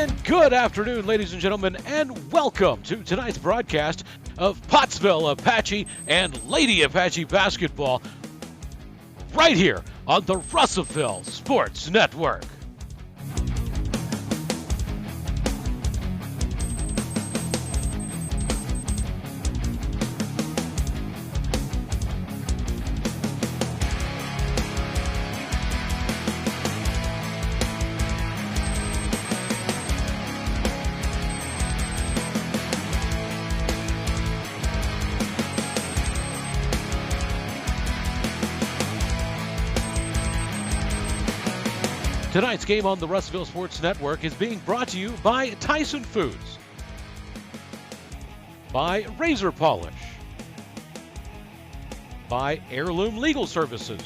And good afternoon, ladies and gentlemen, and welcome to tonight's broadcast of Pottsville Apache and Lady Apache basketball right here on the Russellville Sports Network. Tonight's game on the Russellville Sports Network is being brought to you by Tyson Foods, by Razor Polish, by Heirloom Legal Services,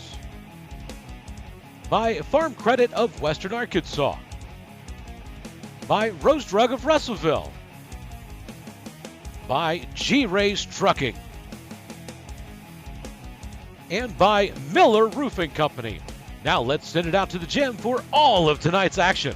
by Farm Credit of Western Arkansas, by Rose Drug of Russellville, by G-Rays Trucking, and by Miller Roofing Company. Now let's send it out to the gym for all of tonight's action.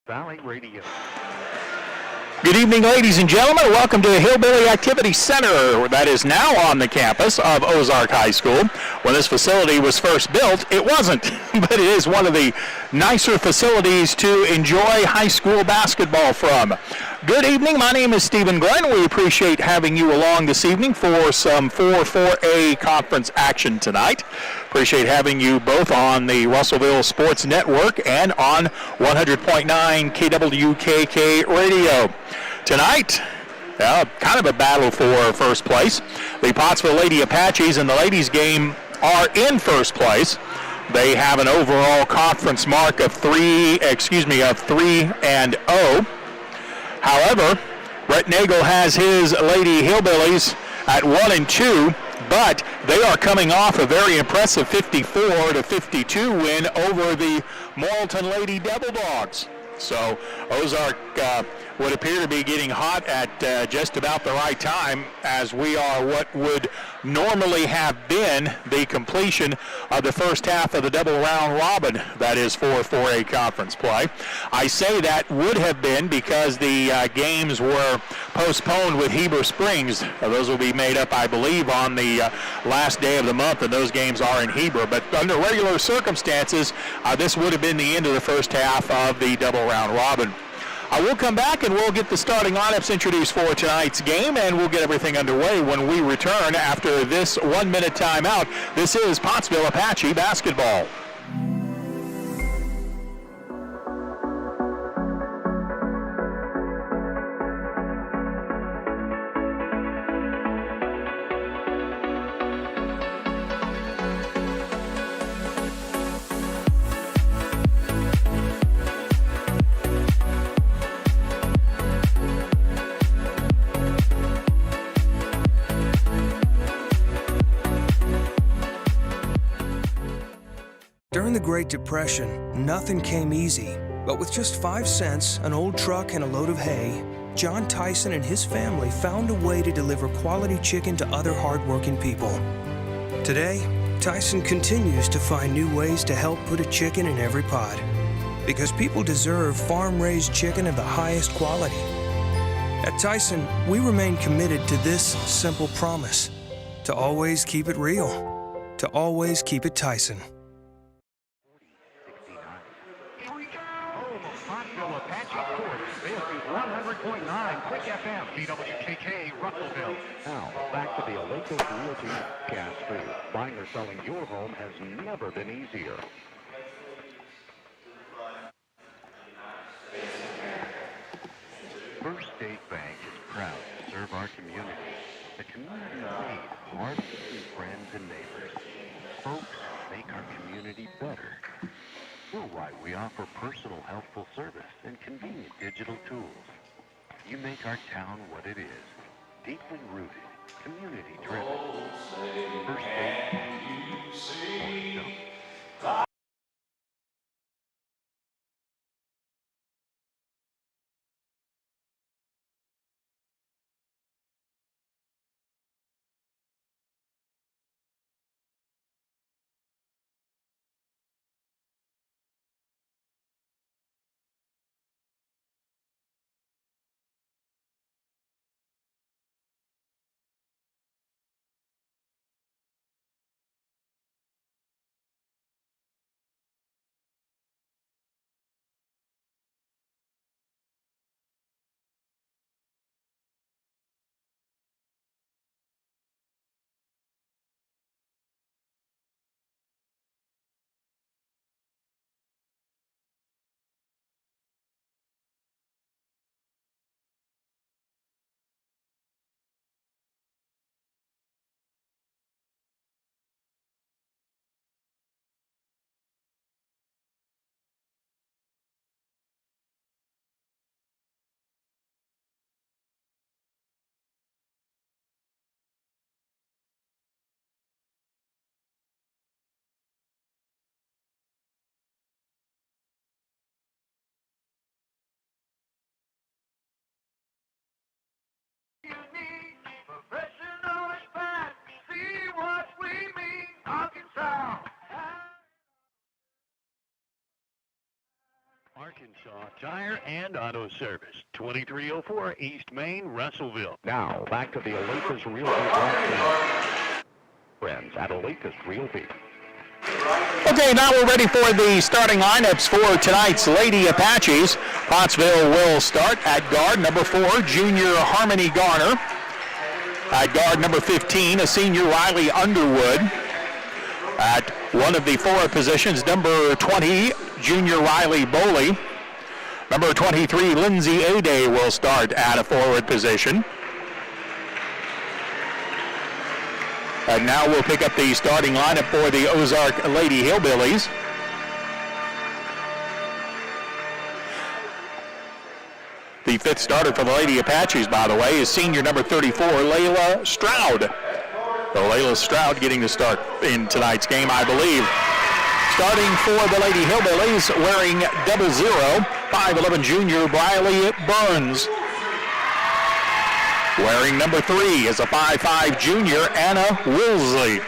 Valley Radio. Good evening, ladies and gentlemen. Welcome to the Hillbilly Activity Center that is now on the campus of Ozark High School. When this facility was first built, it wasn't, but it is one of the nicer facilities to enjoy high school basketball from. Good evening. My name is Stephen Glenn. We appreciate having you along this evening for some 4A conference action tonight. Appreciate having you both on the Russellville Sports Network and on 100.9 KWKK Radio. Tonight, kind of a battle for first place. The Pottsville Lady Apaches in the ladies game are in first place. They have an overall conference mark of 3-0. However, Brett Nagel has his Lady Hillbillies at 1-2, but they are coming off a very impressive 54-52 win over the Morrilton Lady Devil Dogs. So Ozark would appear to be getting hot at just about the right time, as we are what would normally have been the completion of the first half of the double round robin, that is for 4A conference play. I say that would have been because the games were postponed with Heber Springs. Those will be made up, I believe, on the last day of the month, and those games are in Heber. But under regular circumstances, this would have been the end of the first half of the double round robin. We'll come back and we'll get the starting lineups introduced for tonight's game, and we'll get everything underway when we return after this 1-minute timeout. This is Pottsville Apache basketball. During the Great Depression, nothing came easy. But with just 5 cents, an old truck, and a load of hay, John Tyson and his family found a way to deliver quality chicken to other hardworking people. Today, Tyson continues to find new ways to help put a chicken in every pot. Because people deserve farm-raised chicken of the highest quality. At Tyson, we remain committed to this simple promise: to always keep it real, to always keep it Tyson. Pottsville Apache Court. This is 100.9 Quick FM, BWKK, Russellville. Now, back to the Olathe Realty cast for you. Buying or selling your home has never been easier. First State Bank is proud to serve our community. The community made hard-working friends and neighbors. Folks make our community better. We're why we offer personal, helpful service and convenient digital tools. You make our town what it is. Deeply rooted, community-driven. First State Bank. Arkansas Tire and Auto Service, 2304 East Main, Russellville. Now, back to the Olathe Realty broadcast. Friends at Olathe Realty. Okay, now we're ready for the starting lineups for tonight's Lady Apaches. Pottsville will start at guard, number 4, junior Harmony Garner. At guard, number 15, a senior Riley Underwood. At one of the forward positions, number 20, junior Riley Boley. Number 23, Lindsay Aday will start at a forward position. And now we'll pick up the starting lineup for the Ozark Lady Hillbillies. The fifth starter for the Lady Apaches, by the way, is senior number 34, Layla Stroud. So Layla Stroud getting the start in tonight's game, I believe. Starting for the Lady Hillbillies, wearing 00, 5'11" junior Briley Burns. Wearing number 3 is a 5'5" junior Anna Wilsley.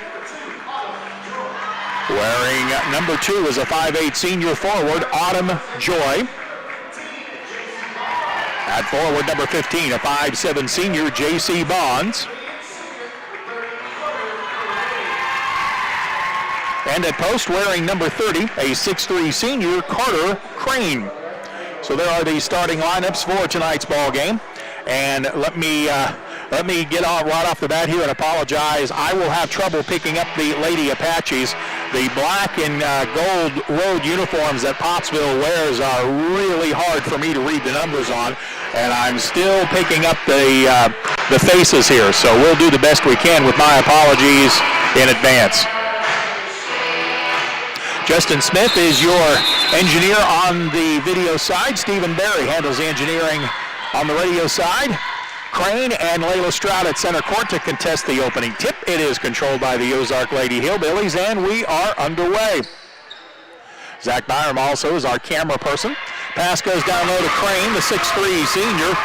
Wearing number 2 is a 5'8" senior forward Autumn Joy. At forward number 15, a 5'7" senior J.C. Bonds. And at post, wearing number 30, a 6'3" senior Carter Crane. So there are the starting lineups for tonight's ball game. And let me get on right off the bat here and apologize. I will have trouble picking up the Lady Apaches. The black and gold road uniforms that Pottsville wears are really hard for me to read the numbers on, and I'm still picking up the faces here. So we'll do the best we can with my apologies in advance. Justin Smith is your engineer on the video side. Stephen Berry handles the engineering on the radio side. Crane and Layla Stroud at center court to contest the opening tip. It is controlled by the Ozark Lady Hillbillies, and we are underway. Zach Byram also is our camera person. Pass goes down low to Crane, the 6'3 senior.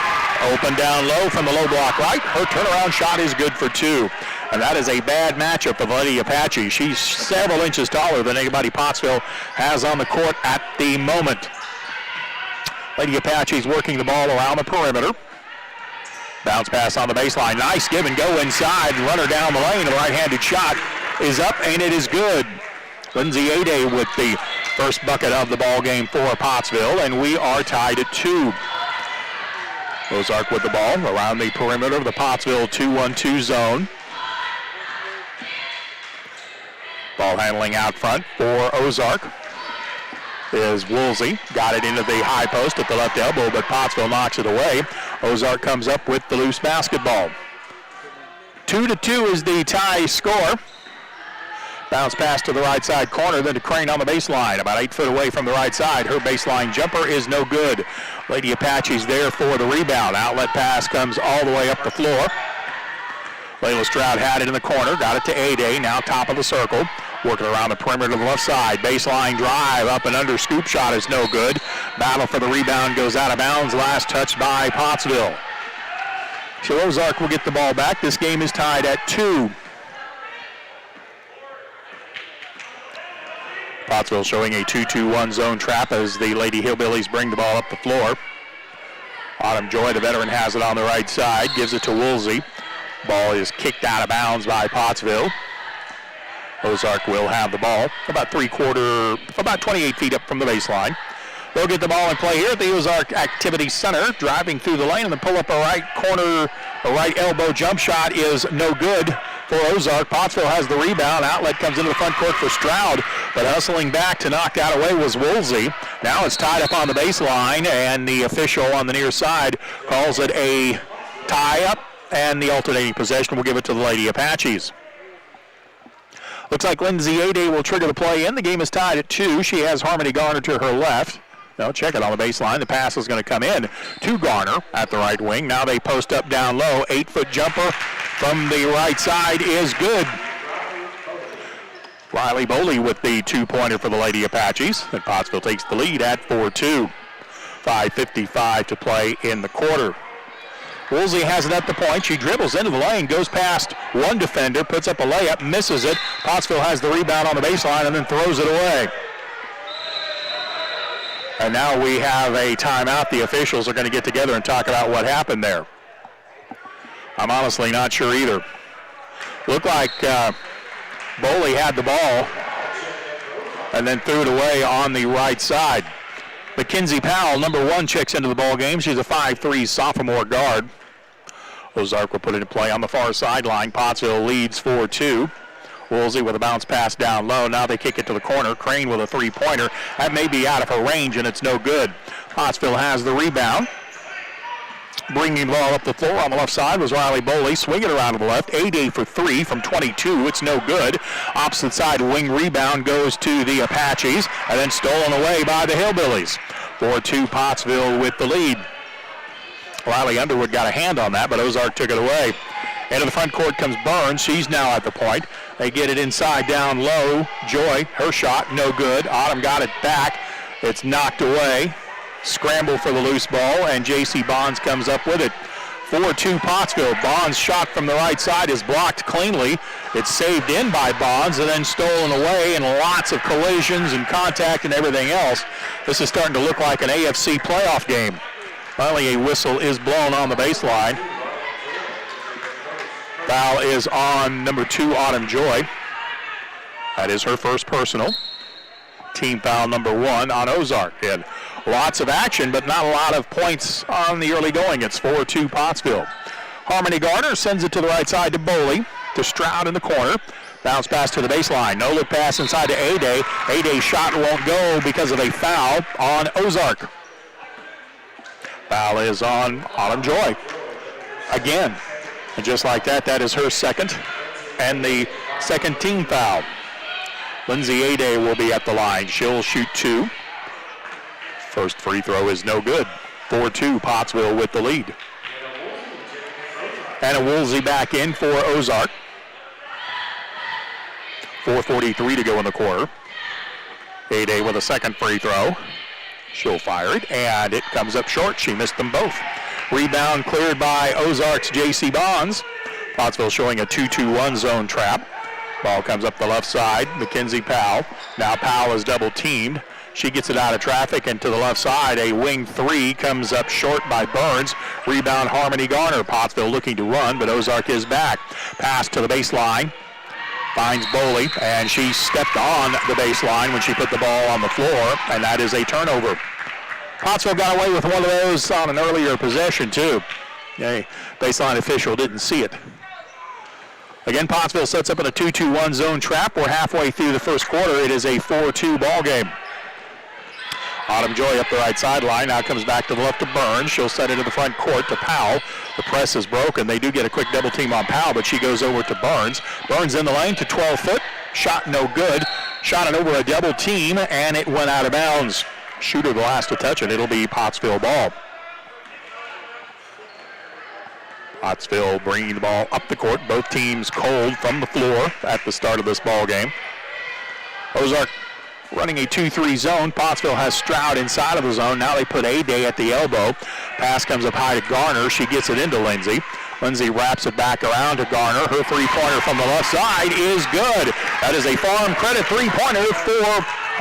Open down low from the low block right. Her turnaround shot is good for 2. And that is a bad matchup of Lady Apache. She's several inches taller than anybody Pottsville has on the court at the moment. Lady Apache's working the ball around the perimeter. Bounce pass on the baseline. Nice give and go inside. Runner down the lane. The right-handed shot is up, and it is good. Lindsay Ade with the first bucket of the ball game for Pottsville, and we are tied at 2. Ozark with the ball around the perimeter of the Pottsville 2-1-2 zone. Ball handling out front for Ozark is Woolsey. Got it into the high post at the left elbow, but Pottsville knocks it away. Ozark comes up with the loose basketball. 2-2 is the tie score. Bounce pass to the right side corner, then to Crane on the baseline, about 8 foot away from the right side. Her baseline jumper is no good. Lady Apache's there for the rebound. Outlet pass comes all the way up the floor. Layla Stroud had it in the corner, got it to Ade, now top of the circle. Working around the perimeter to the left side. Baseline drive, up and under, scoop shot is no good. Battle for the rebound goes out of bounds. Last touched by Pottsville. So Ozark will get the ball back. This game is tied at 2. Pottsville showing a 2-2-1 zone trap as the Lady Hillbillies bring the ball up the floor. Autumn Joy, the veteran, has it on the right side, gives it to Woolsey. Ball is kicked out of bounds by Pottsville. Ozark will have the ball about 28 feet up from the baseline. They'll get the ball in play here at the Ozark Activity Center, driving through the lane, and then pull up a right corner, a right elbow jump shot is no good for Ozark. Pottsville has the rebound. Outlet comes into the front court for Stroud, but hustling back to knock that away was Woolsey. Now it's tied up on the baseline, and the official on the near side calls it a tie-up, and the alternating possession will give it to the Lady Apaches. Looks like Lindsay Ade will trigger the play in. The game is tied at 2. She has Harmony Garner to her left. Now check it on the baseline. The pass is going to come in to Garner at the right wing. Now they post up down low. 8-foot jumper from the right side is good. Riley Boley with the 2-pointer for the Lady Apaches. And Pottsville takes the lead at 4-2. 5:55 to play in the quarter. Woolsey has it at the point. She dribbles into the lane, goes past one defender, puts up a layup, misses it. Pottsville has the rebound on the baseline and then throws it away. And now we have a timeout. The officials are going to get together and talk about what happened there. I'm honestly not sure either. Looked like Boley had the ball and then threw it away on the right side. Mackenzie Powell, number 1, checks into the ball game. She's a 5'3" sophomore guard. Ozark will put it in play on the far sideline. Pottsville leads 4-2. Woolsey with a bounce pass down low. Now they kick it to the corner. Crane with a 3-pointer. That may be out of her range, and it's no good. Pottsville has the rebound. Bringing the ball up the floor on the left side was Riley Boley. Swing it around to the left. Ade for 3 from 22. It's no good. Opposite side wing rebound goes to the Apaches, and then stolen away by the Hillbillies. 4-2 Pottsville with the lead. Riley Underwood got a hand on that, but Ozark took it away. Into the front court comes Burns. She's now at the point. They get it inside down low. Joy, her shot, no good. Autumn got it back. It's knocked away. Scramble for the loose ball, and J.C. Bonds comes up with it. 4-2 Pottsville. Bonds' shot from the right side is blocked cleanly. It's saved in by Bonds and then stolen away, and lots of collisions and contact and everything else. This is starting to look like an AFC playoff game. Finally, a whistle is blown on the baseline. Foul is on number 2, Autumn Joy. That is her first personal. team foul number 1 on Ozark. And lots of action, but not a lot of points on the early going. It's 4-2 Pottsville. Harmony Garner sends it to the right side to Boley, to Stroud in the corner. Bounce pass to the baseline. No look pass inside to A-Day. A-Day's shot won't go because of a foul on Ozark. Foul is on Autumn Joy. Again. And just like that, that is her second and the second team foul. Lindsay A-Day will be at the line. She'll shoot 2. First free throw is no good. 4-2 Pottsville with the lead. Anna Woolsey back in for Ozark. 4:43 to go in the quarter. A-Day with a second free throw. She'll fire it, and it comes up short. She missed them both. Rebound cleared by Ozark's J.C. Bonds. Pottsville showing a 2-2-1 zone trap. Ball comes up the left side. Mackenzie Powell. Now Powell is double teamed. She gets it out of traffic and to the left side. A wing 3 comes up short by Burns. Rebound Harmony Garner. Pottsville looking to run, but Ozark is back. Pass to the baseline. Finds Boley, and she stepped on the baseline when she put the ball on the floor, and that is a turnover. Pottsville got away with one of those on an earlier possession, too. A baseline official didn't see it. Again, Pottsville sets up in a 2-2-1 zone trap. We're halfway through the first quarter. It is a 4-2 ball game. Autumn Joy up the right sideline. Now comes back to the left to Burns. She'll set it to the front court to Powell. The press is broken. They do get a quick double team on Powell, but she goes over to Burns. Burns in the lane to 12-foot. Shot no good. Shot it over a double team, and it went out of bounds. Shooter the last to touch it. It'll be Pottsville ball. Pottsville bringing the ball up the court. Both teams cold from the floor at the start of this ball game. Ozark running a 2-3 zone. Pottsville has Stroud inside of the zone. Now they put A-Day at the elbow. Pass comes up high to Garner. She gets it into Lindsay. Lindsay wraps it back around to Garner. Her three-pointer from the left side is good. That is a farm credit three-pointer for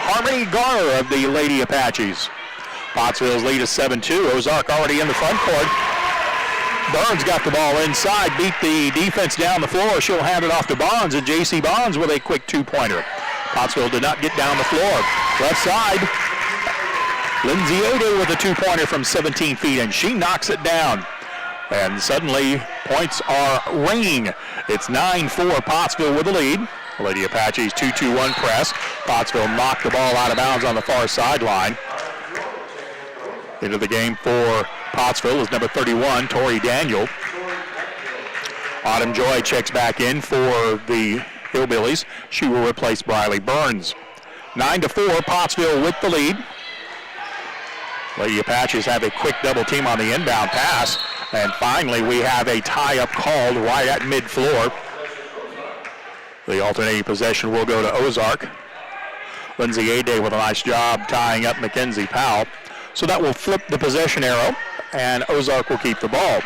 Harmony Garner of the Lady Apaches. Pottsville's lead is 7-2. Ozark already in the front court. Burns got the ball inside, beat the defense down the floor. She'll hand it off to Bonds, and J.C. Bonds with a quick two-pointer. Pottsville did not get down the floor. Left side, Lindsay A-Day with a two-pointer from 17 feet, and she knocks it down. And suddenly, points are ringing. It's 9-4, Pottsville with the lead. Lady Apache's 2-2-1 press. Pottsville knocked the ball out of bounds on the far sideline. Into the game for Pottsville is number 31, Tori Daniel. Autumn Joy checks back in for the Hillbillies. She will replace Briley Burns. 9-4, Pottsville with the lead. Lady Apaches have a quick double team on the inbound pass. And finally, we have a tie-up called right at mid-floor. The alternating possession will go to Ozark. Lindsay A-Day with a nice job tying up Mackenzie Powell. So that will flip the possession arrow, and Ozark will keep the ball.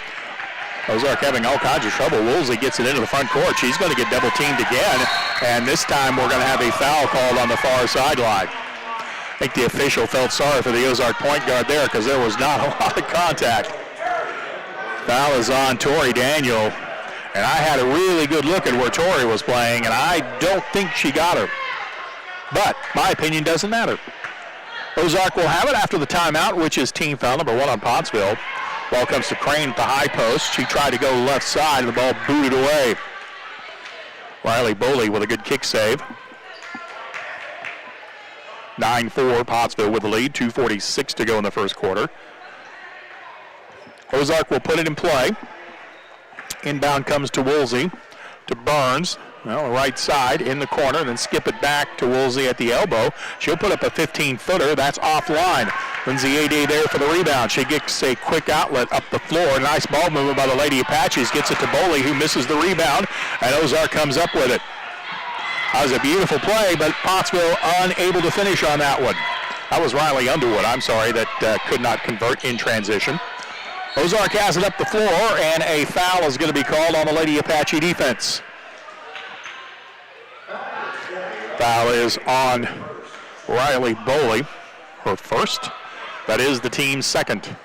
Ozark having all kinds of trouble. Woolsey gets it into the front court. She's going to get double-teamed again, and this time we're going to have a foul called on the far sideline. I think the official felt sorry for the Ozark point guard there because there was not a lot of contact. Foul is on Tori Daniel, and I had a really good look at where Tori was playing, and I don't think she got her. But my opinion doesn't matter. Ozark will have it after the timeout, which is team foul number 1 on Pottsville. Ball comes to Crane at the high post. She tried to go left side, and the ball booted away. Riley Boley with a good kick save. 9-4, Pottsville with the lead. 2:46 to go in the first quarter. Ozark will put it in play. Inbound comes to Woolsey, to Burns. Well, right side in the corner, then skip it back to Woolsey at the elbow. She'll put up a 15-footer. That's offline. Lindsay A-Day there for the rebound. She gets a quick outlet up the floor. Nice ball movement by the Lady Apaches. Gets it to Boley, who misses the rebound, and Ozark comes up with it. That was a beautiful play, but Pottsville unable to finish on that one. That was Riley Underwood, I'm sorry, that could not convert in transition. Ozark has it up the floor, and a foul is going to be called on the Lady Apache defense. Foul is on Riley Boley, her first. That is the team's second.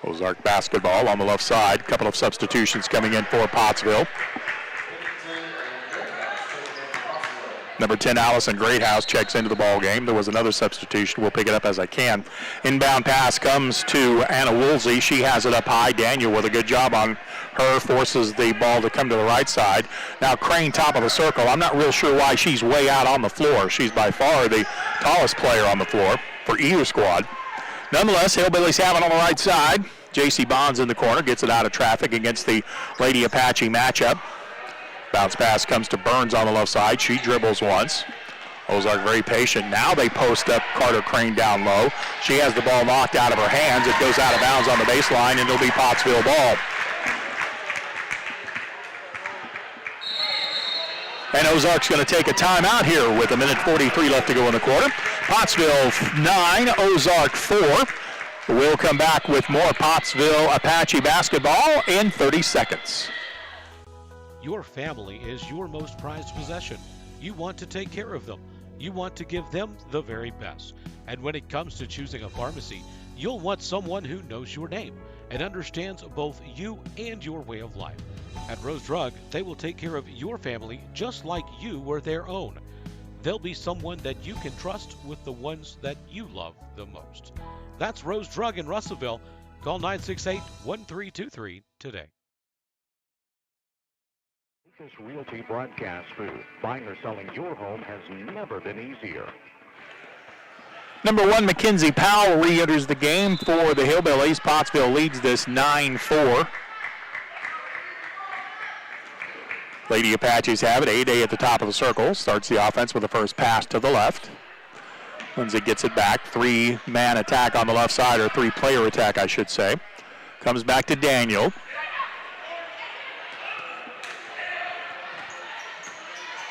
Ozark basketball on the left side. Couple of substitutions coming in for Pottsville. Number 10, Allison Greathouse checks into the ball game. There was another substitution. We'll pick it up as I can. Inbound pass comes to Anna Woolsey. She has it up high. Daniel with a good job on her, forces the ball to come to the right side. Now Crane, top of the circle. I'm not real sure why she's way out on the floor. She's by far the tallest player on the floor for either squad. Nonetheless, Hillbillies have it on the right side. J.C. Bonds in the corner, gets it out of traffic against the Lady Apache matchup. Bounce pass comes to Burns on the left side. She dribbles once. Ozark very patient. Now they post up Carter Crane down low. She has the ball knocked out of her hands. It goes out of bounds on the baseline, and it'll be Pottsville ball. And Ozark's going to take a timeout here with 1:43 left to go in the quarter. Pottsville 9, Ozark 4. We'll come back with more Pottsville Apache basketball in 30 seconds. Your family is your most prized possession. You want to take care of them. You want to give them the very best. And when it comes to choosing a pharmacy, you'll want someone who knows your name and understands both you and your way of life. At Rose Drug, they will take care of your family just like you were their own. They'll be someone that you can trust with the ones that you love the most. That's Rose Drug in Russellville. Call 968-1323 today. This Realty broadcast booth. Buying or selling your home has never been easier. Number 1, Mackenzie Powell re-enters the game for the Hillbillies. Pottsville leads this 9-4. Lady Apaches have it. A-Day at the top of the circle. Starts the offense with the first pass to the left. Lindsay gets it back. 3-man attack on the left side, or 3-player attack, I should say. Comes back to Daniel.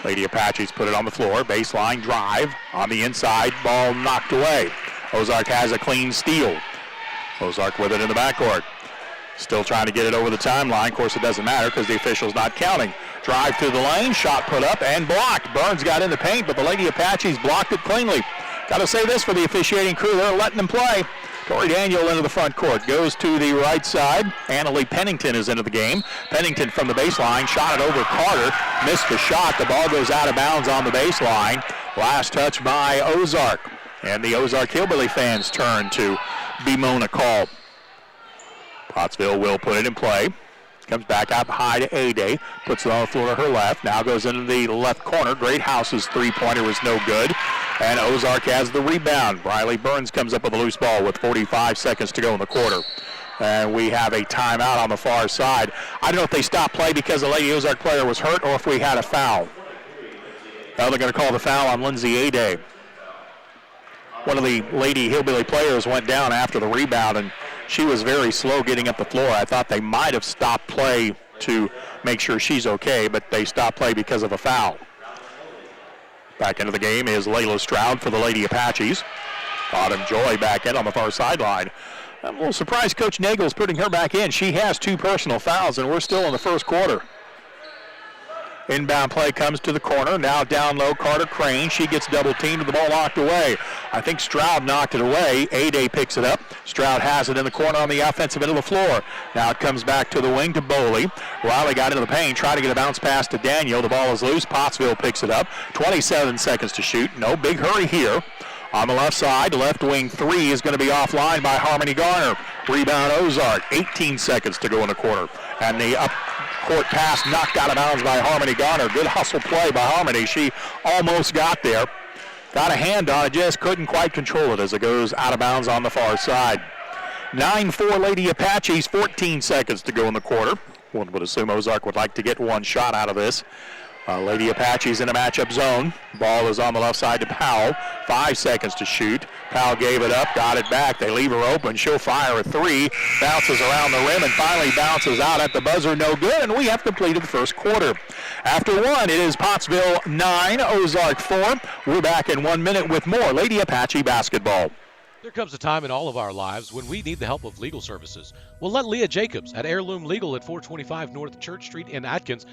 Lady Apaches put it on the floor. Baseline drive on the inside. Ball knocked away. Ozark has a clean steal. Ozark with it in the backcourt. Still trying to get it over the timeline. Of course, it doesn't matter because the official's not counting. Drive through the lane. Shot put up and blocked. Burns got in the paint, but the Lady Apaches blocked it cleanly. Got to say this for the officiating crew. They're letting them play. Tori Daniel into the front court. Goes to the right side. Annalie Pennington is into the game. Pennington from the baseline. Shot it over Carter. Missed the shot. The ball goes out of bounds on the baseline. Last touch by Ozark. And the Ozark Hillbilly fans turn to bemoan a call. Pottsville will put it in play. Comes back up high to A-Day. Puts it on the floor to her left. Now goes into the left corner. Greathouse's three-pointer was no good. And Ozark has the rebound. Riley Burns comes up with a loose ball with 45 seconds to go in the quarter. And we have a timeout on the far side. I don't know if they stopped play because the Lady Ozark player was hurt or if we had a foul. Now they're going to call the foul on Lindsay A-Day. One of the Lady Hillbilly players went down after the rebound, and she was very slow getting up the floor. I thought they might have stopped play to make sure she's okay, but they stopped play because of a foul. Back into the game is Layla Stroud for the Lady Apaches. Autumn Joy back in on the far sideline. I'm a little surprised Coach Nagel's putting her back in. She has 2 personal fouls, and we're still in the first quarter. Inbound play comes to the corner. Now down low, Carter Crane. She gets double teamed and the ball knocked away. I think Stroud knocked it away. A-Day picks it up. Stroud has it in the corner on the offensive end of the floor. Now it comes back to the wing to Boley. Riley got into the paint, tried to get a bounce pass to Daniel. The ball is loose. Pottsville picks it up. 27 seconds to shoot. No big hurry here. On the left side, left wing 3 is going to be offline by Harmony Garner. Rebound Ozark. 18 seconds to go in the quarter. And the up-court pass knocked out of bounds by Harmony Garner. Good hustle play by Harmony. She almost got there. Got a hand on it, just couldn't quite control it as it goes out of bounds on the far side. 9-4 Lady Apaches, 14 seconds to go in the quarter. One would assume Ozark would like to get one shot out of this. Lady Apaches in a matchup zone. Ball is on the left side to Powell. 5 seconds to shoot. Powell gave it up, got it back. They leave her open. She'll fire a 3. Bounces around the rim and finally bounces out at the buzzer. No good, and we have completed the first quarter. After 1, it is Pottsville 9, Ozark 4. We're back in 1 minute with more Lady Apache basketball. There comes a time in all of our lives when we need the help of legal services. Well, let Leah Jacobs at Heirloom Legal at 425 North Church Street in Atkins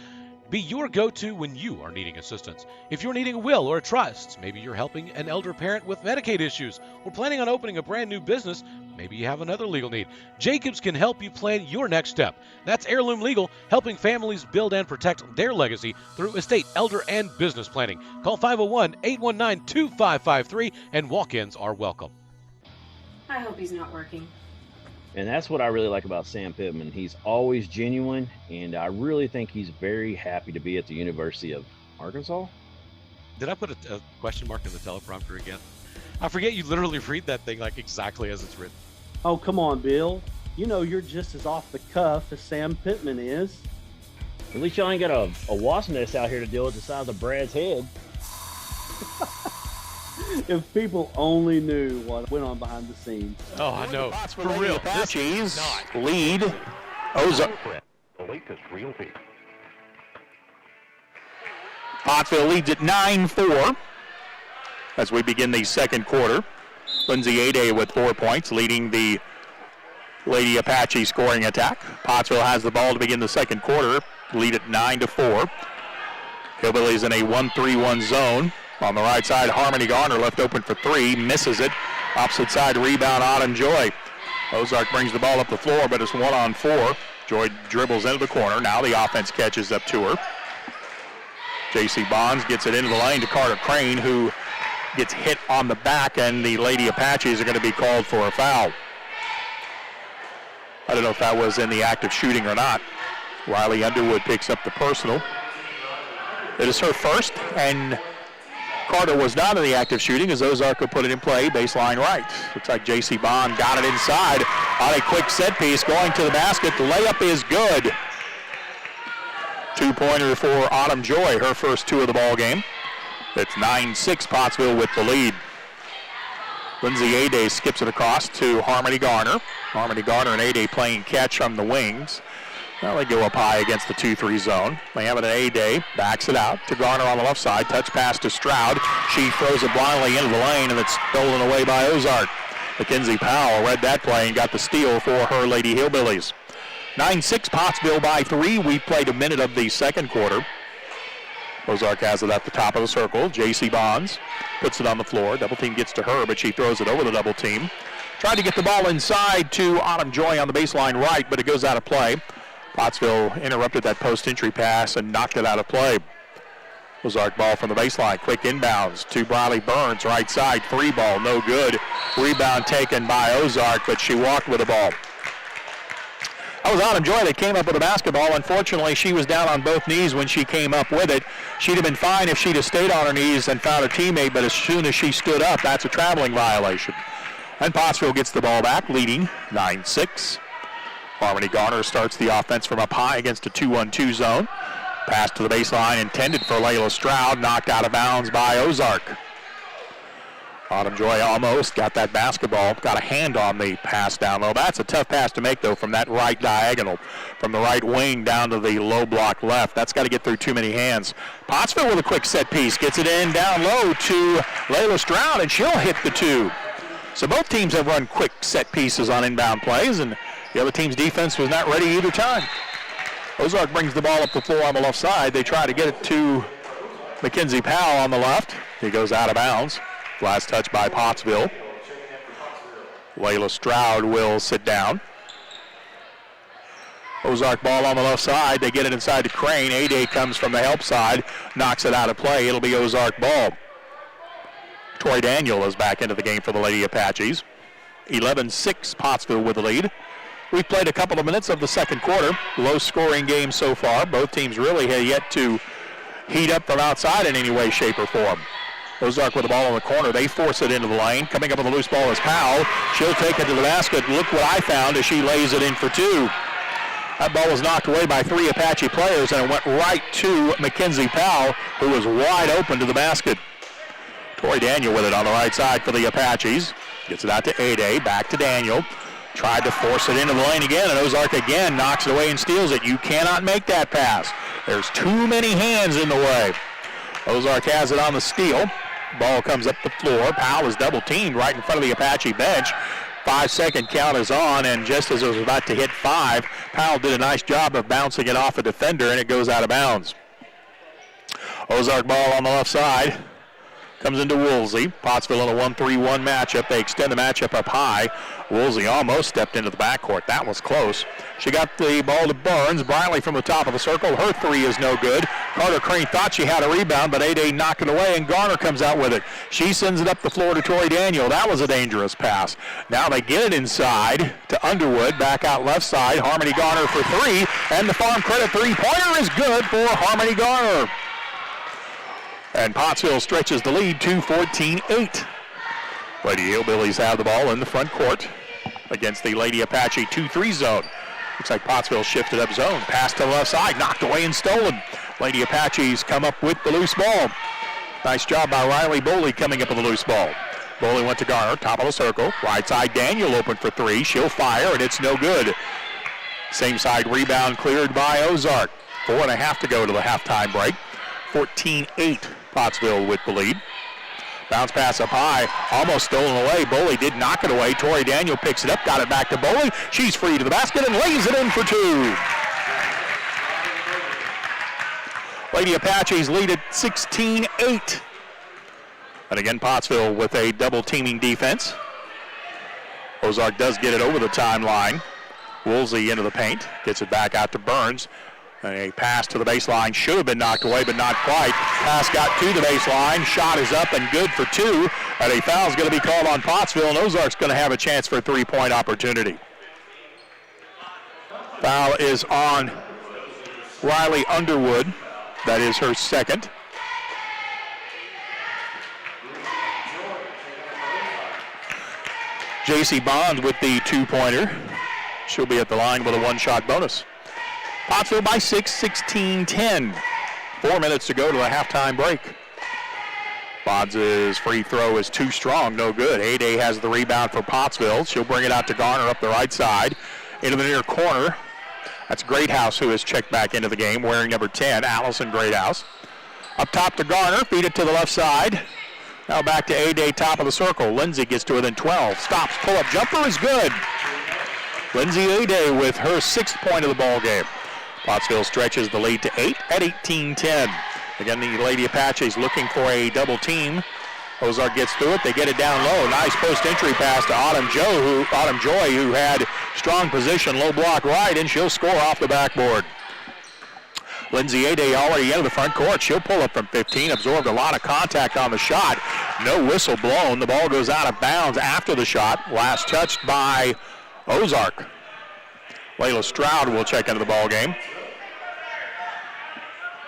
be your go-to when you are needing assistance. If you're needing a will or a trust, maybe you're helping an elder parent with Medicaid issues, or planning on opening a brand new business, maybe you have another legal need. Jacobs can help you plan your next step. That's Heirloom Legal, helping families build and protect their legacy through estate, elder, and business planning. Call 501-819-2553, and walk-ins are welcome. I hope he's not working. And that's what I really like about Sam Pittman. He's always genuine, and I really think he's very happy to be at the University of Arkansas. Did I put a question mark in the teleprompter again? I forget you literally read that thing like exactly as it's written. Oh, come on, Bill. You know you're just as off the cuff as Sam Pittman is. At least y'all ain't got a wasp nest out here to deal with the size of Brad's head. If people only knew what went on behind the scenes. Oh, I know. For real. Apaches lead Ozark. The latest real beef. Pottsville leads at 9-4 as we begin the second quarter. Lindsay Ade with 4 points, leading the Lady Apache scoring attack. Pottsville has the ball to begin the second quarter, lead at 9-4. Hillbillies in a 1-3-1 zone. On the right side, Harmony Garner left open for three, misses it. Opposite side rebound, Autumn Joy. Ozark brings the ball up the floor, but it's 1-on-4. Joy dribbles into the corner. Now the offense catches up to her. J.C. Bonds gets it into the lane to Carter Crane, who gets hit on the back, and the Lady Apaches are going to be called for a foul. I don't know if that was in the act of shooting or not. Riley Underwood picks up the personal. It is her first, and Carter was not in the act of shooting as Ozark will put it in play, baseline right. Looks like J.C. Bond got it inside on a quick set piece, going to the basket. The layup is good. Two-pointer for Autumn Joy, her first two of the ball game. It's 9-6, Pottsville with the lead. Lindsay Ade skips it across to Harmony Garner. Harmony Garner and Ade playing catch from the wings. Now they go up high against the 2-3 zone. They have it at Ade, backs it out to Garner on the left side. Touch pass to Stroud. She throws it blindly into the lane, and it's stolen away by Ozark. Mackenzie Powell read that play and got the steal for her Lady Hillbillies. 9-6, Pottsville by 3. We played a minute of the second quarter. Ozark has it at the top of the circle. J.C. Bonds puts it on the floor. Double team gets to her, but she throws it over the double team. Tried to get the ball inside to Autumn Joy on the baseline right, but it goes out of play. Pottsville interrupted that post-entry pass and knocked it out of play. Ozark ball from the baseline. Quick inbounds to Briley Burns, right side. Three ball, no good. Rebound taken by Ozark, but she walked with the ball. That was Autumn Joy that came up with the basketball. Unfortunately, she was down on both knees when she came up with it. She'd have been fine if she'd have stayed on her knees and found a teammate, but as soon as she stood up, that's a traveling violation. And Pottsville gets the ball back, leading 9-6. Harmony Garner starts the offense from up high against a 2-1-2 zone. Pass to the baseline intended for Layla Stroud, knocked out of bounds by Ozark. Autumn Joy almost got that basketball, got a hand on the pass down low. That's a tough pass to make, though, from that right diagonal, from the right wing down to the low block left. That's got to get through too many hands. Pottsville with a quick set piece, gets it in down low to Layla Stroud, and she'll hit the two. So both teams have run quick set pieces on inbound plays, and the other team's defense was not ready either time. Ozark brings the ball up the floor on the left side. They try to get it to Mackenzie Powell on the left. He goes out of bounds. Last touch by Pottsville. Layla Stroud will sit down. Ozark ball on the left side. They get it inside to Crane. Ade comes from the help side, knocks it out of play. It'll be Ozark ball. Troy Daniel is back into the game for the Lady Apaches. 11-6, Pottsville with the lead. We've played a couple of minutes of the second quarter. Low-scoring game so far. Both teams really have yet to heat up from outside in any way, shape, or form. Ozark with the ball in the corner. They force it into the lane. Coming up with a loose ball is Powell. She'll take it to the basket. Look what I found as she lays it in for two. That ball was knocked away by three Apache players, and it went right to Mackenzie Powell, who was wide open to the basket. Troy Daniel with it on the right side for the Apaches. Gets it out to Ade. Back to Daniel. Tried to force it into the lane again, and Ozark again knocks it away and steals it. You cannot make that pass. There's too many hands in the way. Ozark has it on the steal. Ball comes up the floor. Powell is double teamed right in front of the Apache bench. 5-second count is on, and just as it was about to hit 5, Powell did a nice job of bouncing it off a defender, and it goes out of bounds. Ozark ball on the left side. Comes into Woolsey. Pottsville in a 1-3-1 matchup. They extend the matchup up high. Woolsey almost stepped into the backcourt. That was close. She got the ball to Burns. Briley from the top of the circle. Her three is no good. Carter Crane thought she had a rebound, but A-Day knocked it away, and Garner comes out with it. She sends it up the floor to Tori Daniel. That was a dangerous pass. Now they get it inside to Underwood. Back out left side. Harmony Garner for three, and the Farm Credit three-pointer is good for Harmony Garner. And Pottsville stretches the lead to 14-8. Lady Hillbillies have the ball in the front court against the Lady Apache 2-3 zone. Looks like Pottsville shifted up zone. Pass to the left side, knocked away and stolen. Lady Apaches come up with the loose ball. Nice job by Riley Boley coming up with the loose ball. Boley went to Garner, top of the circle. Right side, Daniel open for three. She'll fire, and it's no good. Same side rebound cleared by Ozark. 4.5 to go to the halftime break. 14-8. Pottsville with the lead. Bounce pass up high, almost stolen away. Boley did knock it away. Tori Daniel picks it up, got it back to Boley. She's free to the basket and lays it in for two. Lady Apaches lead at 16-8. And again, Pottsville with a double-teaming defense. Ozark does get it over the timeline. Woolsey into the paint, gets it back out to Burns. A pass to the baseline should have been knocked away, but not quite. Pass got to the baseline. Shot is up and good for two. And a foul is going to be called on Pottsville, and Ozark's going to have a chance for a three-point opportunity. Foul is on Riley Underwood. That is her second. J.C. Bonds with the two-pointer. She'll be at the line with a one-shot bonus. Pottsville by 6, 16-10. 4 minutes to go to the halftime break. Bonds' free throw is too strong, no good. A-Day has the rebound for Pottsville. She'll bring it out to Garner up the right side. Into the near corner. That's Greathouse who has checked back into the game, wearing number 10, Allison Greathouse. Up top to Garner, feed it to the left side. Now back to A-Day, top of the circle. Lindsay gets to within 12. Stops, pull-up jumper is good. Lindsay A-Day with her 6th point of the ball game. Pottsville stretches the lead to 8 at 18-10. Again, the Lady Apaches looking for a double team. Ozark gets through it. They get it down low. Nice post-entry pass to Autumn Joy, who had strong position, low block right, and she'll score off the backboard. Lindsay A-Day already into the front court. She'll pull up from 15, absorbed a lot of contact on the shot. No whistle blown. The ball goes out of bounds after the shot. Last touched by Ozark. Layla Stroud will check into the ball game.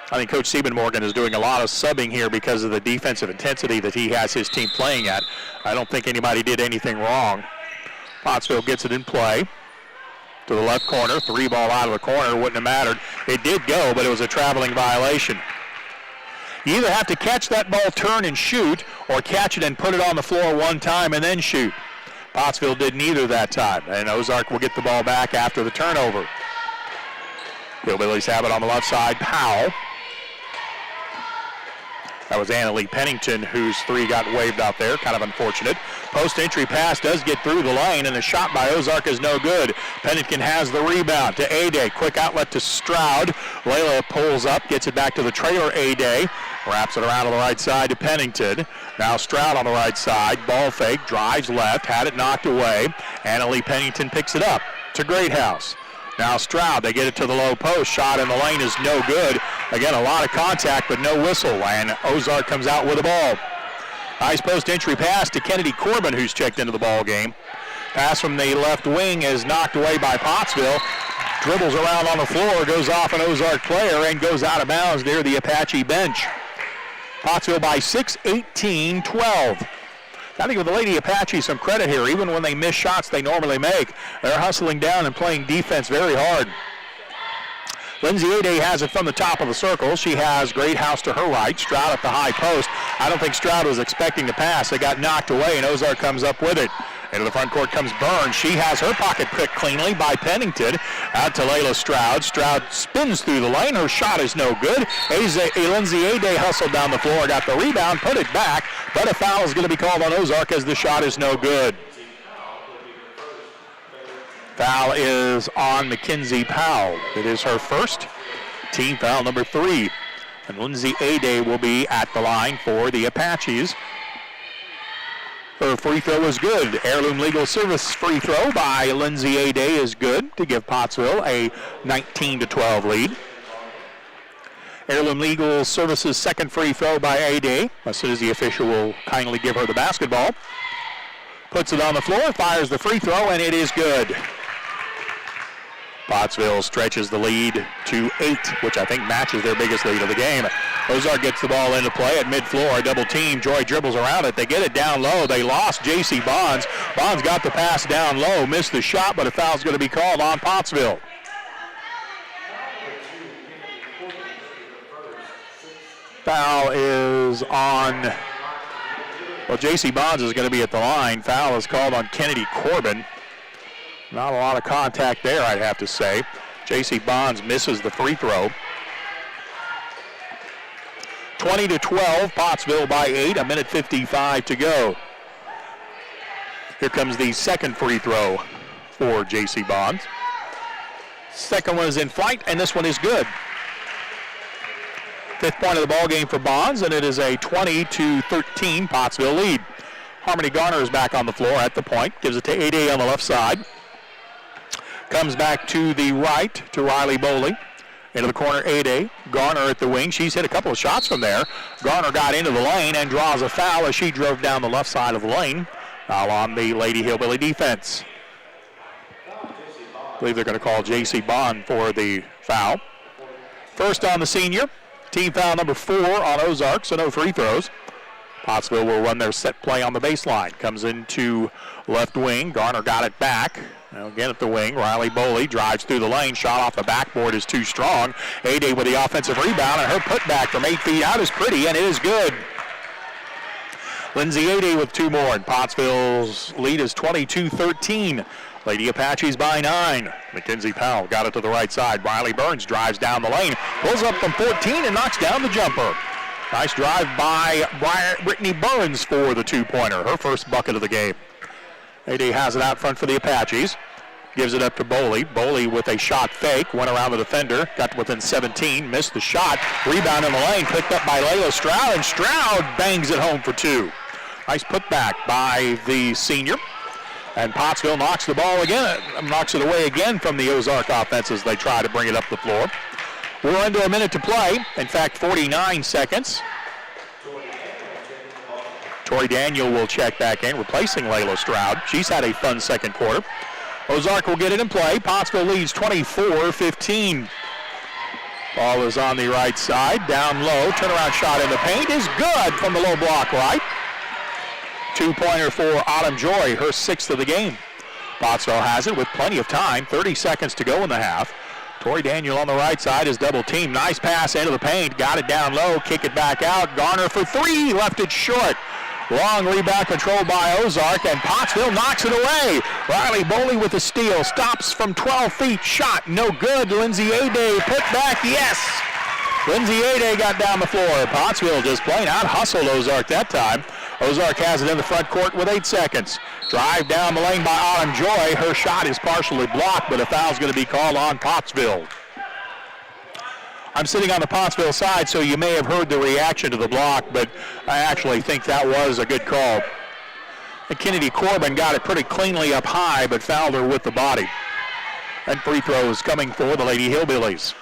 I think Coach Siebenmorgan is doing a lot of subbing here because of the defensive intensity that he has his team playing at. I don't think anybody did anything wrong. Pottsville gets it in play to the left corner. Three ball out of the corner, wouldn't have mattered. It did go, but it was a traveling violation. You either have to catch that ball, turn and shoot, or catch it and put it on the floor one time and then shoot. Pottsville did neither that time, and Ozark will get the ball back after the turnover. Hillbillies have it on the left side. Powell. That was Anna Lee Pennington, whose three got waved out there. Kind of unfortunate. Post-entry pass does get through the lane, and the shot by Ozark is no good. Pennington has the rebound to A-Day. Quick outlet to Stroud. Layla pulls up, gets it back to the trailer A-Day. Wraps it around to the right side to Pennington. Now Stroud on the right side. Ball fake, drives left, had it knocked away. Anna Lee Pennington picks it up to Greathouse. Now Stroud, they get it to the low post. Shot in the lane is no good. Again, a lot of contact, but no whistle, and Ozark comes out with the ball. Nice post-entry pass to Kennedy Corbin, who's checked into the ball game. Pass from the left wing is knocked away by Pottsville. Dribbles around on the floor, goes off an Ozark player, and goes out of bounds near the Apache bench. Pottsville by 6, 18-12. I think with the Lady Apache some credit here. Even when they miss shots they normally make, they're hustling down and playing defense very hard. Lindsay A-Day has it from the top of the circle. She has Greathouse to her right. Stroud at the high post. I don't think Stroud was expecting to pass. It got knocked away, and Ozark comes up with it. Into the front court comes Burns. She has her pocket picked cleanly by Pennington. Out to Layla Stroud. Stroud spins through the lane. Her shot is no good. Lindsay A-Day hustled down the floor, got the rebound, put it back, but a foul is going to be called on Ozark as the shot is no good. Foul is on Mackenzie Powell. It is her first. Team foul number 3. And Lindsay Ade will be at the line for the Apaches. Her free throw is good. Heirloom Legal Service free throw by Lindsay Ade is good to give Pottsville a 19-12 lead. Heirloom Legal Services second free throw by Ade. As soon as the official will kindly give her the basketball. Puts it on the floor, fires the free throw, and it is good. Pottsville stretches the lead to 8, which I think matches their biggest lead of the game. Ozark gets the ball into play at mid-floor, double team. Joy dribbles around it. They get it down low. They lost J.C. Bonds. Bonds got the pass down low, missed the shot, but a foul's going to be called on Pottsville. Foul is on, well, J.C. Bonds is going to be at the line. Foul is called on Kennedy Corbin. Not a lot of contact there, I'd have to say. J.C. Bonds misses the free throw. 20-12, Pottsville by 8, a minute 55 to go. Here comes the second free throw for J.C. Bonds. Second one is in flight, and this one is good. Fifth point of the ball game for Bonds, and it is a 20-13 Pottsville lead. Harmony Garner is back on the floor at the point. Gives it to Ade on the left side. Comes back to the right to Riley Boley. Into the corner, Ade. Garner at the wing. She's hit a couple of shots from there. Garner got into the lane and draws a foul as she drove down the left side of the lane. Foul on the Lady Hillbilly defense. I believe they're going to call J.C. Bond for the foul. First on the senior. Team foul number 4 on Ozark, so no free throws. Pottsville will run their set play on the baseline. Comes into left wing. Garner got it back. Now again at the wing, Riley Boley drives through the lane. Shot off the backboard is too strong. Ade with the offensive rebound, and her putback from 8 feet out is pretty, and it is good. Lindsay Ade with 2 more, and Pottsville's lead is 22-13. Lady Apaches by 9. Mackenzie Powell got it to the right side. Riley Burns drives down the lane, pulls up from 14 and knocks down the jumper. Nice drive by Brittany Burns for the 2-pointer, her first bucket of the game. Ade has it out front for the Apaches. Gives it up to Boley. Boley with a shot fake. Went around the defender. Got to within 17. Missed the shot. Rebound in the lane. Picked up by Layla Stroud. And Stroud bangs it home for 2. Nice putback by the senior. And Pottsville knocks the ball again. Knocks it away again from the Ozark offense as they try to bring it up the floor. We're under a minute to play. In fact, 49 seconds. Tori Daniel will check back in, replacing Layla Stroud. She's had a fun second quarter. Ozark will get it in play. Pottsville leads 24-15. Ball is on the right side, down low. Turnaround shot in the paint is good from the low block right. 2-pointer for Autumn Joy, her 6th of the game. Pottsville has it with plenty of time. 30 seconds to go in the half. Tori Daniel on the right side is double teamed. Nice pass into the paint. Got it down low. Kick it back out. Garner for 3. Left it short. Long rebound controlled by Ozark, and Pottsville knocks it away. Riley Boley with the steal. Stops from 12 feet. Shot no good. Lindsay Ade put back. Yes. Lindsay Ade got down the floor. Pottsville just plain out hustled Ozark that time. Ozark has it in the front court with 8 seconds. Drive down the lane by Autumn Joy. Her shot is partially blocked, but a foul's going to be called on Pottsville. I'm sitting on the Pottsville side, so you may have heard the reaction to the block, but I actually think that was a good call. Kennedy Corbin got it pretty cleanly up high, but fouled her with the body. And free throws coming for the Lady Hillbillies.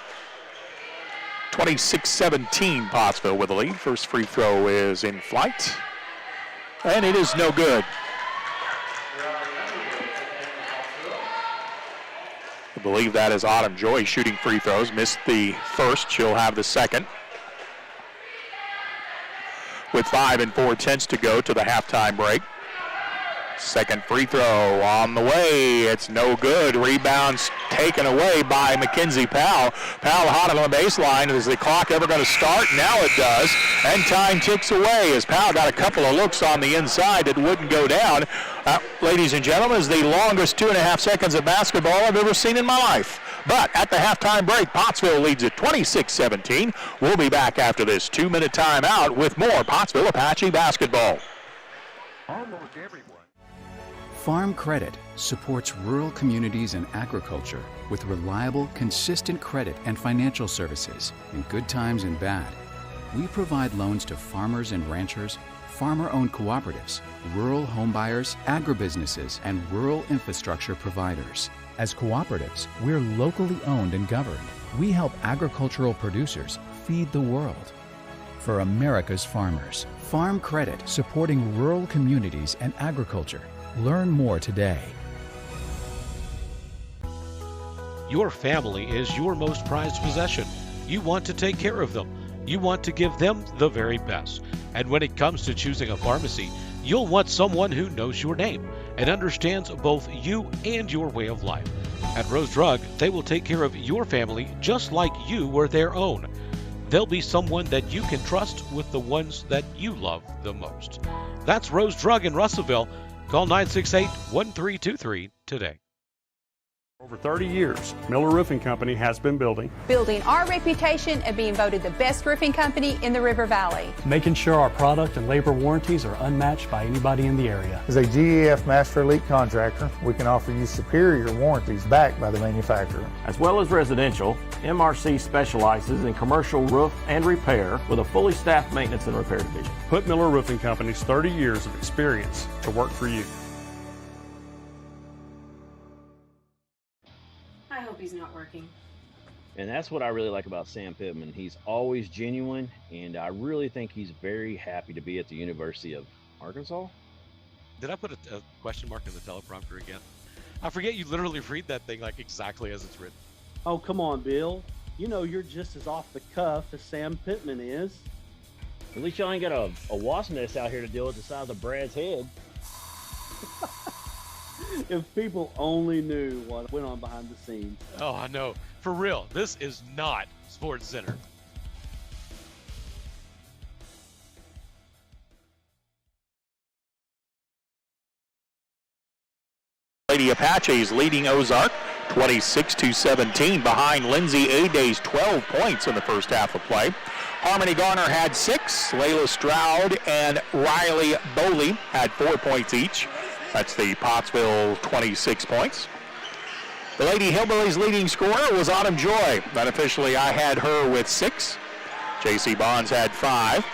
26-17 Pottsville with the lead. First free throw is in flight, and it is no good. I believe that is Autumn Joy shooting free throws. Missed the first. She'll have the second. With 5 4/10 to go to the halftime break. Second free throw on the way. It's no good. Rebounds taken away by Mackenzie Powell. Powell hot on the baseline. Is the clock ever going to start? Now it does. And time ticks away as Powell got a couple of looks on the inside that wouldn't go down. Ladies and gentlemen, is the longest 2.5 seconds of basketball I've ever seen in my life. But at the halftime break, Pottsville leads at 26-17. We'll be back after this 2-minute timeout with more Pottsville Apache basketball. Almost everyone. Farm Credit supports rural communities and agriculture with reliable, consistent credit and financial services in good times and bad. We provide loans to farmers and ranchers, farmer-owned cooperatives, rural homebuyers, agribusinesses, and rural infrastructure providers. As cooperatives, we're locally owned and governed. We help agricultural producers feed the world. For America's farmers, Farm Credit, supporting rural communities and agriculture. Learn more today. Your family is your most prized possession. You want to take care of them. You want to give them the very best. And when it comes to choosing a pharmacy, you'll want someone who knows your name and understands both you and your way of life. At Rose Drug, they will take care of your family just like you were their own. They'll be someone that you can trust with the ones that you love the most. That's Rose Drug in Russellville. Call 968-1323 today. Over 30 years, Miller Roofing Company has been building our reputation and being voted the best roofing company in the River Valley. Making sure our product and labor warranties are unmatched by anybody in the area. As a GEF Master Elite contractor, we can offer you superior warranties backed by the manufacturer. As well as residential, MRC specializes in commercial roof and repair with a fully staffed maintenance and repair division. Put Miller Roofing Company's 30 years of experience to work for you. I hope he's not working. And that's what I really like about Sam Pittman. He's always genuine, and I really think he's very happy to be at the University of Arkansas. Did I put a question mark in the teleprompter again? I forget you literally read that thing like exactly as it's written. Oh, come on, Bill. You know you're just as off the cuff as Sam Pittman is. At least y'all ain't got a wasp nest out here to deal with the size of Brad's head. If people only knew what went on behind the scenes. Oh, I know. For real, this is not Sports Center. Lady Apaches leading Ozark 26-17 behind Lindsay Aday's 12 points in the first half of play. Harmony Garner had 6. Layla Stroud and Riley Bowley had 4 points each. That's the Pottsville 26 points. The Lady Hillbillies' leading scorer was Autumn Joy. Unofficially, I had her with 6. J.C. Bonds had 5.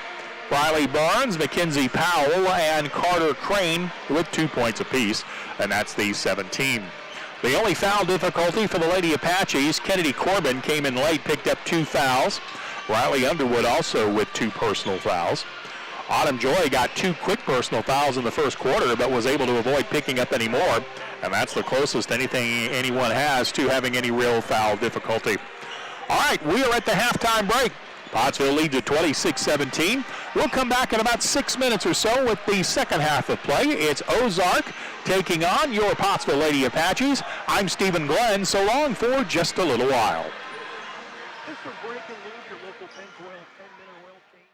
Riley Barnes, Mackenzie Powell, and Carter Crane with 2 points apiece, and that's the 17. The only foul difficulty for the Lady Apaches, Kennedy Corbin came in late, picked up 2 fouls. Riley Underwood also with 2 personal fouls. Autumn Joy got 2 quick personal fouls in the first quarter, but was able to avoid picking up any more, and that's the closest anyone has to having any real foul difficulty. All right, we are at the halftime break. Pottsville leads at 26-17. We'll come back in about 6 minutes or so with the second half of play. It's Ozark taking on your Pottsville Lady Apaches. I'm Stephen Glenn. So long for just a little while. Mr. Breaking News, your local Penn 10-minute oil change.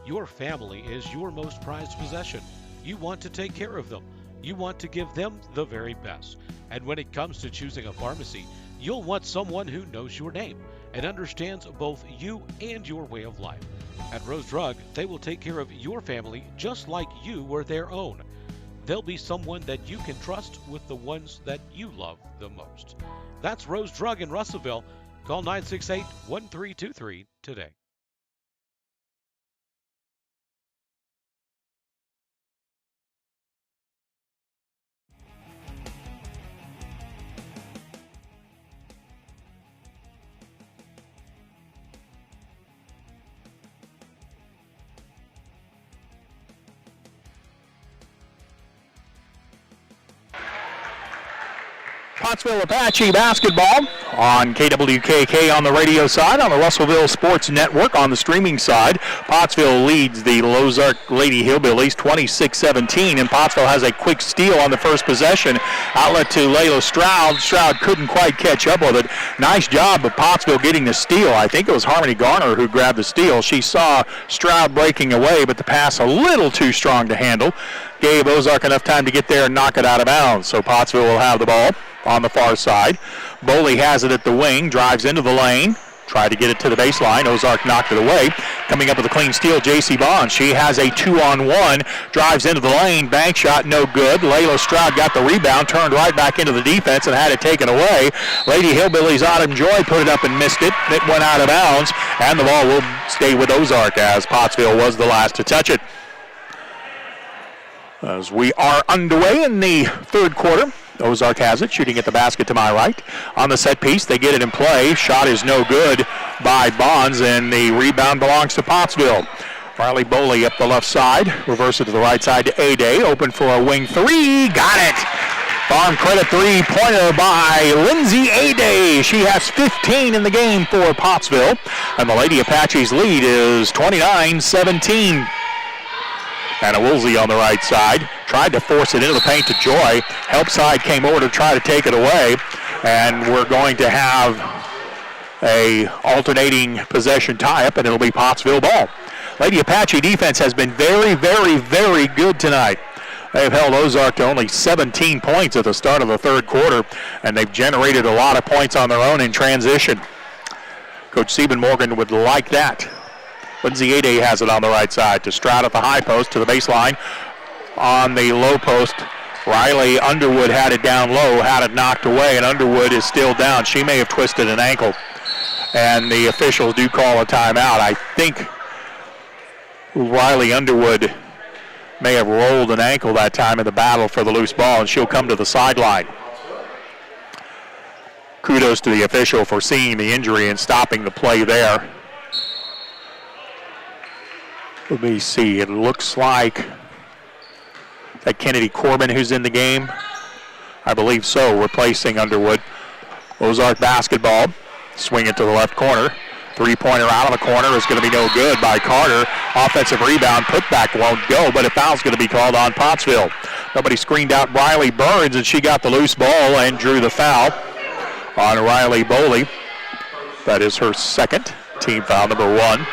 Your family is your most prized possession. You want to take care of them. You want to give them the very best. And when it comes to choosing a pharmacy, you'll want someone who knows your name and understands both you and your way of life. At Rose Drug, they will take care of your family just like you were their own. They'll be someone that you can trust with the ones that you love the most. That's Rose Drug in Russellville. Call 968-1323 today. Pottsville Apache basketball on KWKK on the radio side, on the Russellville Sports Network on the streaming side. Pottsville leads the Ozark Lady Hillbillies 26-17, and Pottsville has a quick steal on the first possession. Outlet to Layla Stroud. Stroud couldn't quite catch up with it. Nice job of Pottsville getting the steal. I think it was Harmony Garner who grabbed the steal. She saw Stroud breaking away, but the pass a little too strong to handle. Gave Ozark enough time to get there and knock it out of bounds. So Pottsville will have the ball on the far side. Boley has it at the wing, drives into the lane, tried to get it to the baseline. Ozark knocked it away. Coming up with a clean steal, J.C. Bonds. She has a 2-on-1, drives into the lane, bank shot, no good. Layla Stroud got the rebound, turned right back into the defense and had it taken away. Lady Hillbillies Autumn Joy put it up and missed it. It went out of bounds, and the ball will stay with Ozark as Pottsville was the last to touch it. As we are underway in the third quarter, Ozark has it, shooting at the basket to my right. On the set piece, they get it in play. Shot is no good by Bonds, and the rebound belongs to Pottsville. Riley Boley up the left side, reverse it to the right side to A-Day, open for a wing three, got it! Farm credit three-pointer by Lindsay A-Day. She has 15 in the game for Pottsville, and the Lady Apache's lead is 29-17. Anna Woolsey on the right side, tried to force it into the paint to Joy. Help side came over to try to take it away, and we're going to have a alternating possession tie-up, and it'll be Pottsville ball. Lady Apache defense has been very, very, very good tonight. They've held Ozark to only 17 points at the start of the third quarter, and they've generated a lot of points on their own in transition. Coach Siebenmorgan would like that. Lindsay A-Day has it on the right side to Stroud at the high post to the baseline. On the low post, Riley Underwood had it down low, had it knocked away, and Underwood is still down. She may have twisted an ankle, and the officials do call a timeout. I think Riley Underwood may have rolled an ankle that time in the battle for the loose ball, and she'll come to the sideline. Kudos to the official for seeing the injury and stopping the play there. Let me see, it looks like that Kennedy Corbin who's in the game. I believe so, replacing Underwood. Ozark basketball, swing it to the left corner. Three-pointer out of the corner is going to be no good by Carter. Offensive rebound, putback won't go, but a foul's going to be called on Pottsville. Nobody screened out Riley Burns, and she got the loose ball and drew the foul on Riley Boley. That is her second, team foul number 1.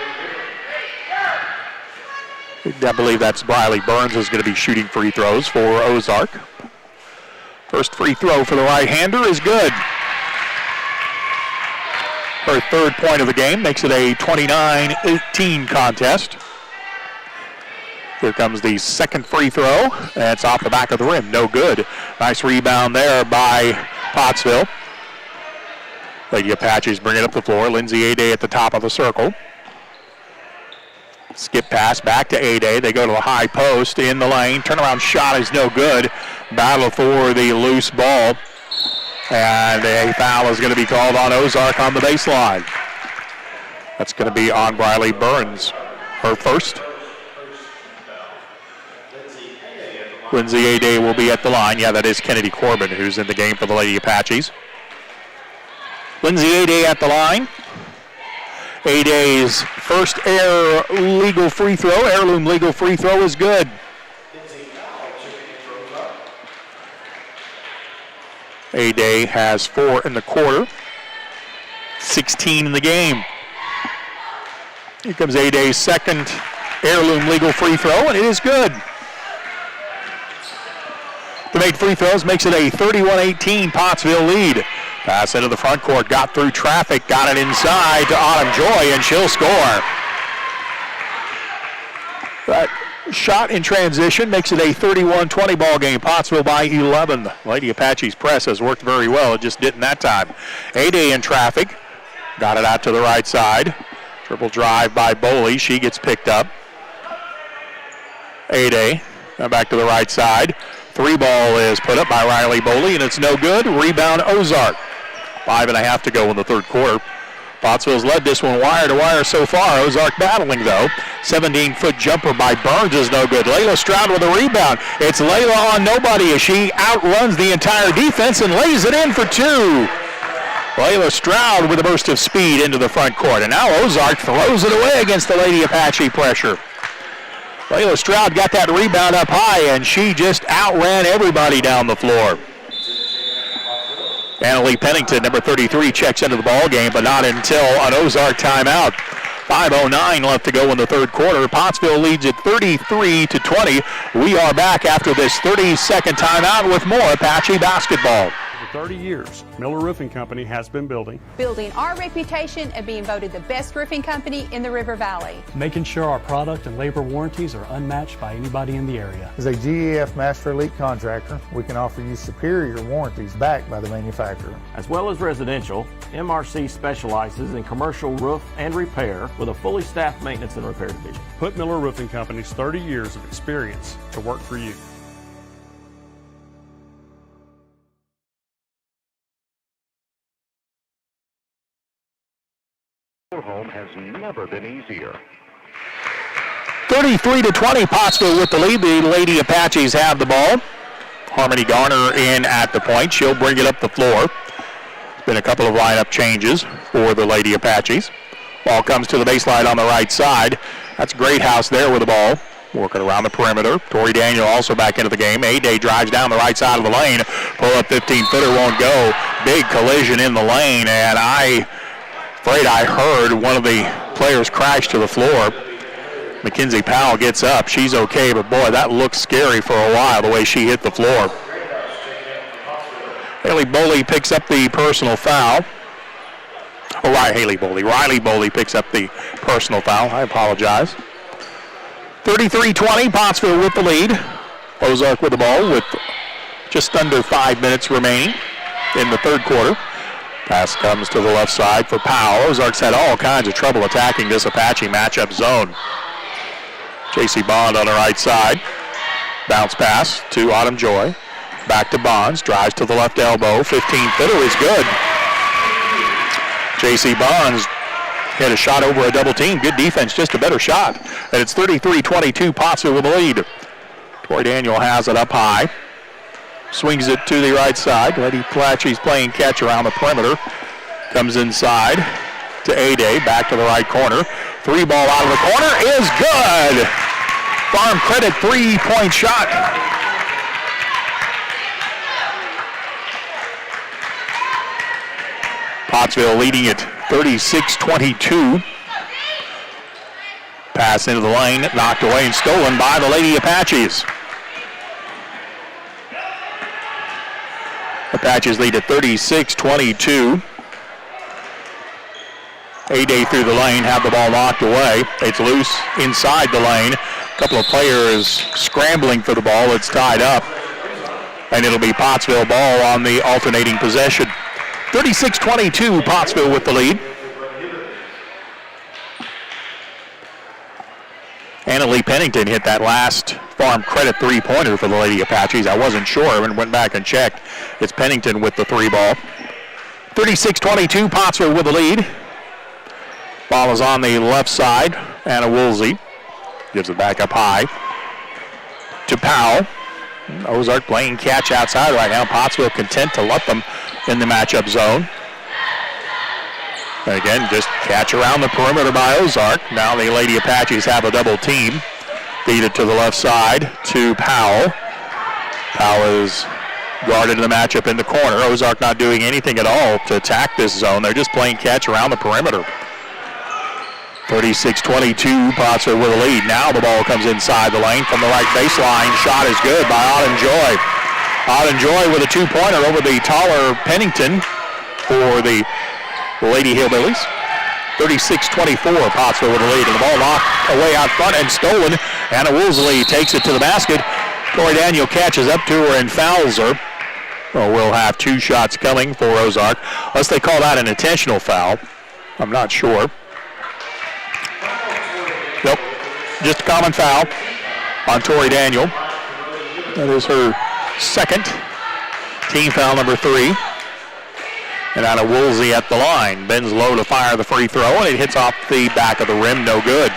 I believe that's Riley Burns is going to be shooting free throws for Ozark. First free throw for the right-hander is good. Her third point of the game makes it a 29-18 contest. Here comes the second free throw, and it's off the back of the rim. No good. Nice rebound there by Pottsville. Lady Apaches bring it up the floor. Lindsay A-Day at the top of the circle. Skip pass back to A-Day. They go to the high post in the lane. Turnaround shot is no good. Battle for the loose ball. And a foul is going to be called on Ozark on the baseline. That's going to be on Riley Burns, her first. Lindsay A-Day will be at the line. Yeah, that is Kennedy Corbin who's in the game for the Lady Apaches. Lindsay A-Day at the line. A-Day's first heirloom legal free throw is good. A-Day has 4 in the quarter, 16 in the game. Here comes A-Day's second Heirloom legal free throw, and it is good. The made free throws makes it a 31-18 Pottsville lead. Pass into the front court, got through traffic, got it inside to Autumn Joy, and she'll score. That shot in transition makes it a 31-20 ball game. Pottsville by 11. Lady Apache's press has worked very well. It just didn't that time. A-Day in traffic. Got it out to the right side. Triple drive by Boley. She gets picked up. A-Day back to the right side. Three ball is put up by Riley Boley, and it's no good. Rebound Ozark. 5.5 to go in the third quarter. Pottsville's led this one wire to wire so far. Ozark battling, though. 17-foot jumper by Burns is no good. Layla Stroud with a rebound. It's Layla on nobody as she outruns the entire defense and lays it in for two. Layla Stroud with a burst of speed into the front court. And now Ozark throws it away against the Lady Apache pressure. Layla Stroud got that rebound up high, and she just outran everybody down the floor. Annalie Pennington, number 33, checks into the ball game, but not until an Ozark timeout. 5:09 left to go in the third quarter. Pottsville leads at 33-20. We are back after this 30-second timeout with more Apache basketball. For 30 years, Miller Roofing Company has been building our reputation of being voted the best roofing company in the River Valley. Making sure our product and labor warranties are unmatched by anybody in the area. As a GEF Master Elite contractor, we can offer you superior warranties backed by the manufacturer. As well as residential, MRC specializes in commercial roof and repair with a fully staffed maintenance and repair division. Put Miller Roofing Company's 30 years of experience to work for you. Home has never been easier. 33-20, Pottsville with the lead. The Lady Apaches have the ball. Harmony Garner in at the point. She'll bring it up the floor. There's been a couple of lineup changes for the Lady Apaches. Ball comes to the baseline on the right side. That's Greathouse there with the ball. Working around the perimeter. Tori Daniel also back into the game. A-Day drives down the right side of the lane. Pull up 15-footer won't go. Big collision in the lane, and afraid I heard one of the players crash to the floor. Mackenzie Powell gets up. She's okay, but boy, that looked scary for a while, the way she hit the floor. Haley Boley picks up the personal foul. Oh, right, Haley Boley. Riley Boley picks up the personal foul. I apologize. 33-20, Pottsville with the lead. Ozark with the ball with just under 5 minutes remaining in the third quarter. Pass comes to the left side for Powell. Ozark's had all kinds of trouble attacking this Apache matchup zone. J.C. Bond on the right side. Bounce pass to Autumn Joy. Back to Bonds. Drives to the left elbow. 15-footer is good. J.C. Bonds hit a shot over a double team. Good defense, just a better shot. And it's 33-22, Pottsville with the lead. Tori Daniel has it up high. Swings it to the right side. Lady Apache's playing catch around the perimeter. Comes inside to A-Day. Back to the right corner. Three ball out of the corner is good. Farm Credit three-point shot. Pottsville leading it 36-22. Pass into the lane. Knocked away and stolen by the Lady Apaches. Apaches lead at 36-22. A-Day through the lane, have the ball knocked away. It's loose inside the lane. A couple of players scrambling for the ball. It's tied up. And it'll be Pottsville ball on the alternating possession. 36-22, Pottsville with the lead. Annalie Pennington hit that last Farm Credit three-pointer for the Lady Apaches. I wasn't sure and went back and checked. It's Pennington with the three ball. 36-22, Pottsville with the lead. Ball is on the left side. Anna Woolsey gives it back up high to Powell. Ozark playing catch outside right now. Pottsville content to let them in the matchup zone. And again, just catch around the perimeter by Ozark. Now the Lady Apaches have a double team. Feed it to the left side to Powell. Powell is guarded in the matchup in the corner. Ozark not doing anything at all to attack this zone. They're just playing catch around the perimeter. 36-22, Pottsville with a lead. Now the ball comes inside the lane from the right baseline. Shot is good by Autumn Joy. Autumn Joy with a two-pointer over the taller Pennington for the Lady Hillbillies. 36-24, Pottsville with a lead. And the ball knocked away out front and stolen. Anna Woolsey takes it to the basket. Tori Daniel catches up to her and fouls her. Well, we'll have 2 shots coming for Ozark, unless they call that an intentional foul. I'm not sure. Nope, just a common foul on Tori Daniel. That is her second, team foul number 3. And Anna Woolsey at the line. Bends low to fire the free throw, and it hits off the back of the rim, no good.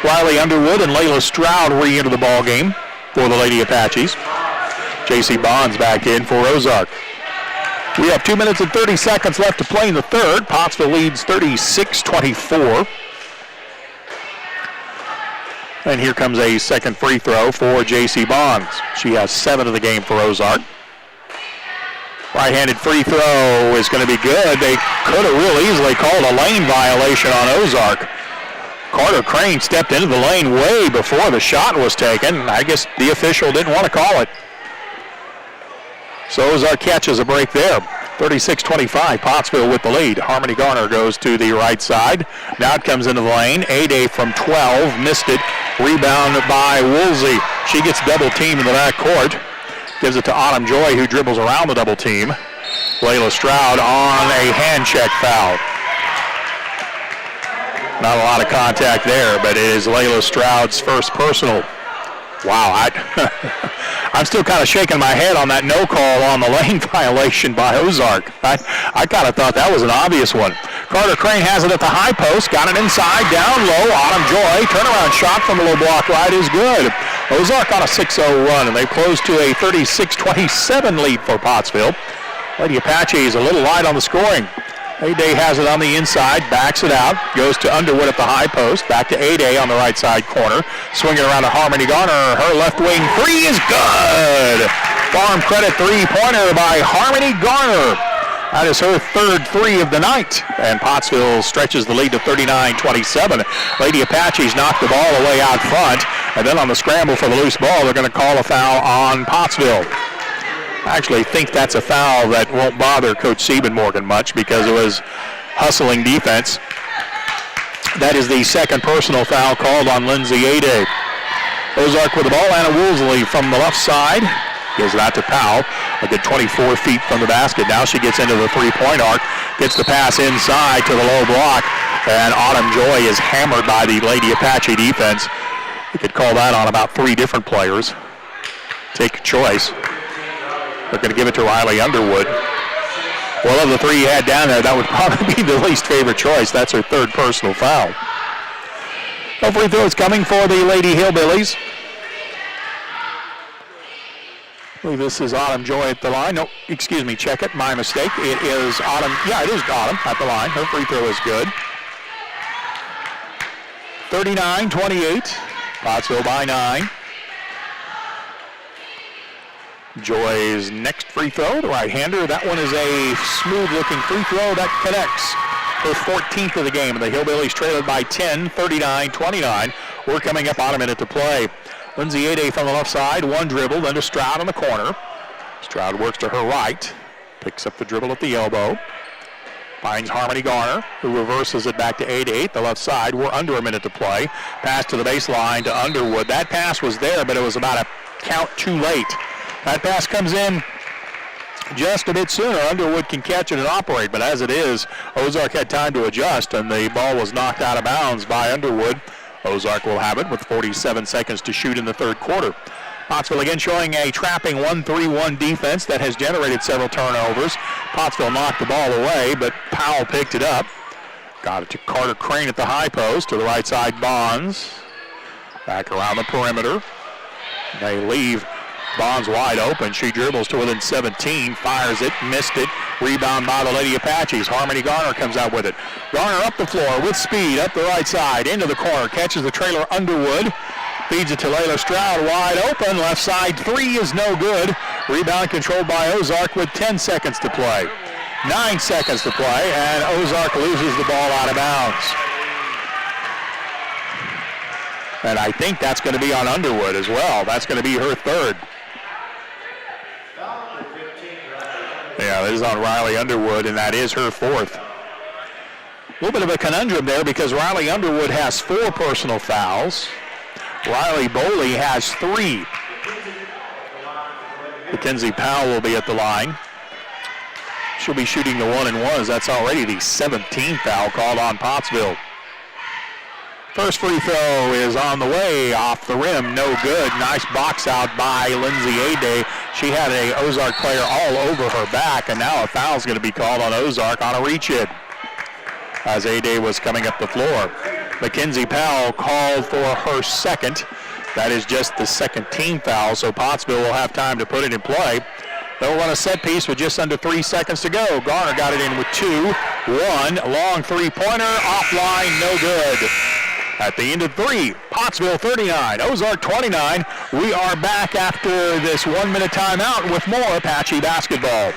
Riley Underwood and Layla Stroud re-enter the ball game for the Lady Apaches. J.C. Bonds back in for Ozark. We have 2 minutes and 30 seconds left to play in the third. Pottsville leads 36-24. And here comes a second free throw for J.C. Bonds. She has 7 of the game for Ozark. Right-handed free throw is going to be good. They could have real easily called a lane violation on Ozark. Carter Crane stepped into the lane way before the shot was taken. I guess the official didn't want to call it. So Ozark catches a break there. 36-25, Pottsville with the lead. Harmony Garner goes to the right side. Now it comes into the lane. A-Day from 12, missed it. Rebound by Woolsey. She gets double teamed in the back court. Gives it to Autumn Joy, who dribbles around the double team. Layla Stroud on a hand check foul. Not a lot of contact there, but it is Layla Stroud's first personal. Wow, I'm still kind of shaking my head on that no call on the lane violation by Ozark. I kind of thought that was an obvious one. Carter Crane has it at the high post, got it inside, down low. Autumn Joy, turnaround shot from the low block right is good. Ozark on a 6-0 run, and they close to a 36-27 lead for Pottsville. Lady Apache is a little light on the scoring. A-Day has it on the inside, backs it out, goes to Underwood at the high post, back to A-Day on the right side corner, swinging around to Harmony Garner. Her left wing three is good. Farm credit three-pointer by Harmony Garner. That is her third 3 of the night, and Pottsville stretches the lead to 39-27. Lady Apaches knock the ball away out front, and then on the scramble for the loose ball, they're going to call a foul on Pottsville. I actually think that's a foul that won't bother Coach Siebenmorgan much because it was hustling defense. That is the second personal foul called on Lindsay A-Day. Ozark with the ball. Anna Woolsey from the left side. Gives it out to Powell. A good 24 feet from the basket. Now she gets into the three-point arc. Gets the pass inside to the low block. And Autumn Joy is hammered by the Lady Apache defense. You could call that on about 3 different players. Take your choice. They're going to give it to Riley Underwood. Well, of the 3 you had down there, that would probably be the least favorite choice. That's her third personal foul. No free throws coming for the Lady Hillbillies. I believe this is Autumn Joy at the line. No, excuse me, check it. My mistake. It is Autumn. Yeah, it is Autumn at the line. Her free throw is good. 39-28. Pottsville by 9. Joy's next free throw, the right-hander. That one is a smooth-looking free throw that connects. Her 14th of the game, and the Hillbillies trailed by 10, 39-29. We're coming up on a minute to play. Lindsay A-Day from the left side, one dribble, then to Stroud on the corner. Stroud works to her right, picks up the dribble at the elbow. Finds Harmony Garner, who reverses it back to A-Day, the left side. We're under a minute to play. Pass to the baseline to Underwood. That pass was there, but it was about a count too late. That pass comes in just a bit sooner. Underwood can catch it and operate, but as it is, Ozark had time to adjust, and the ball was knocked out of bounds by Underwood. Ozark will have it with 47 seconds to shoot in the third quarter. Pottsville again showing a trapping 1-3-1 defense that has generated several turnovers. Pottsville knocked the ball away, but Powell picked it up. Got it to Carter Crane at the high post, to the right side, Bonds. Back around the perimeter. They leave Bonds wide open. She dribbles to within 17, fires it, missed it. Rebound by the Lady Apaches. Harmony Garner comes out with it. Garner up the floor with speed, up the right side, into the corner, catches the trailer Underwood. Feeds it to Layla Stroud, wide open. Left side 3 is no good. Rebound controlled by Ozark with 10 seconds to play. 9 seconds to play, and Ozark loses the ball out of bounds. And I think that's going to be on Underwood as well. That's going to be her third. Yeah, this is on Riley Underwood, and that is her fourth. A little bit of a conundrum there because Riley Underwood has 4 personal fouls. Riley Boley has 3. Mackenzie Powell will be at the line. She'll be shooting the 1-and-1s. That's already the 17th foul called on Pottsville. First free throw is on the way, off the rim, no good. Nice box out by Lindsay Ade. She had a Ozark player all over her back, and now a foul's going to be called on Ozark on a reach-in as Ade was coming up the floor. Mackenzie Powell called for her second. That is just the second team foul, so Pottsville will have time to put it in play. They'll run a set piece with just under 3 seconds to go. Garner got it in with 2. 1, long three-pointer, offline, no good. At the end of 3, Pottsville 39, Ozark 29. We are back after this 1-minute timeout with more Apache basketball.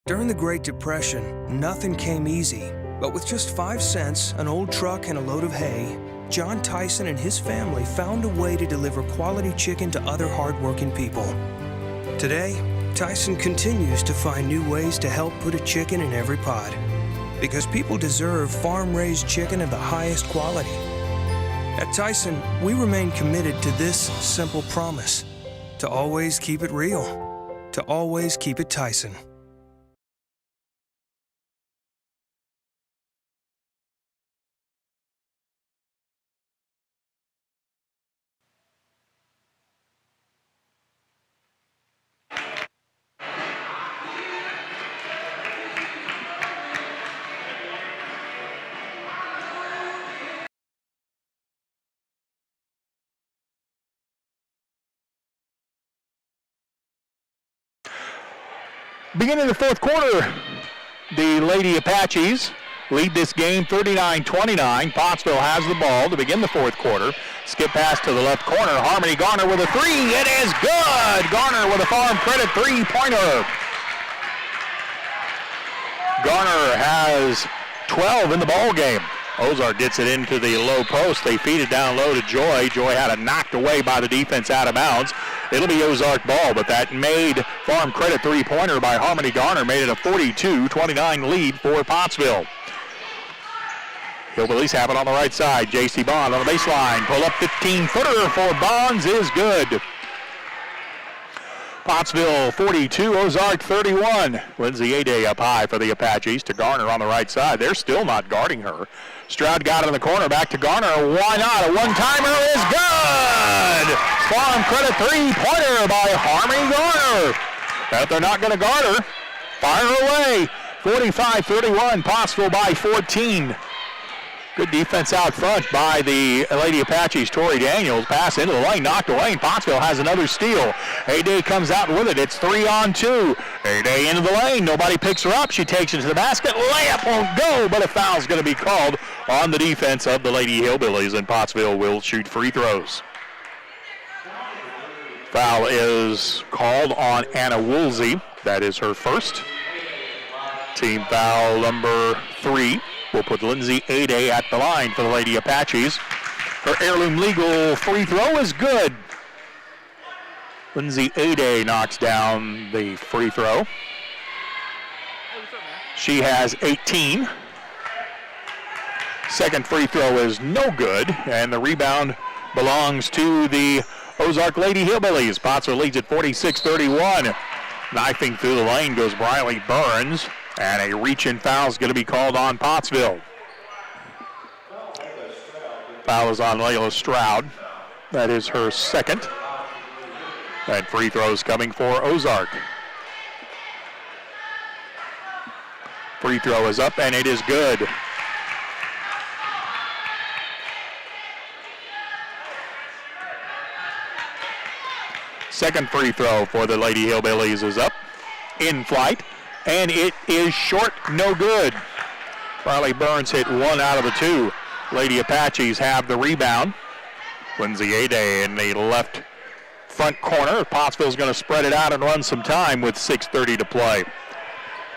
During the Great Depression, nothing came easy. But with just 5 cents, an old truck, and a load of hay, John Tyson and his family found a way to deliver quality chicken to other hardworking people. Today, Tyson continues to find new ways to help put a chicken in every pot. Because people deserve farm-raised chicken of the highest quality. At Tyson, we remain committed to this simple promise: to always keep it real, to always keep it Tyson. Beginning the fourth quarter, the Lady Apaches lead this game 39-29. Pottsville has the ball to begin the fourth quarter. Skip pass to the left corner. Harmony Garner with a 3. It is good. Garner with a farm credit three-pointer. Garner has 12 in the ball game. Ozark gets it into the low post. They feed it down low to Joy. Joy had it knocked away by the defense out of bounds. It'll be Ozark ball, but that made farm credit three-pointer by Harmony Garner made it a 42-29 lead for Pottsville. Hillbillies have it on the right side. J.C. Bond on the baseline. Pull up 15-footer for Bonds is good. Pottsville 42, Ozark 31. Lindsay Ade up high for the Apaches to Garner on the right side. They're still not guarding her. Stroud got it in the corner, back to Garner. Why not? A one-timer is good! Farm credit three-pointer by Harmony Garner. If they're not going to guard her, fire away. 45-31, Pottsville by 14. Good defense out front by the Lady Apaches. Tori Daniels pass into the lane, knocked away, and Pottsville has another steal. Ade comes out with it. It's 3-on-2. Ade into the lane. Nobody picks her up. She takes it to the basket. Layup won't go, but a foul's going to be called on the defense of the Lady Hillbillies, and Pottsville will shoot free throws. Foul is called on Anna Woolsey. That is her first. Team foul number 3. We'll put Lindsay Ade at the line for the Lady Apaches. Her heirloom legal free throw is good. Lindsay Ade knocks down the free throw. She has 18. Second free throw is no good, and the rebound belongs to the Ozark Lady Hillbillies. Pottsville leads at 46-31. Knifing through the lane goes Briley Burns. And a reach-in foul is going to be called on Pottsville. Foul is on Layla Stroud. That is her second. And free throws coming for Ozark. Free throw is up, and it is good. Second free throw for the Lady Hillbillies is up, in flight, and it is short, no good. Riley Burns hit 1 out of the 2. Lady Apaches have the rebound. Lindsay Ade in the left front corner. Pottsville's going to spread it out and run some time with 6:30 to play. In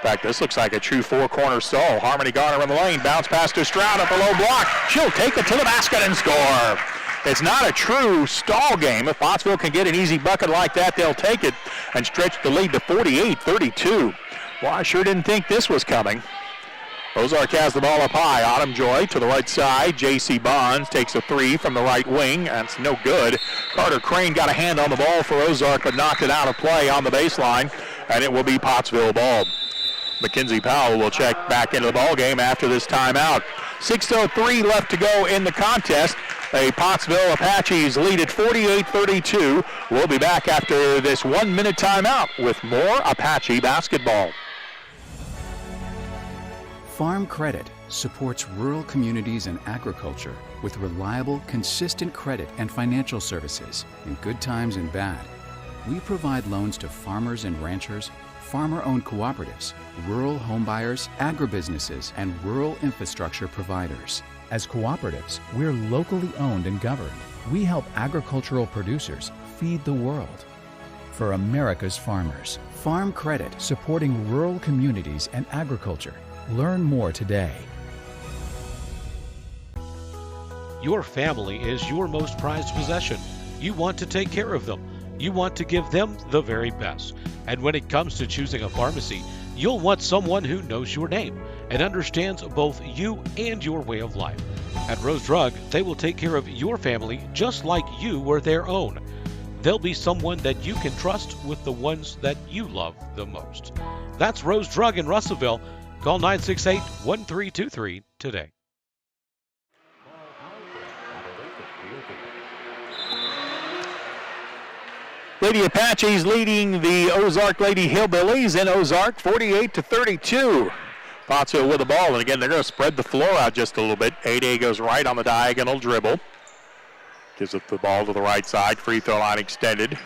fact, this looks like a true four-corner stall. Harmony Garner in the lane, bounce pass to Stroud at the low block. She'll take it to the basket and score. It's not a true stall game. If Pottsville can get an easy bucket like that, they'll take it and stretch the lead to 48-32. Well, I sure didn't think this was coming. Ozark has the ball up high. Autumn Joy to the right side. J.C. Bonds takes a three from the right wing. That's no good. Carter Crane got a hand on the ball for Ozark, but knocked it out of play on the baseline, and it will be Pottsville ball. Mackenzie Powell will check back into the ball game after this timeout. 6:03 left to go in the contest. The Pottsville Apaches lead at 48-32. We'll be back after this 1-minute timeout with more Apache basketball. Farm Credit supports rural communities and agriculture with reliable, consistent credit and financial services in good times and bad. We provide loans to farmers and ranchers, farmer-owned cooperatives, rural homebuyers, agribusinesses, and rural infrastructure providers. As cooperatives, we're locally owned and governed. We help agricultural producers feed the world. For America's farmers, Farm Credit supporting rural communities and agriculture. Learn more today. Your family is your most prized possession. You want to take care of them. You want to give them the very best. And when it comes to choosing a pharmacy, you'll want someone who knows your name and understands both you and your way of life. At Rose Drug, they will take care of your family just like you were their own. They'll be someone that you can trust with the ones that you love the most. That's Rose Drug in Russellville. Call 968-1323 today. Lady Apaches leading the Ozark Lady Hillbillies in Ozark 48-32. Pottsville with the ball, and again, they're going to spread the floor out just a little bit. Ade goes right on the diagonal dribble. Gives it the ball to the right side. Free throw line extended.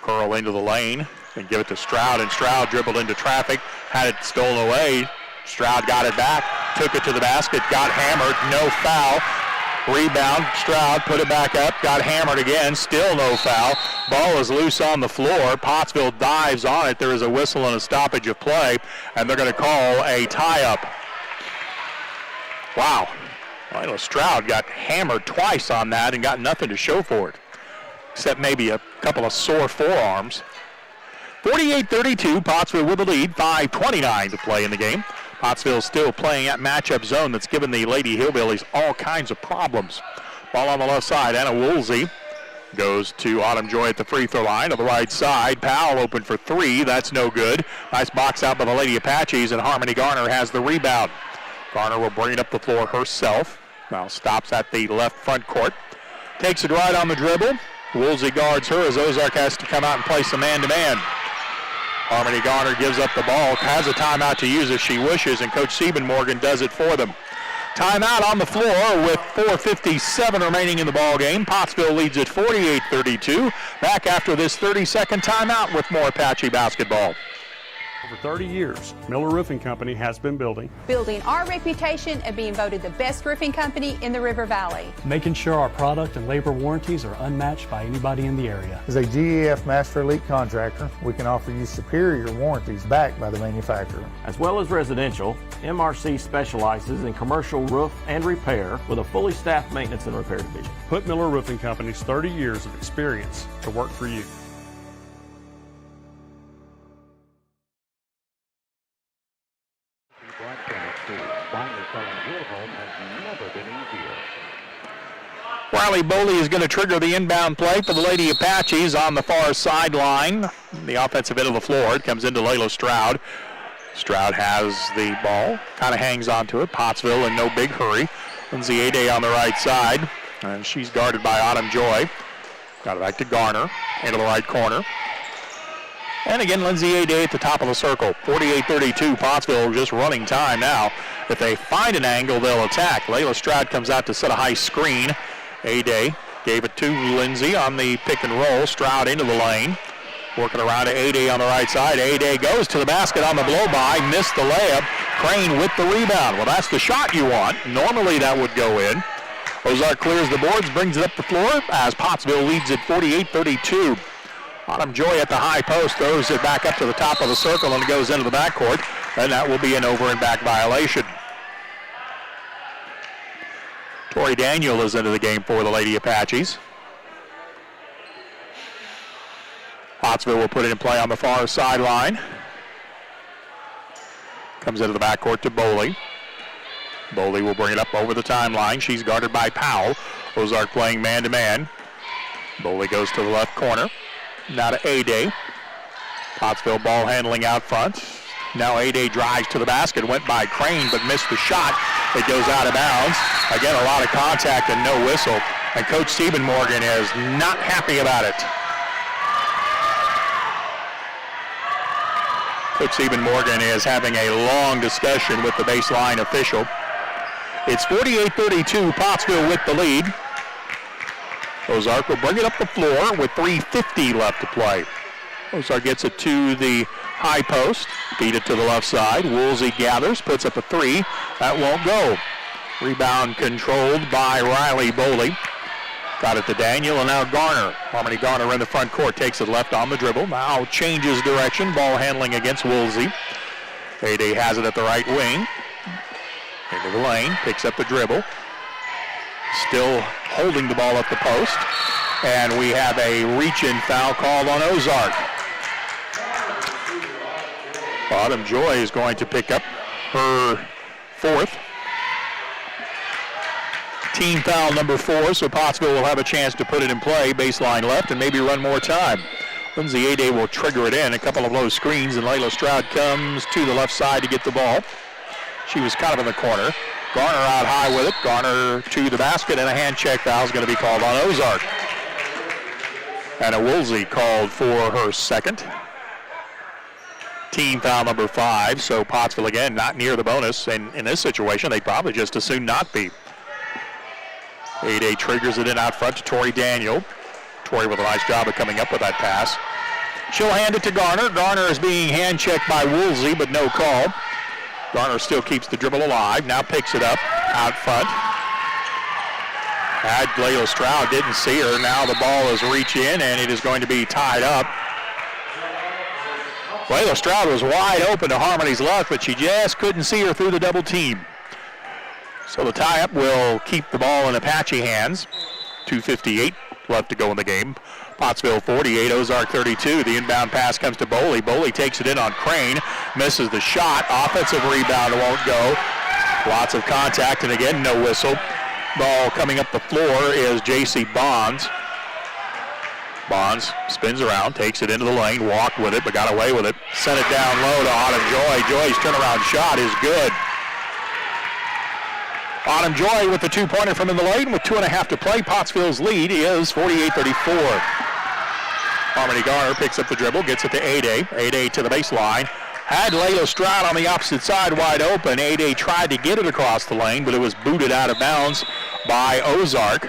Curl into the lane and give it to Stroud, and Stroud dribbled into traffic, had it stolen away. Stroud got it back, took it to the basket, got hammered, no foul. Rebound, Stroud put it back up, got hammered again, still no foul. Ball is loose on the floor. Pottsville dives on it. There is a whistle and a stoppage of play, and they're going to call a tie-up. Wow. Well, Stroud got hammered twice on that and got nothing to show for it, except maybe a couple of sore forearms. 48-32, Pottsville with the lead, 5:29 to play in the game. Pottsville still playing at matchup zone that's given the Lady Hillbillies all kinds of problems. Ball on the left side, Anna Woolsey goes to Autumn Joy at the free throw line to the right side. Powell open for three, that's no good. Nice box out by the Lady Apaches, and Harmony Garner has the rebound. Garner will bring it up the floor herself. Now stops at the left front court. Takes it right on the dribble. Woolsey guards her as Ozark has to come out and play some man-to-man. Harmony Garner gives up the ball, has a timeout to use if she wishes, and Coach Siebenmorgan does it for them. Timeout on the floor with 4:57 remaining in the ball game. Pottsville leads at 48-32. Back after this 30-second timeout with more Apache basketball. For 30 years, Miller Roofing Company has been building our reputation of being voted the best roofing company in the River Valley. Making sure our product and labor warranties are unmatched by anybody in the area. As a GEF Master Elite contractor, we can offer you superior warranties backed by the manufacturer. As well as residential, MRC specializes in commercial roof and repair with a fully staffed maintenance and repair division. Put Miller Roofing Company's 30 years of experience to work for you. Riley Boley is going to trigger the inbound play for the Lady Apaches on the far sideline. The offensive end of the floor. It comes into Layla Stroud. Stroud has the ball, kind of hangs onto it. Pottsville in no big hurry. Lindsay Ade on the right side, and she's guarded by Autumn Joy. Got it back to Garner, into the right corner. And again, Lindsay A-Day at the top of the circle. 48-32, Pottsville just running time now. If they find an angle, they'll attack. Layla Stroud comes out to set a high screen. A-Day gave it to Lindsay on the pick and roll. Stroud into the lane. Working around to A-Day on the right side. A-Day goes to the basket on the blow-by. Missed the layup. Crane with the rebound. Well, that's the shot you want. Normally that would go in. Ozark clears the boards, brings it up the floor as Pottsville leads at 48-32. Autumn Joy at the high post throws it back up to the top of the circle and goes into the backcourt, and that will be an over and back violation. Tori Daniel is into the game for the Lady Apaches. Pottsville will put it in play on the far sideline. Comes into the backcourt to Boley. Boley will bring it up over the timeline. She's guarded by Powell. Ozark playing man-to-man. Boley goes to the left corner. Now to A-Day. Pottsville ball handling out front. Now A-Day drives to the basket. Went by Crane but missed the shot. It goes out of bounds. Again, a lot of contact and no whistle. And Coach Stephen Morgan is not happy about it. Coach Stephen Morgan is having a long discussion with the baseline official. It's 48-32, Pottsville with the lead. Ozark will bring it up the floor with 3:50 left to play. Ozark gets it to the high post, beat it to the left side. Woolsey gathers, puts up a three. That won't go. Rebound controlled by Riley Boley. Got it to Daniel, and now Garner. Harmony Garner in the front court, takes it left on the dribble. Now changes direction, ball handling against Woolsey. A-Day has it at the right wing. Into the lane, picks up the dribble. Still holding the ball at the post. And we have a reach-in foul called on Ozark. Autumn Joy is going to pick up her fourth. Team foul number 4, so Pottsville will have a chance to put it in play, baseline left, and maybe run more time. Lindsay A-Day will trigger it in, a couple of low screens, and Layla Stroud comes to the left side to get the ball. She was kind of in the corner. Garner out high with it. Garner to the basket, and a hand check foul is going to be called on Ozark. And a Woolsey called for her second. Team foul number 5, so Pottsville again not near the bonus, and in this situation they'd probably just as soon not be. A-Day triggers it in out front to Tori Daniel. Tori with a nice job of coming up with that pass. She'll hand it to Garner. Garner is being hand checked by Woolsey, but no call. Garner still keeps the dribble alive. Now picks it up out front. Had Layla Stroud, didn't see her. Now the ball is reach in, and it is going to be tied up. Layla Stroud was wide open to Harmony's left, but she just couldn't see her through the double team. So the tie-up will keep the ball in Apache hands. 2:58 left to go in the game. Pottsville 48, Ozark 32. The inbound pass comes to Boley. Boley takes it in on Crane. Misses the shot. Offensive rebound won't go. Lots of contact, and again, no whistle. Ball coming up the floor is J.C. Bonds. Bonds spins around, takes it into the lane, walked with it, but got away with it. Sent it down low to Autumn Joy. Joy's turnaround shot is good. Autumn Joy with the two-pointer from in the lane with 2.5 to play. Pottsville's lead is 48-34. Harmony Garner picks up the dribble, gets it to A-Day. A-Day to the baseline. Had Layla Stroud on the opposite side wide open. A-Day tried to get it across the lane, but it was booted out of bounds by Ozark.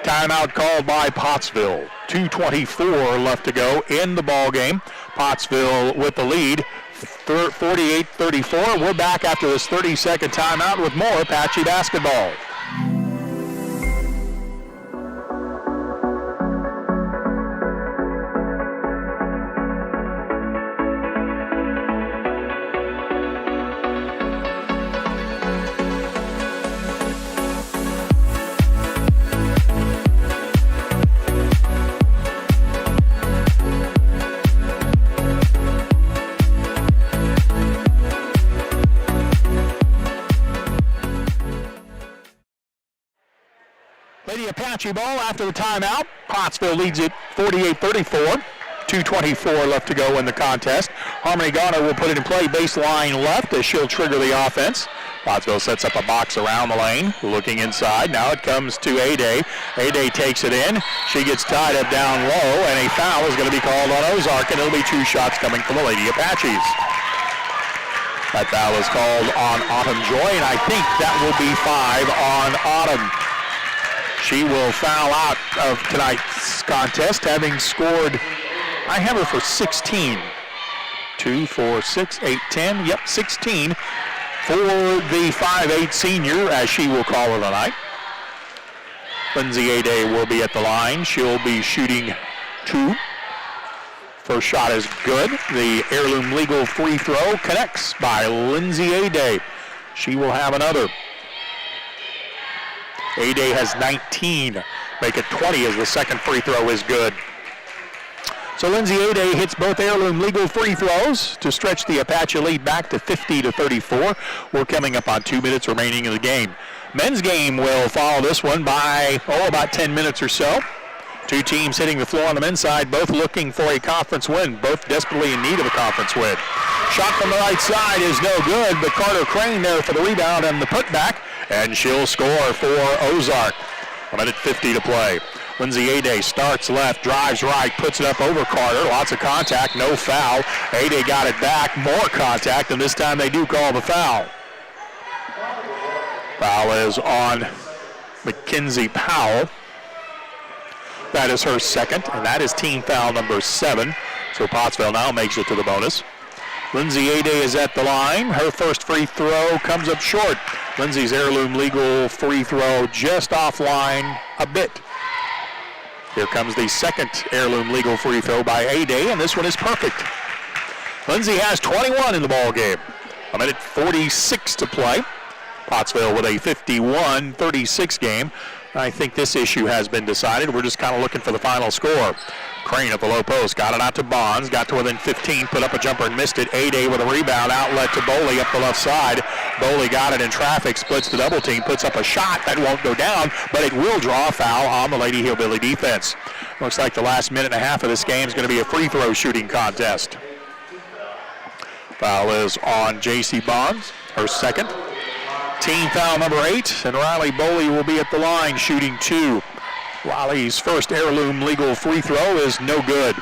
Timeout called by Pottsville. 2:24 left to go in the ball game. Pottsville with the lead. 48-34. We're back after this 30-second timeout with more Apache basketball. Apache ball after the timeout. Pottsville leads it 48-34. 2:24 left to go in the contest. Harmony Garner will put it in play baseline left as she'll trigger the offense. Pottsville sets up a box around the lane, looking inside. Now it comes to A-Day. A-Day takes it in. She gets tied up down low, and a foul is going to be called on Ozark, and it'll be 2 shots coming from the Lady Apaches. That foul is called on Autumn Joy, and I think that will be 5 on Autumn. She will foul out of tonight's contest, having scored, I have her for 16. 2, 4, 6, 8, 10, yep, 16 for the 5'8 senior, as she will call her tonight. Lindsay A-Day will be at the line. She'll be shooting 2. First shot is good. The Heirloom Legal free throw connects by Lindsay A-Day. She will have another. A-Day has 19. Make it 20 as the second free throw is good. So Lindsay A-Day hits both Heirloom Legal free throws to stretch the Apache lead back to 50-34. We're coming up on 2 minutes remaining in the game. Men's game will follow this one by, about 10 minutes or so. 2 teams hitting the floor on the men's side, both looking for a conference win, both desperately in need of a conference win. Shot from the right side is no good, but Carter Crane there for the rebound and the putback, and she'll score for Ozark. 1:50 to play. Lindsay A-Day starts left, drives right, puts it up over Carter. Lots of contact, no foul. A-Day got it back, more contact, and this time they do call the foul. Foul is on Mackenzie Powell. That is her second, and that is team foul number 7. So Pottsville now makes it to the bonus. Lindsay A-Day is at the line. Her first free throw comes up short. Lindsay's Heirloom Legal free throw just offline a bit. Here comes the second Heirloom Legal free throw by A-Day, and this one is perfect. Lindsay has 21 in the ball game. 1:46 to play. Pottsville with a 51-36 game. I think this issue has been decided. We're just kind of looking for the final score. Crane at the low post, got it out to Bonds, got to within 15, put up a jumper and missed it. A-Day with a rebound, outlet to Boley up the left side. Boley got it in traffic, splits the double team, puts up a shot that won't go down, but it will draw a foul on the Lady Hillbilly defense. Looks like the last minute and a half of this game is going to be a free throw shooting contest. Foul is on J.C. Bonds, her second. Team foul number 8, and Riley Boley will be at the line shooting 2. Riley's first Heirloom Legal free throw is no good.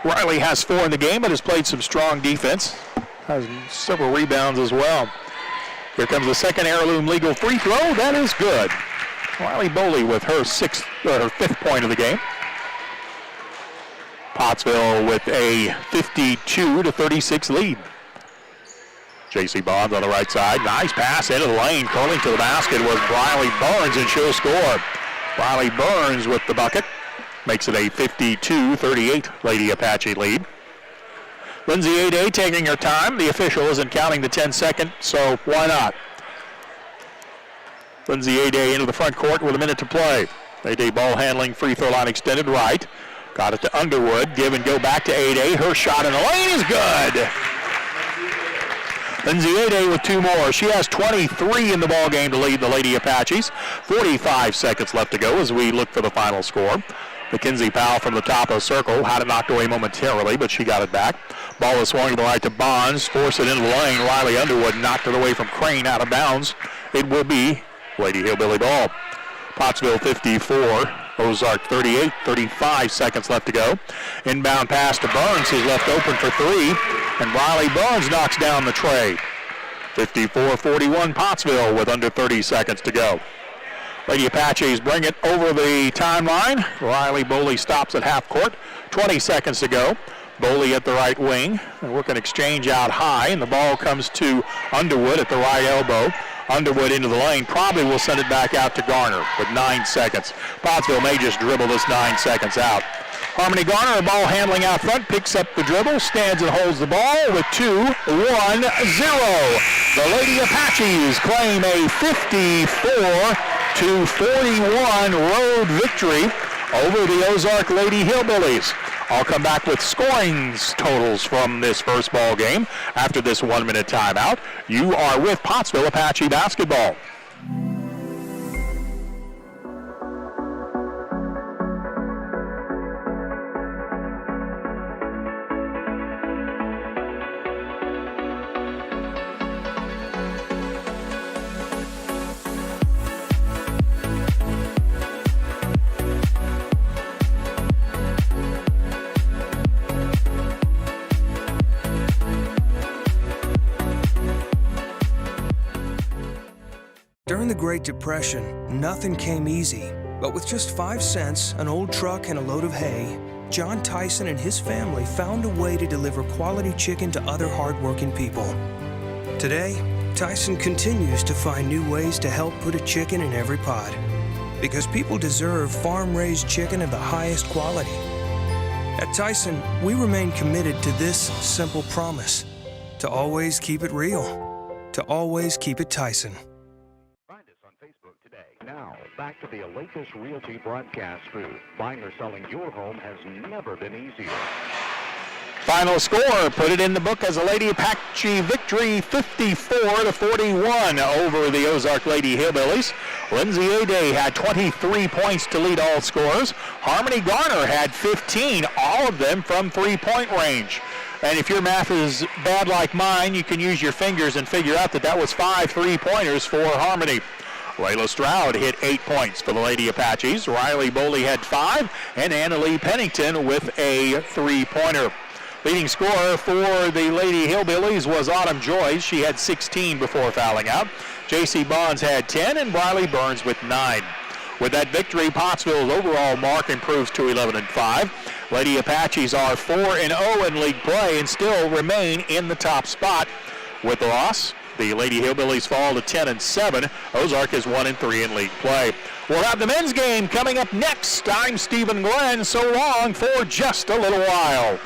Riley has 4 in the game, but has played some strong defense. Has several rebounds as well. Here comes the second Heirloom Legal free throw. That is good. Riley Boley with her 5th point of the game. Pottsville with a 52-36 lead. J.C. Bonds on the right side. Nice pass into the lane. Curling to the basket was Riley Burns, and she'll score. Riley Burns with the bucket. Makes it a 52-38 Lady Apache lead. Lindsay A-Day taking her time. The official isn't counting the 10-second, so why not? Lindsay A-Day into the front court with a minute to play. A-Day ball handling, free throw line extended right. Got it to Underwood. Give and go back to A-Day. Her shot in the lane is good. Lindsay A-Day with 2 more. She has 23 in the ball game to lead the Lady Apaches. 45 seconds left to go as we look for the final score. Mackenzie Powell from the top of the circle had it knocked away momentarily, but she got it back. Ball is swung to the right to Bonds. Force it into the lane. Riley Underwood knocked it away from Crane out of bounds. It will be Lady Hillbilly ball. Pottsville 54. Ozark 38, 35 seconds left to go. Inbound pass to Burns, who's left open for 3, and Riley Burns knocks down the tray. 54-41 Pottsville with under 30 seconds to go. Lady Apaches bring it over the timeline. Riley Boley stops at half court. 20 seconds to go. Boley at the right wing. And work an exchange out high, and the ball comes to Underwood at the right elbow. Underwood into the lane, probably will send it back out to Garner with 9 seconds. Pottsville may just dribble this 9 seconds out. Harmony Garner, a ball handling out front, picks up the dribble, stands and holds the ball with 2-1-0. The Lady Apaches claim a 54-41 road victory over the Ozark Lady Hillbillies. I'll come back with scoring totals from this first ball game after this 1-minute timeout. You are with Pottsville Apache basketball. During the Great Depression, nothing came easy. But with just 5 cents, an old truck, and a load of hay, John Tyson and his family found a way to deliver quality chicken to other hardworking people. Today, Tyson continues to find new ways to help put a chicken in every pot. Because people deserve farm-raised chicken of the highest quality. At Tyson, we remain committed to this simple promise: to always keep it real, to always keep it Tyson. Find us on Facebook today. Now, back to the latest Realty broadcast booth. Buying or selling your home has never been easier. Final score, put it in the book as a Lady Apache victory, 54-41 over the Ozark Lady Hillbillies. Lindsay Aday had 23 points to lead all scorers. Harmony Garner had 15, all of them from three-point range. And if your math is bad like mine, you can use your fingers and figure out that was 5 3-pointers for Harmony. Layla Stroud hit 8 points for the Lady Apaches. Riley Boley had 5, and Anna Lee Pennington with a 3-pointer. Leading scorer for the Lady Hillbillies was Autumn Joyce. She had 16 before fouling out. J.C. Bonds had 10, and Briley Burns with 9. With that victory, Pottsville's overall mark improves to 11-5. Lady Apaches are 4-0 in league play and still remain in the top spot. With the loss, the Lady Hillbillies fall to 10-7. Ozark is 1-3 in league play. We'll have the men's game coming up next. I'm Stephen Glenn. So long for just a little while.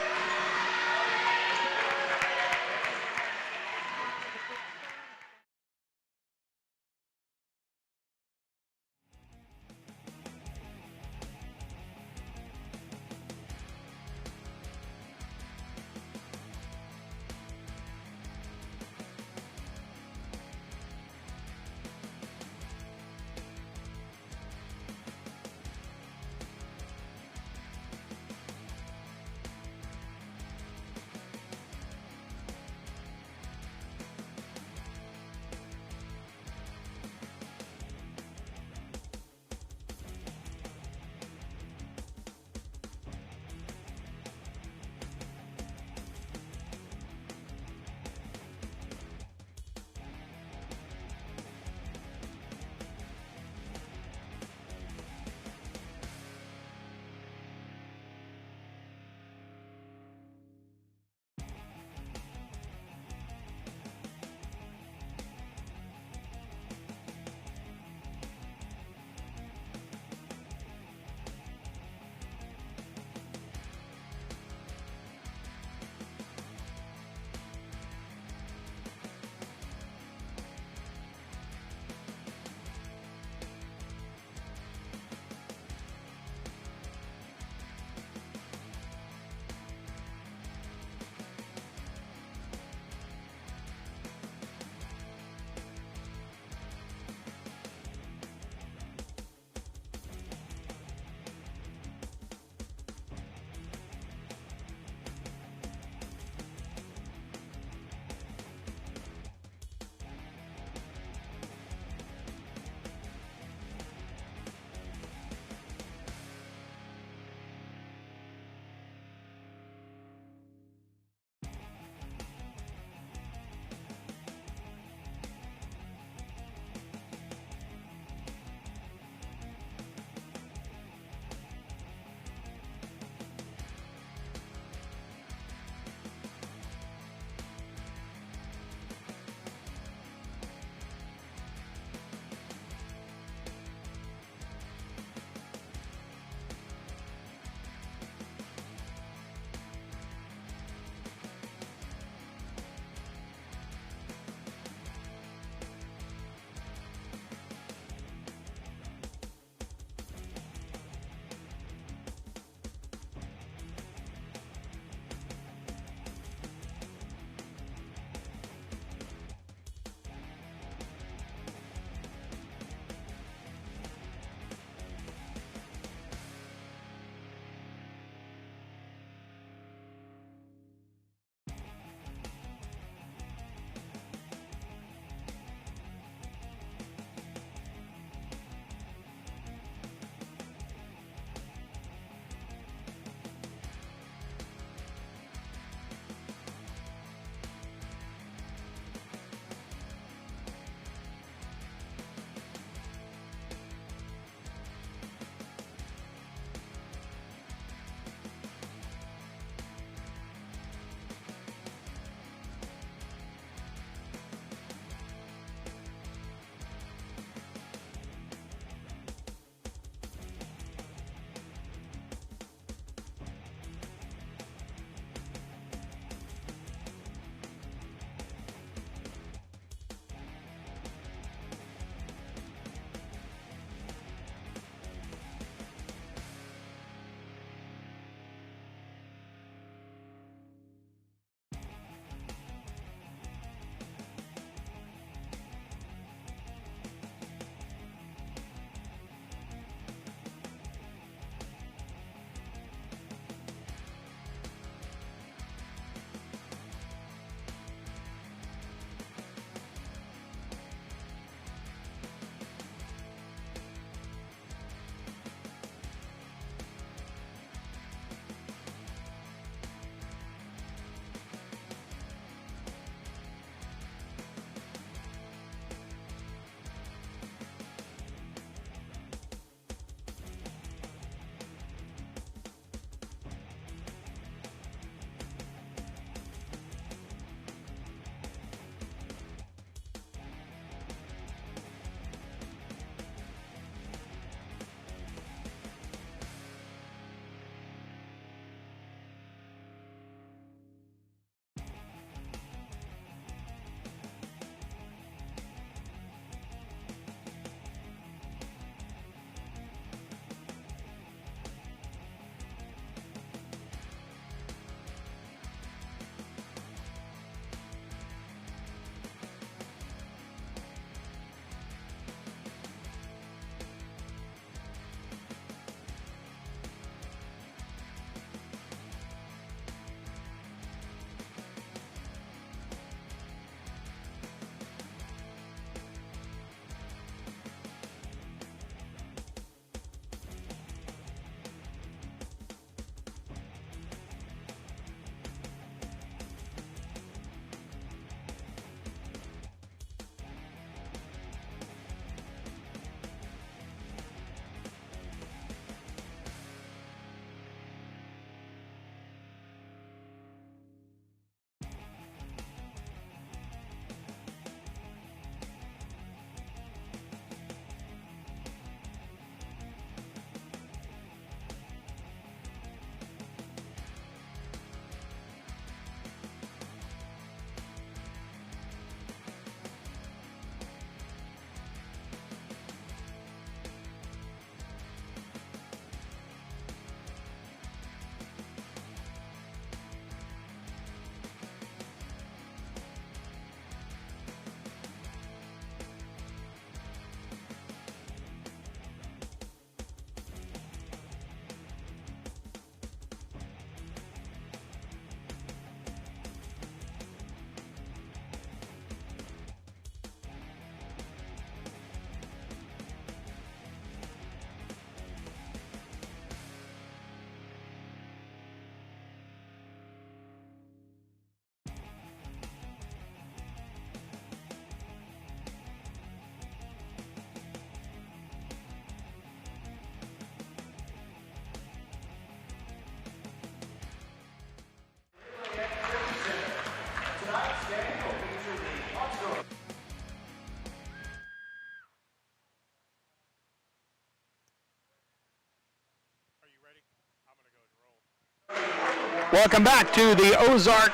Welcome back to the Ozark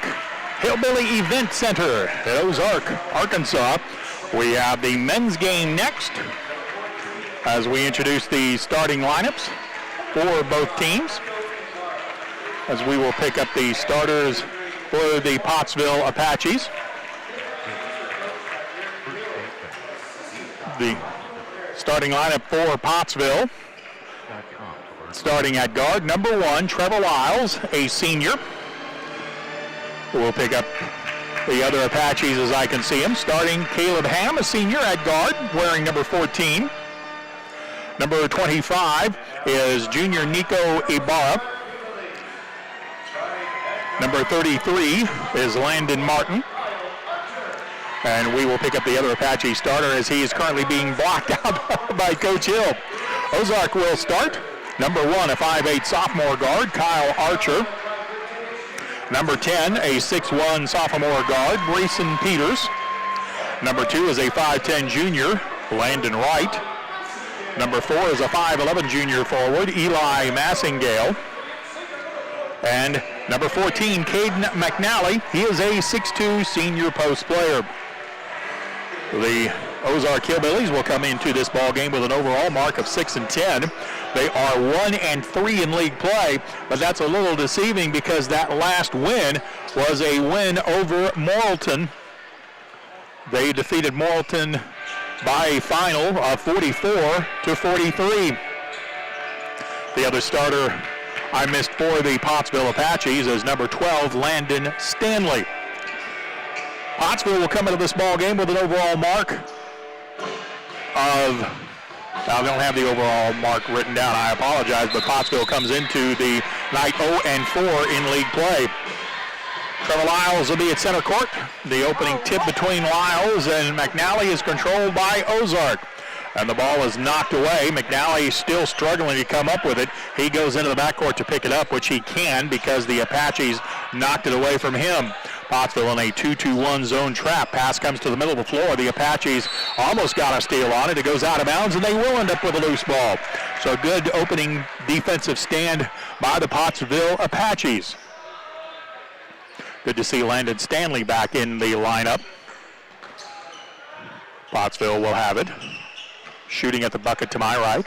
Hillbilly Event Center at Ozark, Arkansas. We have the men's game next as we introduce the starting lineups for both teams, as we will pick up the starters for the Pottsville Apaches. The starting lineup for Pottsville, starting at guard, number 1, Trevor Lyles, a senior. We'll pick up the other Apaches as I can see him. Starting Caleb Ham, a senior at guard, wearing number 14. Number 25 is junior Nico Ibarra. Number 33 is Landon Martin. And we will pick up the other Apache starter as he is currently being blocked out by Coach Hill. Ozark will start. Number 1, a 5'8" sophomore guard, Kyle Archer. Number 10, a 6'1" sophomore guard, Grayson Peters. Number 2 is a 5'10" junior, Landon Wright. Number 4 is a 5'11" junior forward, Eli Massingale. And number 14, Caden McNally. He is a 6'2" senior post player. The Ozark Hillbillies will come into this ball game with an overall mark of 6-10. They are 1-3 in league play, but that's a little deceiving because that last win was a win over Morrilton. They defeated Morrilton by a final of 44-43. The other starter I missed for the Pottsville Apaches is number 12, Landon Stanley. Pottsville will come into this ball game with an overall mark of, I don't have the overall mark written down, I apologize, but Pottsville comes into the night 0-4 in league play. Trevor Lyles will be at center court. The opening tip between Lyles and McNally is controlled by Ozark. And the ball is knocked away. McNally still struggling to come up with it. He goes into the backcourt to pick it up, which he can because the Apaches knocked it away from him. Pottsville in a 2-2-1 zone trap. Pass comes to the middle of the floor. The Apaches almost got a steal on it. It goes out of bounds, and they will end up with a loose ball. So a good opening defensive stand by the Pottsville Apaches. Good to see Landon Stanley back in the lineup. Pottsville will have it. Shooting at the bucket to my right.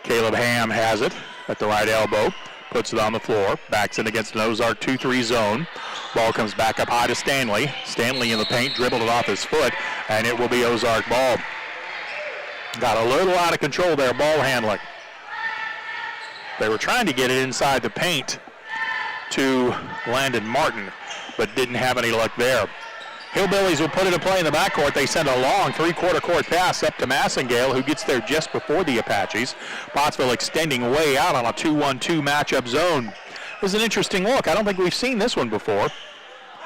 Caleb Ham has it at the right elbow. Puts it on the floor. Backs in against an Ozark 2-3 zone. Ball comes back up high to Stanley. Stanley in the paint, dribbled it off his foot, and it will be Ozark ball. Got a little out of control there, ball handling. They were trying to get it inside the paint to Landon Martin, but didn't have any luck there. Hillbillies will put it in play in the backcourt. They send a long three-quarter court pass up to Massingale, who gets there just before the Apaches. Pottsville extending way out on a 2-1-2 matchup zone. This is an interesting look. I don't think we've seen this one before.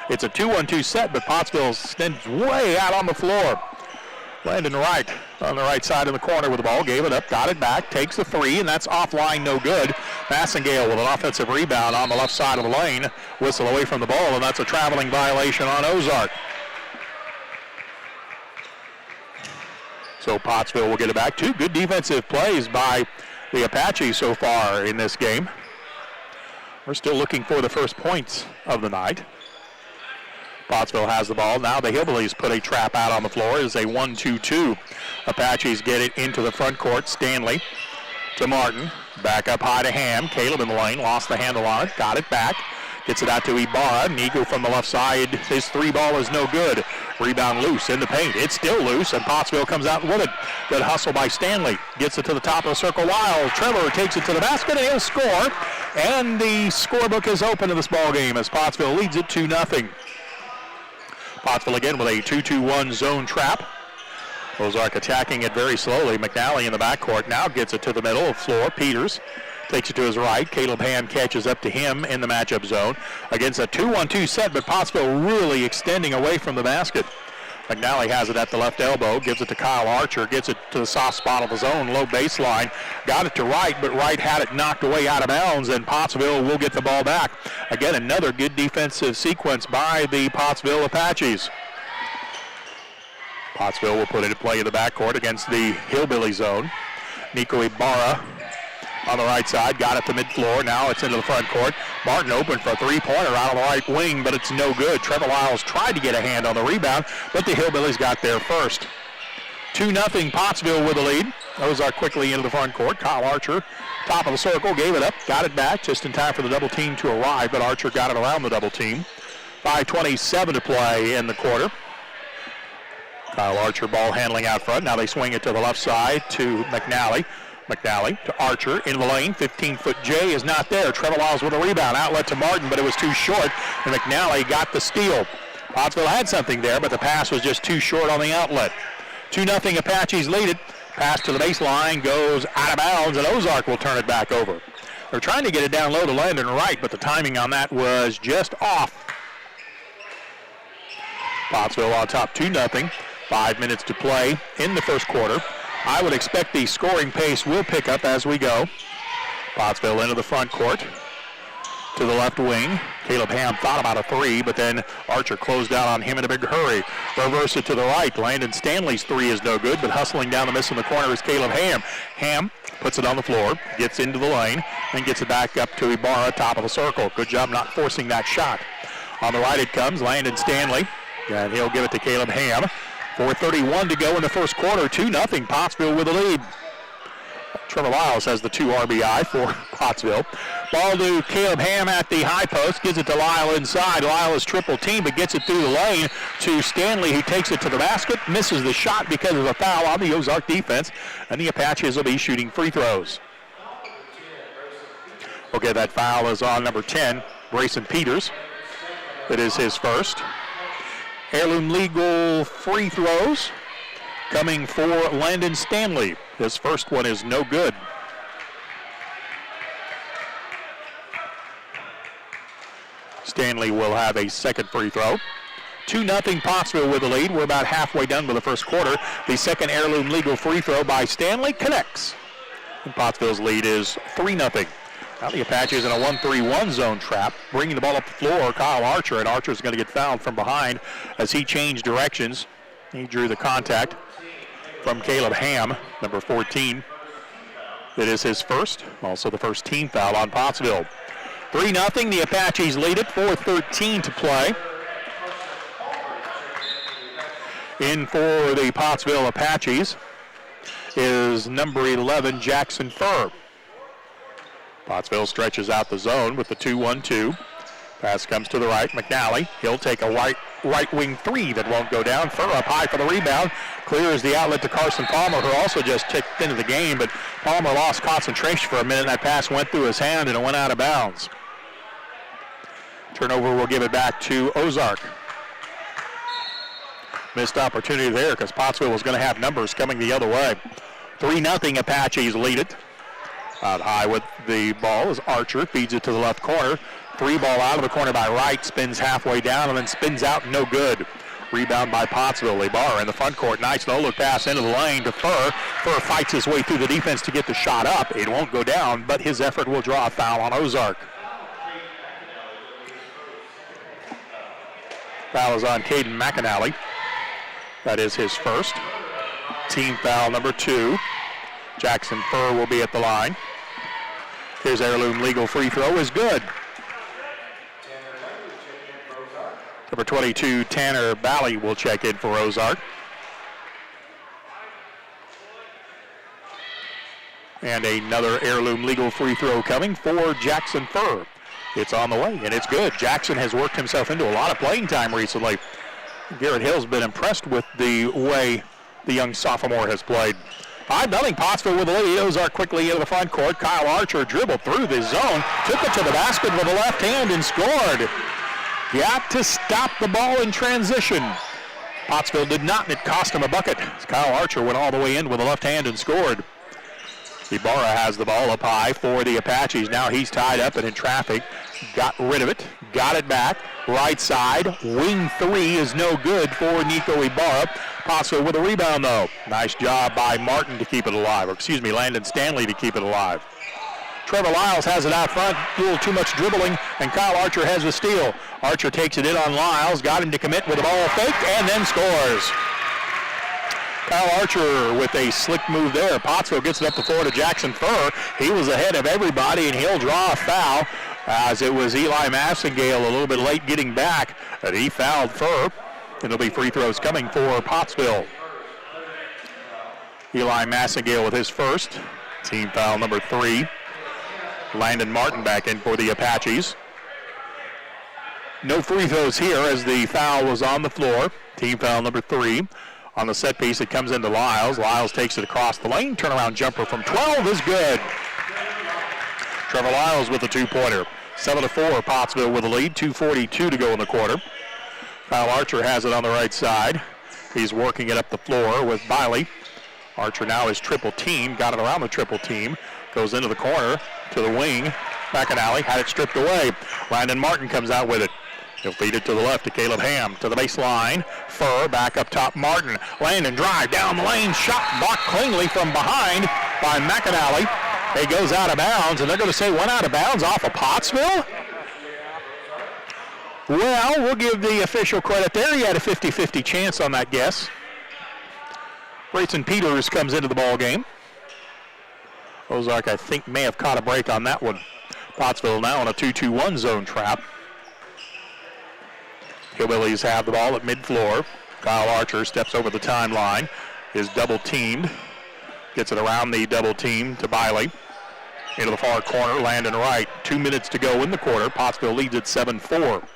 It's a 2-1-2 set, but Pottsville extends way out on the floor. Landon Wright on the right side of the corner with the ball, gave it up, got it back, takes the three, and that's offline, no good. Massingale with an offensive rebound on the left side of the lane. Whistle away from the ball, and that's a traveling violation on Ozark. So Pottsville will get it back. Two good defensive plays by the Apache so far in this game. We're still looking for the first points of the night. Pottsville has the ball. Now the Hillbillies put a trap out on the floor. It's a 1-2-2. Apaches get it into the front court. Stanley to Martin. Back up high to Ham. Caleb in the lane. Lost the handle on it. Got it back. Gets it out to Ibarra. Nigo from the left side. His three ball is no good. Rebound loose in the paint. It's still loose, and Pottsville comes out with it. Good hustle by Stanley. Gets it to the top of the circle. Lyle Trevor takes it to the basket, and he'll score. And the scorebook is open to this ball game as Pottsville leads it 2-0. Pottsville again with a 2-2-1 zone trap. Ozark attacking it very slowly. McNally in the backcourt now gets it to the middle of the floor. Peters takes it to his right. Caleb Ham catches up to him in the matchup zone against a 2-1-2 set, but Pottsville really extending away from the basket. McNally has it at the left elbow, gives it to Kyle Archer, gets it to the soft spot of his own, low baseline. Got it to Wright, but Wright had it knocked away out of bounds, and Pottsville will get the ball back. Again, another good defensive sequence by the Pottsville Apaches. Pottsville will put it in play in the backcourt against the Hillbilly zone. Nico Ibarra on the right side, got it to mid-floor. Now it's into the front court. Martin open for a three-pointer out on the right wing, but it's no good. Trevor Lyles tried to get a hand on the rebound, but the Hillbillies got there first. 2-0 Pottsville with the lead. Ozark quickly into the front court. Kyle Archer, top of the circle, gave it up, got it back just in time for the double team to arrive, but Archer got it around the double team. 5:27 to play in the quarter. Kyle Archer ball handling out front. Now they swing it to the left side to McNally. McNally to Archer in the lane. 15-foot J is not there. Trevor Lyles with a rebound. Outlet to Martin, but it was too short, and McNally got the steal. Pottsville had something there, but the pass was just too short on the outlet. 2-0 Apaches lead it. Pass to the baseline goes out of bounds, and Ozark will turn it back over. They're trying to get it down low to Landon Wright, but the timing on that was just off. Pottsville on top 2-0. 5 minutes to play in the first quarter. I would expect the scoring pace will pick up as we go. Pottsville into the front court to the left wing. Caleb Ham thought about a three, but then Archer closed out on him in a big hurry. Reverse it to the right. Landon Stanley's three is no good, but hustling down the miss in the corner is Caleb Ham. Ham puts it on the floor, gets into the lane, and gets it back up to Ibarra, top of the circle. Good job not forcing that shot. On the right it comes, Landon Stanley, and he'll give it to Caleb Ham. 4:31 to go in the first quarter. 2-0 Pottsville with the lead. Trevor Lyles has the 2 RBI for Pottsville. Ball to Caleb Ham at the high post. Gives it to Lyle inside. Lyle is triple team, but gets it through the lane to Stanley, who takes it to the basket. Misses the shot because of a foul on the Ozark defense. And the Apaches will be shooting free throws. Okay, that foul is on number 10, Brayson Peters. It is his first. Heirloom legal free throws coming for Landon Stanley. His first one is no good. Stanley will have a second free throw. 2-0 Pottsville with the lead. We're about halfway done with the first quarter. The second heirloom legal free throw by Stanley connects. And Pottsville's lead is 3-0. Now the Apaches in a 1-3-1 zone trap, bringing the ball up the floor. Kyle Archer, and Archer's going to get fouled from behind as he changed directions. He drew the contact from Caleb Ham, number 14. It is his first, also the first team foul on Pottsville. 3-0, the Apaches lead it, 4:13 to play. In for the Pottsville Apaches is number 11, Jackson Furr. Pottsville stretches out the zone with the 2-1-2. Pass comes to the right. McNally, he'll take a right wing three that won't go down. Furr up high for the rebound. Clears the outlet to Carson Palmer, who also just ticked into the game, but Palmer lost concentration for a minute. That pass went through his hand and it went out of bounds. Turnover will give it back to Ozark. Missed opportunity there because Pottsville was going to have numbers coming the other way. 3-0 Apaches lead it. Out high with the ball is Archer, feeds it to the left corner. Three ball out of the corner by Wright, spins halfway down and then spins out, no good. Rebound by Pottsville. Ibarra in the front court. Nice no-look pass into the lane to Furr. Furr fights his way through the defense to get the shot up. It won't go down, but his effort will draw a foul on Ozark. Foul is on Caden McAnally. That is his first. Team foul number 2. Jackson Furr will be at the line. His heirloom legal free throw is good. Number 22, Tanner Bally will check in for Ozark. And another heirloom legal free throw coming for Jackson Furr. It's on the way, and it's good. Jackson has worked himself into a lot of playing time recently. Garrett Hill's been impressed with the way the young sophomore has played. 5-0 Pottsville with the lead. Ozark quickly into the front court. Kyle Archer dribbled through the zone, took it to the basket with the left hand and scored. Got to stop the ball in transition. Pottsville did not, and it cost him a bucket. Kyle Archer went all the way in with the left hand and scored. Ibarra has the ball up high for the Apaches. Now he's tied up and in traffic. Got rid of it. Got it back. Right side. Wing three is no good for Nico Ibarra. Pottsville with a rebound, though. Nice job by Martin to keep it alive. Or excuse me, Landon Stanley to keep it alive. Trevor Lyles has it out front. A little too much dribbling, and Kyle Archer has the steal. Archer takes it in on Lyles. Got him to commit with a ball fake, and then scores. Kyle Archer with a slick move there. Pottsville gets it up the floor to Jackson Furr. He was ahead of everybody, and he'll draw a foul as it was Eli Massengale a little bit late getting back, and he fouled Furr. And there'll be free throws coming for Pottsville. Eli Massengale with his first. Team foul number 3. Landon Martin back in for the Apaches. No free throws here as the foul was on the floor. Team foul number 3. On the set piece, it comes into Lyles. Lyles takes it across the lane. Turnaround jumper from 12 is good. Trevor Lyles with a 2-pointer. 7-4, Pottsville with a lead. 2:42 to go in the quarter. Kyle Archer has it on the right side. He's working it up the floor with Biley. Archer now is triple team. Got it around the triple team. Goes into the corner to the wing. McAnally had it stripped away. Landon Martin comes out with it. He'll feed it to the left to Caleb Ham. To the baseline. Furr back up top. Martin. Landon drive down the lane. Shot blocked cleanly from behind by McAnally. It goes out of bounds, and they're going to say went out of bounds off of Pottsville? Well, we'll give the official credit there. He had a 50-50 chance on that guess. Grayson Peters comes into the ball game. Ozark, I think, may have caught a break on that one. Pottsville now in a 2-2-1 zone trap. Hillbillies have the ball at mid-floor. Kyle Archer steps over the timeline, is double-teamed. Gets it around the double team to Biley. Into the far corner, Landon Wright. 2 minutes to go in the quarter. Pottsville leads at 7-4.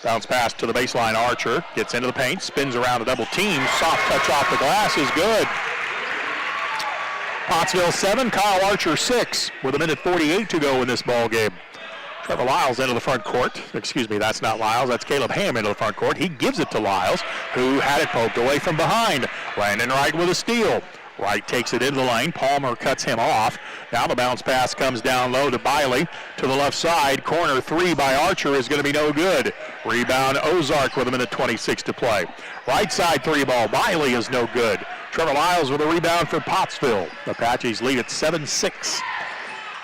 Bounce pass to the baseline. Archer gets into the paint, spins around a double team. Soft touch off the glass is good. Pottsville 7, Kyle Archer 6, with 1:48 to go in this ball game. Trevor Lyles into the front court. Excuse me, that's not Lyles. That's Caleb Ham into the front court. He gives it to Lyles, who had it poked away from behind. Landon Wright with a steal. Wright takes it into the lane. Palmer cuts him off. Now the bounce pass comes down low to Biley to the left side. Corner 3 by Archer is going to be no good. Rebound Ozark with 1:26 to play. Right side 3 ball. Biley is no good. Trevor Lyles with a rebound for Pottsville. The Apaches lead at 7-6.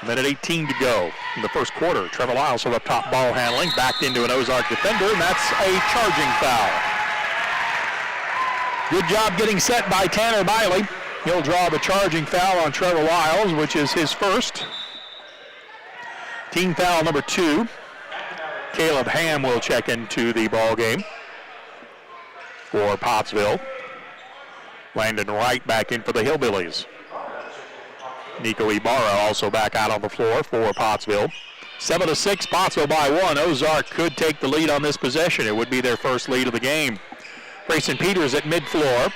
1:18 to go in the first quarter. Trevor Lyles with up top ball handling. Backed into an Ozark defender, and that's a charging foul. Good job getting set by Tanner Biley. He'll draw the charging foul on Trevor Lyles, which is his first. Team foul number 2. Caleb Ham will check into the ball game for Pottsville. Landon Wright back in for the Hillbillies. Nico Ibarra also back out on the floor for Pottsville. 7-6, Pottsville by 1. Ozark could take the lead on this possession. It would be their first lead of the game. Grayson Peters at mid-floor.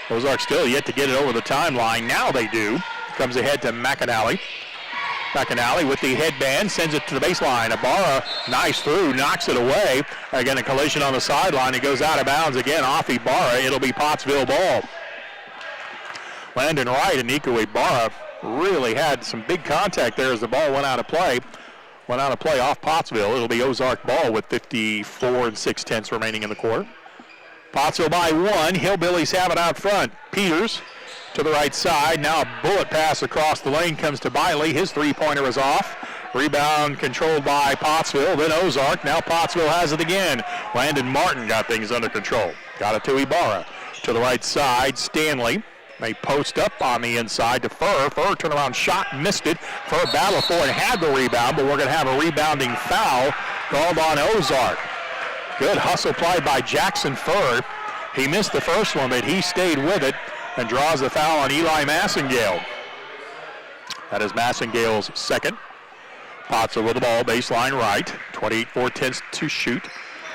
Ozark still yet to get it over the timeline. Now they do. Comes ahead to McAnally. McAnally with the headband sends it to the baseline. Ibarra, nice through, knocks it away. Again, a collision on the sideline. It goes out of bounds again off Ibarra. It'll be Pottsville ball. Landon Wright and Nico Ibarra really had some big contact there as the ball went out of play. Went out of play off Pottsville. It'll be Ozark ball with 54 6/10 remaining in the quarter. Pottsville by 1. Hillbillies have it out front. Peters to the right side. Now a bullet pass across the lane comes to Biley. His three-pointer is off. Rebound controlled by Pottsville, then Ozark. Now Pottsville has it again. Landon Martin got things under control. Got it to Ibarra. To the right side, Stanley. They post up on the inside to Furr. Furr turnaround shot, missed it. Furr battled for it, had the rebound, but we're going to have a rebounding foul called on Ozark. Good hustle play by Jackson Furr. He missed the first one, but he stayed with it and draws the foul on Eli Massengale. That is Massengale's second. Pottsville with the ball, baseline right. 28-4 to shoot.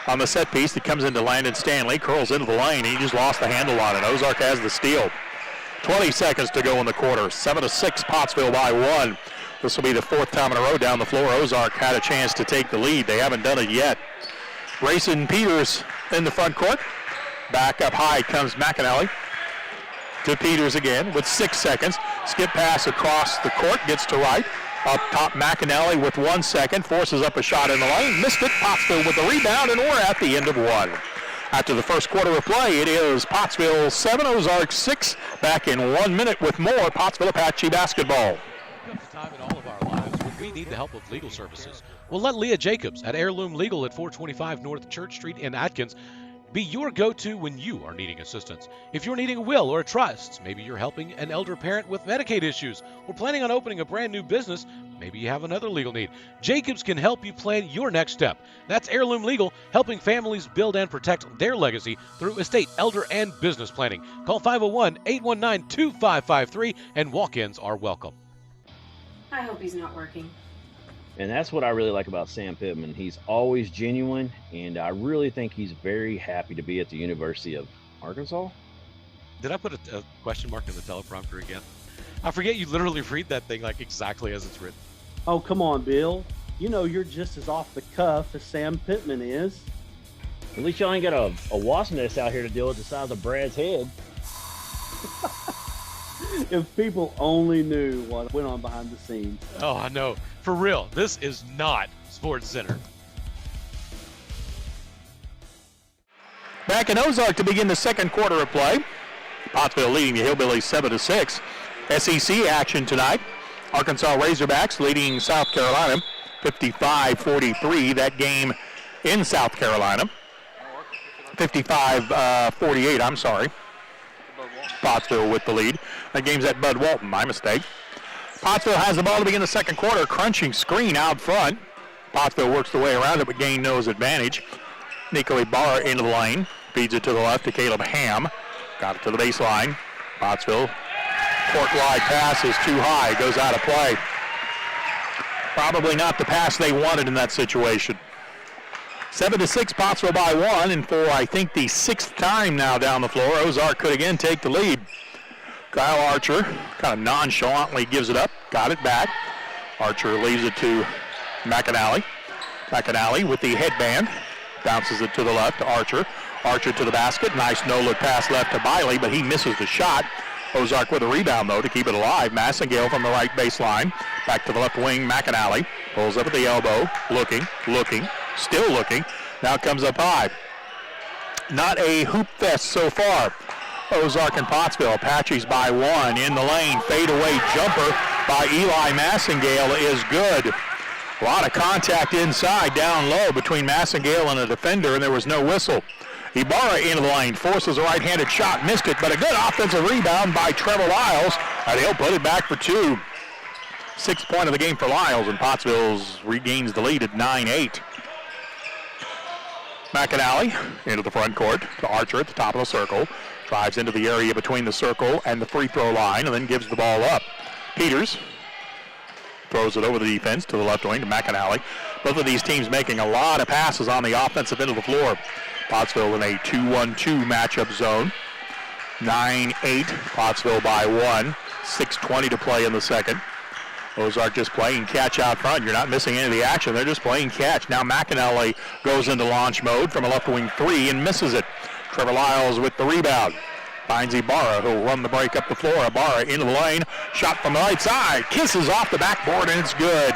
On the set piece, it comes into Landon Stanley, curls into the lane. He just lost the handle on it. Ozark has the steal. 20 seconds to go in the quarter. 7-6, Pottsville by 1. This will be the fourth time in a row down the floor. Ozark had a chance to take the lead. They haven't done it yet. Grayson Peters in the front court. Back up high comes McAnally. To Peters again with 6 seconds. Skip pass across the court, gets to right. Up top, McAnally with 1 second. Forces up a shot in the lane. Missed it. Pottsville with the rebound, and we're at the end of 1. After the first quarter of play, it is Pottsville 7, Ozark 6. Back in 1 minute with more Pottsville Apache basketball. Comes a time in all of our lives when we need the help of legal services. Well, let Leah Jacobs at Heirloom Legal at 425 North Church Street in Atkins Be your go-to when you are needing assistance. If you're needing a will or a trust, maybe you're helping an elder parent with Medicaid issues, or planning on opening a brand new business, maybe you have another legal need. Jacobs can help you plan your next step. That's Heirloom Legal, helping families build and protect their legacy through estate, elder, and business planning. Call 501-819-2553, and walk-ins are welcome. I hope he's not working. And that's what I really like about Sam Pittman. He's always genuine, and I really think he's very happy to be at the University of Arkansas. Did I put a question mark in the teleprompter again? I forget you literally read that thing like exactly as it's written. Oh, come on, Bill. You know you're just as off the cuff as Sam Pittman is. At least y'all ain't got a wasp nest out here to deal with the size of Brad's head. If people only knew what went on behind the scenes. Oh, I know. For real, this is not Sports Center. Back in Ozark to begin the second quarter of play. Pottsville leading the Hillbillies 7-6. SEC action tonight. Arkansas Razorbacks leading South Carolina 55-43. That game in South Carolina. 55-48, I'm sorry. Pottsville with the lead. That game's at Bud Walton, my mistake. Pottsville has the ball to begin the second quarter. Crunching screen out front. Pottsville works the way around it, but Gain knows advantage. Nico Ibarra into the lane. Feeds it to the left to Caleb Ham. Got it to the baseline. Pottsville. Court wide pass is too high. Goes out of play. Probably not the pass they wanted in that situation. 7-6, Pottsville by one, and for, I think, the sixth time now down the floor, Ozark could again take the lead. Kyle Archer kind of nonchalantly gives it up, got it back. Archer leaves it to McAnally. McAnally with the headband, bounces it to the left to Archer. Archer to the basket, nice no-look pass left to Biley, but he misses the shot. Ozark with a rebound, though, to keep it alive. Massengale from the right baseline. Back to the left wing, McAnally. Pulls up at the elbow, looking, still looking. Now comes up high. Not a hoop fest so far. Ozark and Pottsville. Apaches by one in the lane. Fadeaway jumper by Eli Massengale is good. A lot of contact inside, down low between Massengale and a defender, and there was no whistle. Ibarra into the lane, forces a right-handed shot, missed it, but a good offensive rebound by Trevor Lyles, and he'll put it back for two. 6th point of the game for Lyles, and Pottsville regains the lead at 9-8. McAnally into the front court to Archer at the top of the circle. Drives into the area between the circle and the free throw line, and then gives the ball up. Peters throws it over the defense to the left wing to McAnally. Both of these teams making a lot of passes on the offensive end of the floor. Pottsville in a 2-1-2 matchup zone. 9-8, Pottsville by one. 6:20 to play in the second. Ozark just playing catch out front. You're not missing any of the action. They're just playing catch. Now McAnally goes into launch mode from a left wing three and misses it. Trevor Lyles with the rebound. Finds Ibarra, who'll run the break up the floor. Ibarra into the lane. Shot from the right side. Kisses off the backboard, and it's good.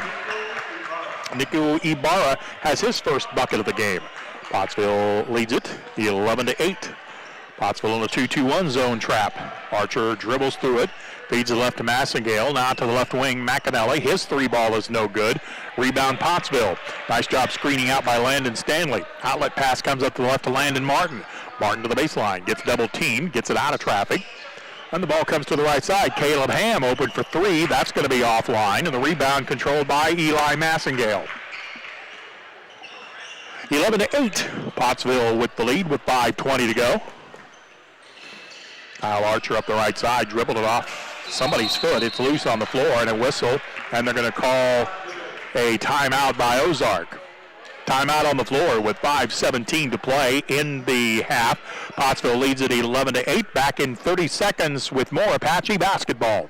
Nico Ibarra has his first bucket of the game. Pottsville leads it 11-8. Pottsville in a 2-2-1 zone trap. Archer dribbles through it. Feeds it left to Massengale. Now to the left wing, McAnally. His three ball is no good. Rebound Pottsville. Nice job screening out by Landon Stanley. Outlet pass comes up to the left to Landon Martin. Martin to the baseline. Gets double teamed. Gets it out of traffic. And the ball comes to the right side. Caleb Ham open for three. That's going to be offline. And the rebound controlled by Eli Massengale. 11-8. Pottsville with the lead with 5:20 to go. Kyle Archer up the right side, dribbled it off somebody's foot. It's loose on the floor and a whistle, and they're going to call a timeout by Ozark. Timeout on the floor with 5:17 to play in the half. Pottsville leads it 11-8. Back in 30 seconds with more Apache basketball.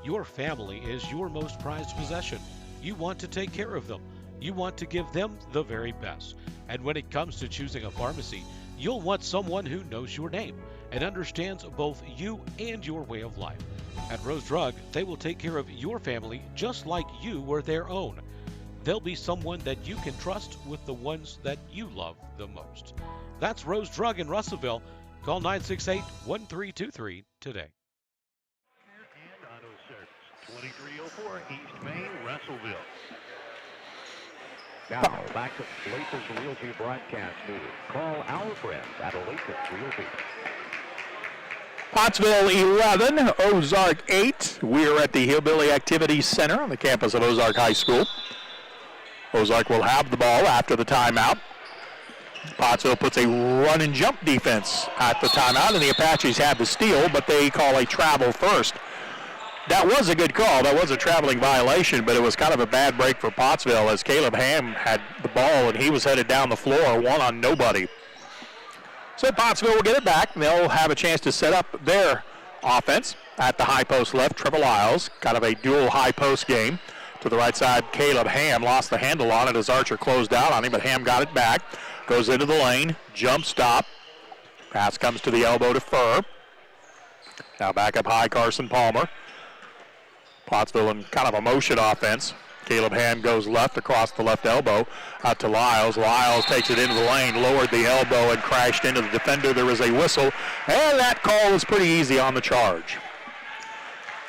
Your family is your most prized possession. You want to take care of them. You want to give them the very best. And when it comes to choosing a pharmacy, you'll want someone who knows your name and understands both you and your way of life. At Rose Drug, they will take care of your family just like you were their own. They'll be someone that you can trust with the ones that you love the most. That's Rose Drug in Russellville. Call 968-1323 today. And auto service, 2304 East Main, Russellville. Now, back to Latham's Realty broadcast booth. Call our friends at Latham's Realty. Pottsville 11, Ozark 8. We're at the Hillbilly Activities Center on the campus of Ozark High School. Ozark will have the ball after the timeout. Pottsville puts a run and jump defense at the timeout, and the Apaches have the steal, but they call a travel first. That was a good call. That was a traveling violation, but it was kind of a bad break for Pottsville as Caleb Ham had the ball, and he was headed down the floor, one on nobody. So Pottsville will get it back, and they'll have a chance to set up their offense at the high post left. Trevor Lyles, kind of a dual high post game. To the right side, Caleb Ham lost the handle on it as Archer closed out on him, but Ham got it back. Goes into the lane, jump stop. Pass comes to the elbow to Furr. Now back up high, Carson Palmer. Pottsville in kind of a motion offense. Caleb Ham goes left across the left elbow out to Lyles. Lyles takes it into the lane, lowered the elbow and crashed into the defender. There was a whistle, and that call was pretty easy on the charge.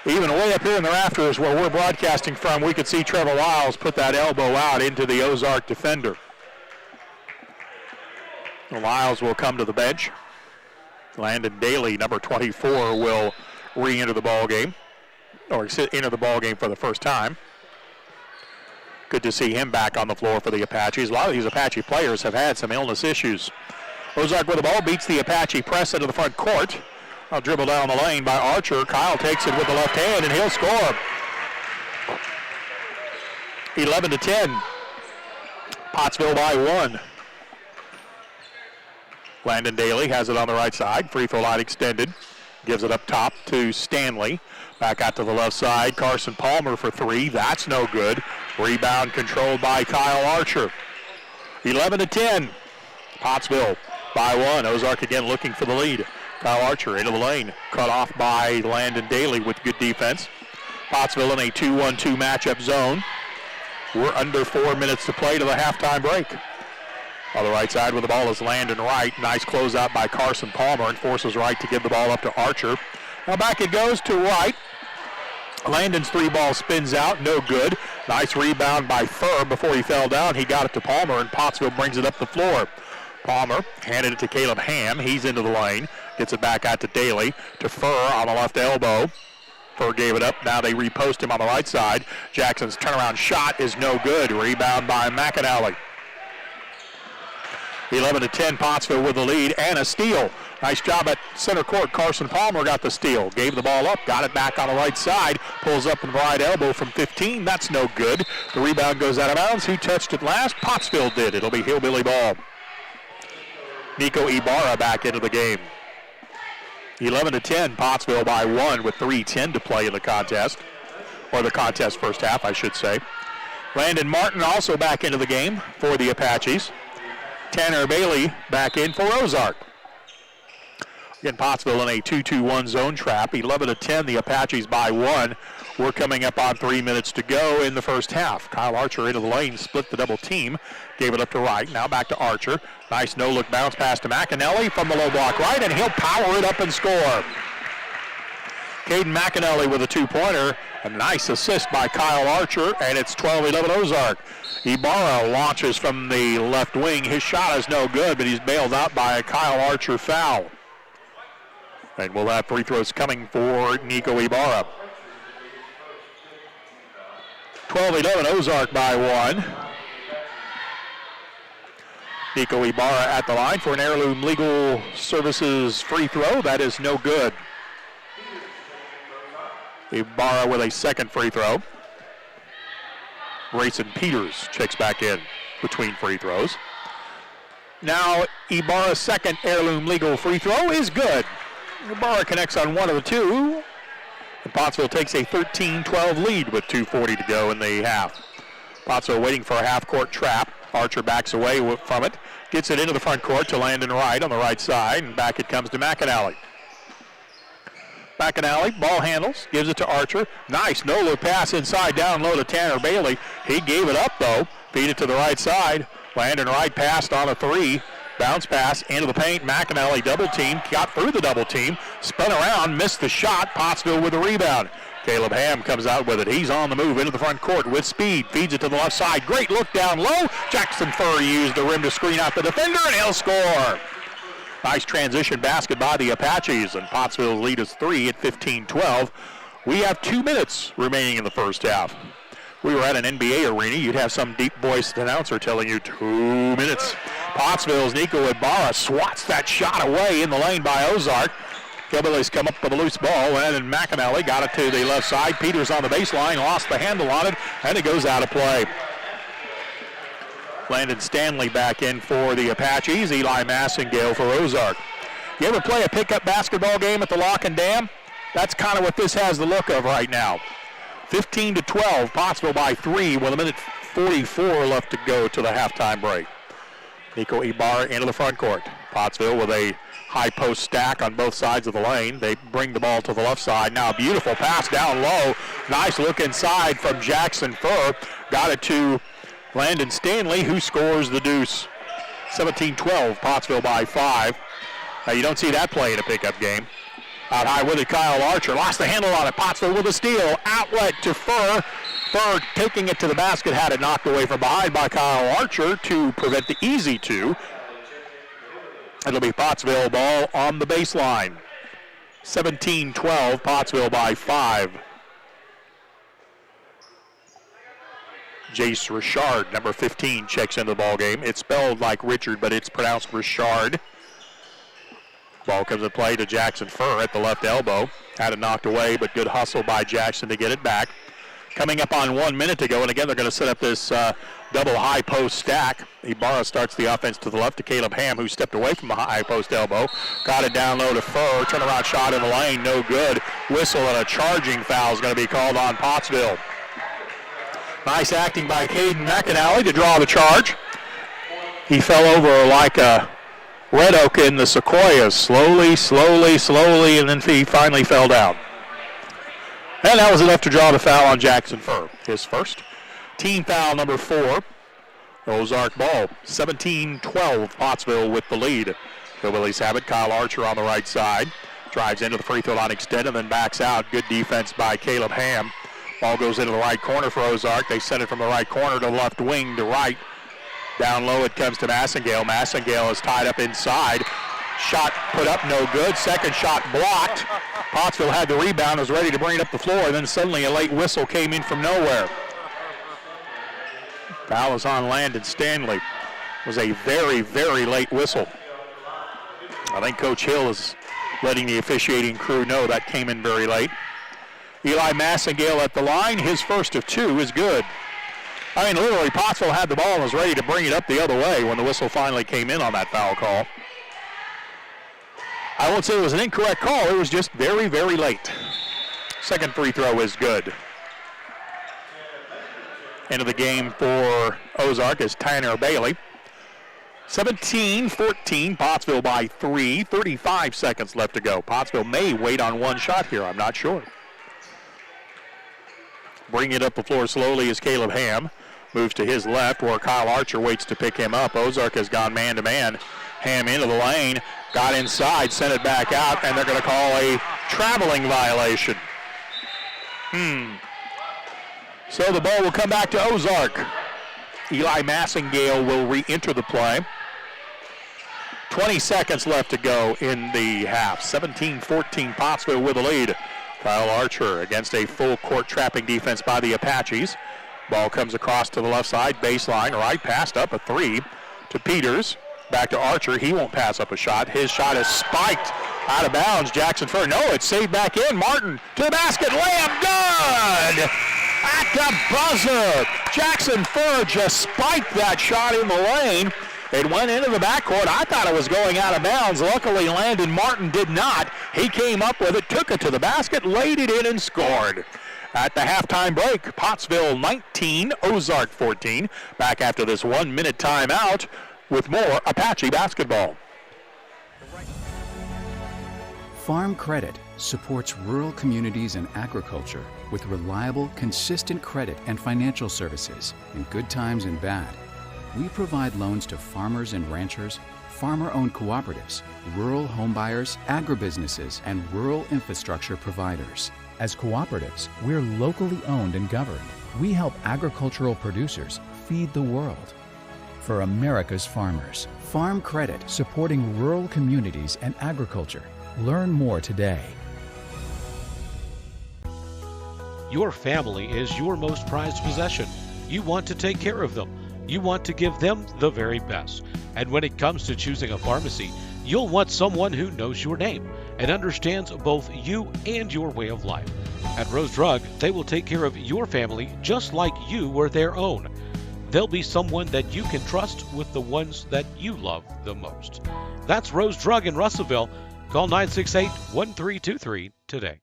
Even way up here in the rafters where we're broadcasting from, we could see Trevor Lyles put that elbow out into the Ozark defender. Lyles will come to the bench. Landon Daly, number 24, will re-enter the ball game, or enter the ball game for the first time. Good to see him back on the floor for the Apaches. A lot of these Apache players have had some illness issues. Ozark with the ball beats the Apache press into the front court. I'll dribble down the lane by Archer. Kyle takes it with the left hand, and he'll score. 11-10. Pottsville by 1. Landon Daly has it on the right side. Free throw line extended. Gives it up top to Stanley. Back out to the left side. Carson Palmer for 3. That's no good. Rebound controlled by Kyle Archer. 11-10. Pottsville by 1. Ozark again looking for the lead. Kyle Archer into the lane. Cut off by Landon Daly with good defense. Pottsville in a 2-1-2 matchup zone. We're under 4 minutes to play to the halftime break. On the right side with the ball is Landon Wright. Nice closeout by Carson Palmer and forces Wright to give the ball up to Archer. Now back it goes to Wright. Landon's 3-ball spins out, no good. Nice rebound by Furr before he fell down. He got it to Palmer, and Pottsville brings it up the floor. Palmer handed it to Caleb Ham. He's into the lane. Gets it back out to Daly. To Furr on the left elbow. Furr gave it up. Now they repost him on the right side. Jackson's turnaround shot is no good. Rebound by McAnally. 11-10, Pottsville with the lead and a steal. Nice job at center court. Carson Palmer got the steal. Gave the ball up, got it back on the right side. Pulls up in the right elbow from 15. That's no good. The rebound goes out of bounds. Who touched it last? Pottsville did. It'll be Hillbilly ball. Nico Ibarra back into the game. 11-10, Pottsville by 1 with 3:10 to play in the contest. Or the contest first half, I should say. Landon Martin also back into the game for the Apaches. Tanner Bailey back in for Ozark. Again, Pottsville in a 2-2-1 zone trap. 11-10, the Apaches by 1. We're coming up on 3 minutes to go in the first half. Kyle Archer into the lane, split the double team. Gave it up to Wright. Now back to Archer. Nice no-look bounce pass to McAnally from the low block right, and he'll power it up and score. Caden McAnally with a 2-pointer. A nice assist by Kyle Archer, and it's 12-11 Ozark. Ibarra launches from the left wing. His shot is no good, but he's bailed out by a Kyle Archer foul. And we'll have free throws coming for Nico Ibarra. 12-11 Ozark by 1. Nico Ibarra at the line for an Heirloom Legal Services free throw. That is no good. Ibarra with a second free throw. Grayson Peters checks back in between free throws. Now Ibarra's second Heirloom Legal free throw is good. Ibarra connects on one of the two. And Pottsville takes a 13-12 lead with 2:40 to go in the half. Pottsville waiting for a half-court trap. Archer backs away from it. Gets it into the front court to Landon Wright on the right side. And back it comes to McAnally. McAnally, ball handles, gives it to Archer. Nice no-look pass inside down low to Tanner Bailey. He gave it up, though. Feed it to the right side. Landon Wright passed on a 3. Bounce pass into the paint. McAnally double team. Got through the double team. spun around, missed the shot. Pottsville with the rebound. Caleb Ham comes out with it. He's on the move into the front court with speed. Feeds it to the left side. Great look down low. Jackson Furr used the rim to screen out the defender, and he'll score. Nice transition basket by the Apaches, and Pottsville's lead is 3 at 15-12. We have 2 minutes remaining in the first half. We were at an NBA arena, you'd have some deep-voiced announcer telling you 2 minutes. Pottsville's Nico Ibarra swats that shot away in the lane by Ozark. Hillbillies come up with a loose ball, and McAnally got it to the left side. Peters on the baseline, lost the handle on it, and it goes out of play. Landon Stanley back in for the Apaches. Eli Massengale for Ozark. You ever play a pickup basketball game at the Lock and Dam? That's kind of what this has the look of right now. 15-12, Pottsville by 3 with 1:44 left to go to the halftime break. Nico Ibarra into the front court. Pottsville with a high post stack on both sides of the lane. They bring the ball to the left side. Now a beautiful pass down low. Nice look inside from Jackson Furr. Got it to Landon Stanley, who scores the deuce. 17-12, Pottsville by 5. Now you don't see that play in a pickup game. Out high with it, Kyle Archer. Lost the handle on it. Pottsville with a steal. Outlet to Furr. Furr taking it to the basket. Had it knocked away from behind by Kyle Archer to prevent the easy two. It'll be Pottsville ball on the baseline. 17-12, Pottsville by 5. Jace Richard, number 15, checks into the ball game. It's spelled like Richard, but it's pronounced Richard. Ball comes in play to Jackson Furr at the left elbow. Had it knocked away, but good hustle by Jackson to get it back. Coming up on 1 minute to go, and again, they're going to set up this double high post stack. Ibarra starts the offense to the left to Caleb Ham, who stepped away from the high post elbow. Got it down low to Furr. Turnaround shot in the lane, no good. Whistle and a charging foul is going to be called on Pottsville. Nice acting by Caden McAnally to draw the charge. He fell over like a red oak in the sequoias, slowly, and then he finally fell down. And that was enough to draw the foul on Jackson Furr. His first. Team foul number 4. Ozark ball. 17-12, Pottsville with the lead. Hillbillies have it. Kyle Archer on the right side. Drives into the free throw line extended and then backs out. Good defense by Caleb Ham. Ball goes into the right corner for Ozark. They send it from the right corner to left wing to right. Down low it comes to Massengale. Massengale is tied up inside. Shot put up, no good. Second shot blocked. Pottsville had the rebound, was ready to bring it up the floor, and then suddenly a late whistle came in from nowhere. Foul is on Landon Stanley. It was a very, very late whistle. I think Coach Hill is letting the officiating crew know that came in very late. Eli Massengale at the line. His first of 2 is good. I mean, literally, Pottsville had the ball and was ready to bring it up the other way when the whistle finally came in on that foul call. I won't say it was an incorrect call. It was just very, very late. Second free throw is good. End of the game for Ozark is Tanner Bailey. 17-14, Pottsville by 3. 35 seconds left to go. Pottsville may wait on one shot here. I'm not sure. Bringing it up the floor slowly is Caleb Ham. Moves to his left where Kyle Archer waits to pick him up. Ozark has gone man-to-man. Ham into the lane. Got inside, sent it back out, and they're going to call a traveling violation. So the ball will come back to Ozark. Eli Massengale will re-enter the play. 20 seconds left to go in the half. 17-14, Pottsville with the lead. Kyle Archer against a full court trapping defense by the Apaches. Ball comes across to the left side, baseline, right, passed up a 3 to Peters. Back to Archer. He won't pass up a shot. His shot is spiked out of bounds. Jackson Furr. No, it's saved back in. Martin to the basket. Layup good. At the buzzer. Jackson Furr just spiked that shot in the lane. It went into the backcourt. I thought it was going out of bounds. Luckily, Landon Martin did not. He came up with it, took it to the basket, laid it in, and scored. At the halftime break, Pottsville 19, Ozark 14. Back after this 1 minute timeout with more Apache basketball. Farm Credit supports rural communities and agriculture with reliable, consistent credit and financial services in good times and bad. We provide loans to farmers and ranchers, farmer-owned cooperatives, rural homebuyers, agribusinesses, and rural infrastructure providers. As cooperatives, we're locally owned and governed. We help agricultural producers feed the world. For America's farmers, Farm Credit, supporting rural communities and agriculture. Learn more today. Your family is your most prized possession. You want to take care of them. You want to give them the very best. And when it comes to choosing a pharmacy, you'll want someone who knows your name and understands both you and your way of life. At Rose Drug, they will take care of your family just like you were their own. They'll be someone that you can trust with the ones that you love the most. That's Rose Drug in Russellville. Call 968-1323 today.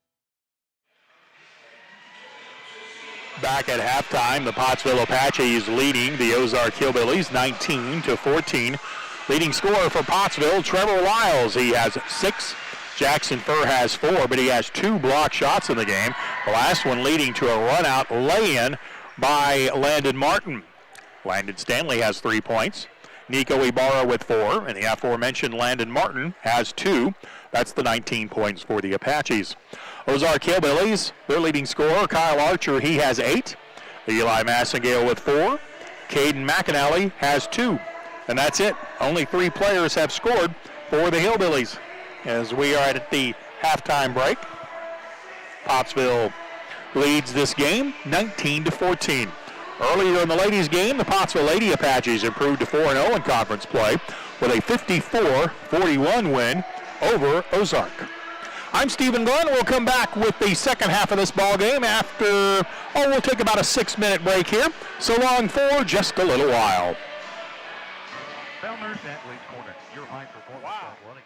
Back at halftime, the Pottsville Apaches leading the Ozark Hillbillies 19-14. Leading scorer for Pottsville, Trevor Lyles. He has 6. Jackson Furr has 4, but he has 2 block shots in the game. The last one leading to a run-out lay-in by Landon Martin. Landon Stanley has 3 points. Nico Ibarra with 4, and the aforementioned Landon Martin has 2. That's the 19 points for the Apaches. Ozark Hillbillies, their leading scorer, Kyle Archer, he has 8. Eli Massengale with 4. Caden McAnally has 2. And that's it. Only 3 players have scored for the Hillbillies. As we are at the halftime break, Pottsville leads this game 19-14. Earlier in the ladies' game, the Pottsville Lady Apaches improved to 4-0 in conference play with a 54-41 win over Ozark. I'm Stephen Glenn. We'll come back with the second half of this ball game after, we'll take about a 6-minute break here. So long for just a little while. Belmer's Athletes Corner, your high performance athletic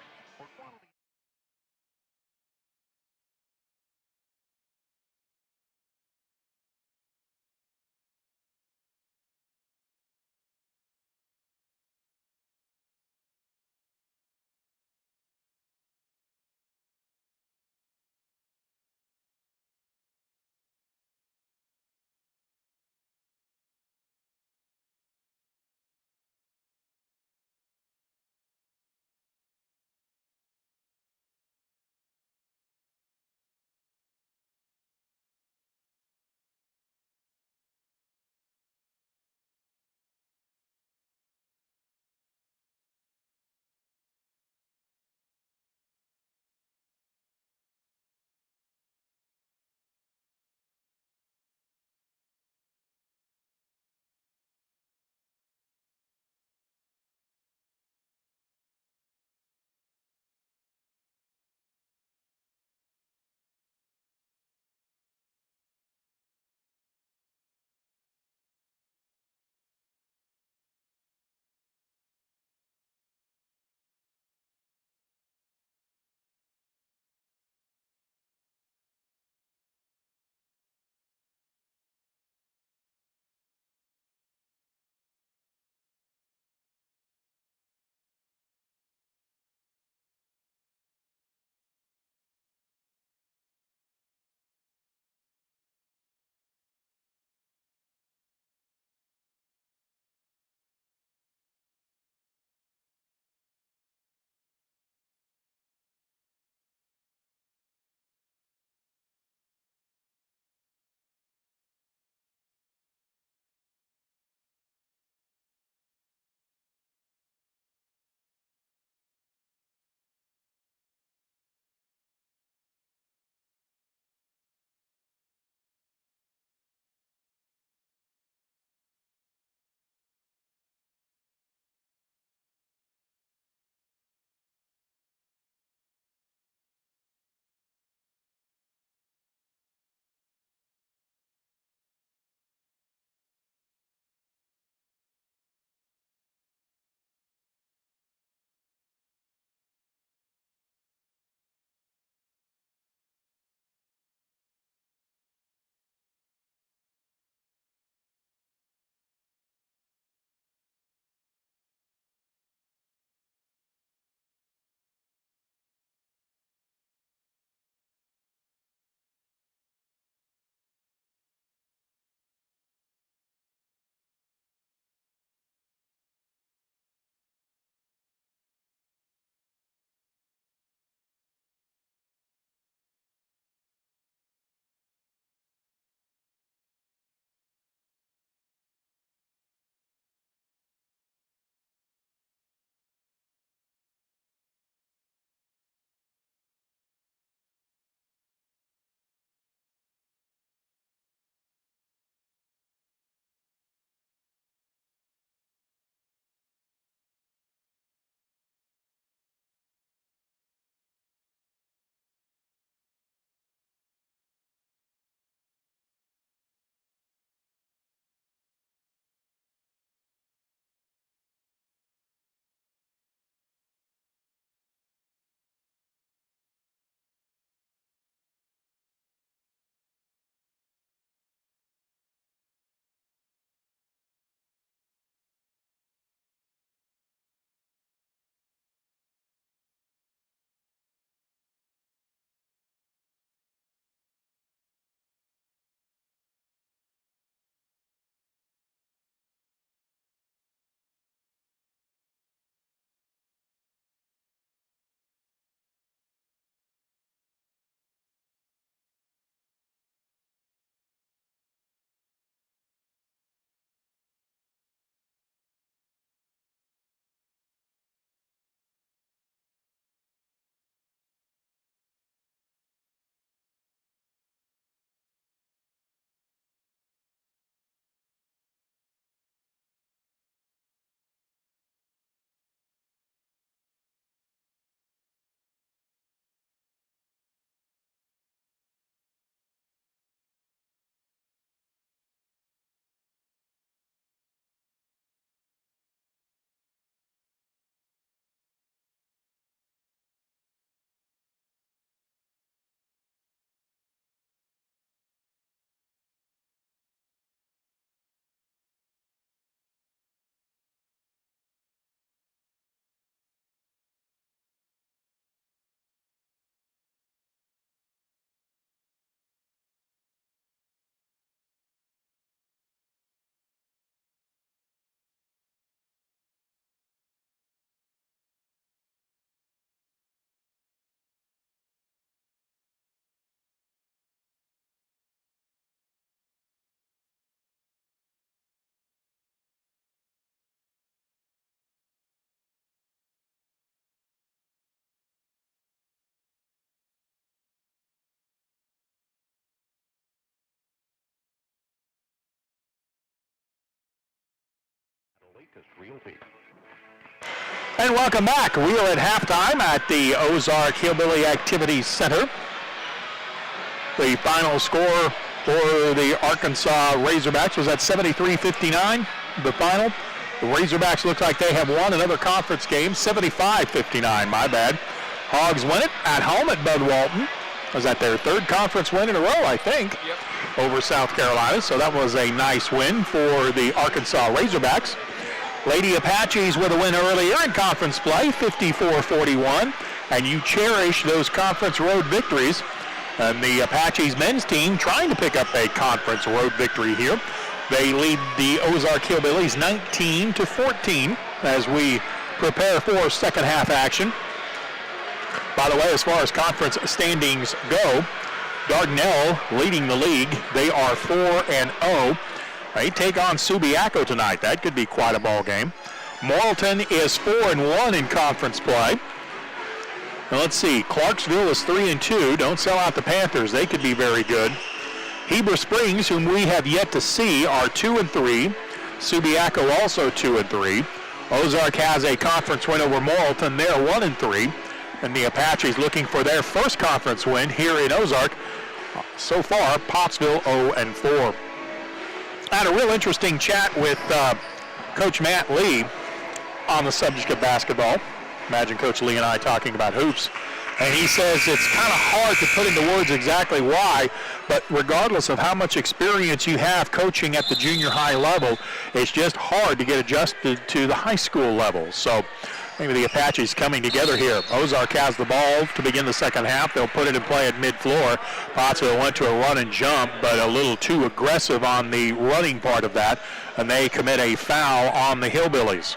Realty. And welcome back. We are at halftime at the Ozark Hillbilly Activities Center. The final score for the Arkansas Razorbacks was at 73-59, the final. The Razorbacks look like they have won another conference game, 75-59, my bad. Hogs win it at home at Bud Walton. Was that their third conference win in a row, I think, over South Carolina. So that was a nice win for the Arkansas Razorbacks. Lady Apaches with a win earlier in conference play, 54-41. And you cherish those conference road victories. And the Apaches men's team trying to pick up a conference road victory here. They lead the Ozark Hillbillies 19-14 as we prepare for second half action. By the way, as far as conference standings go, Dardanelle leading the league. They are 4-0. They take on Subiaco tonight. That could be quite a ball game. Morrilton is 4-1 in conference play. Now let's see. Clarksville is 3-2. Don't sell out the Panthers. They could be very good. Heber Springs, whom we have yet to see, are 2-3. Subiaco also 2-3. Ozark has a conference win over Morrilton. They're 1-3. And the Apaches looking for their first conference win here in Ozark. So far, Pottsville 0-4. I had a real interesting chat with Coach Matt Lee on the subject of basketball. Imagine Coach Lee and I talking about hoops. And he says it's kind of hard to put into words exactly why, but regardless of how much experience you have coaching at the junior high level, it's just hard to get adjusted to the high school level. So maybe the Apaches coming together here. Ozark has the ball to begin the second half. They'll put it in play at mid-floor. Pottsville went to a run and jump, but a little too aggressive on the running part of that, and they commit a foul on the Hillbillies.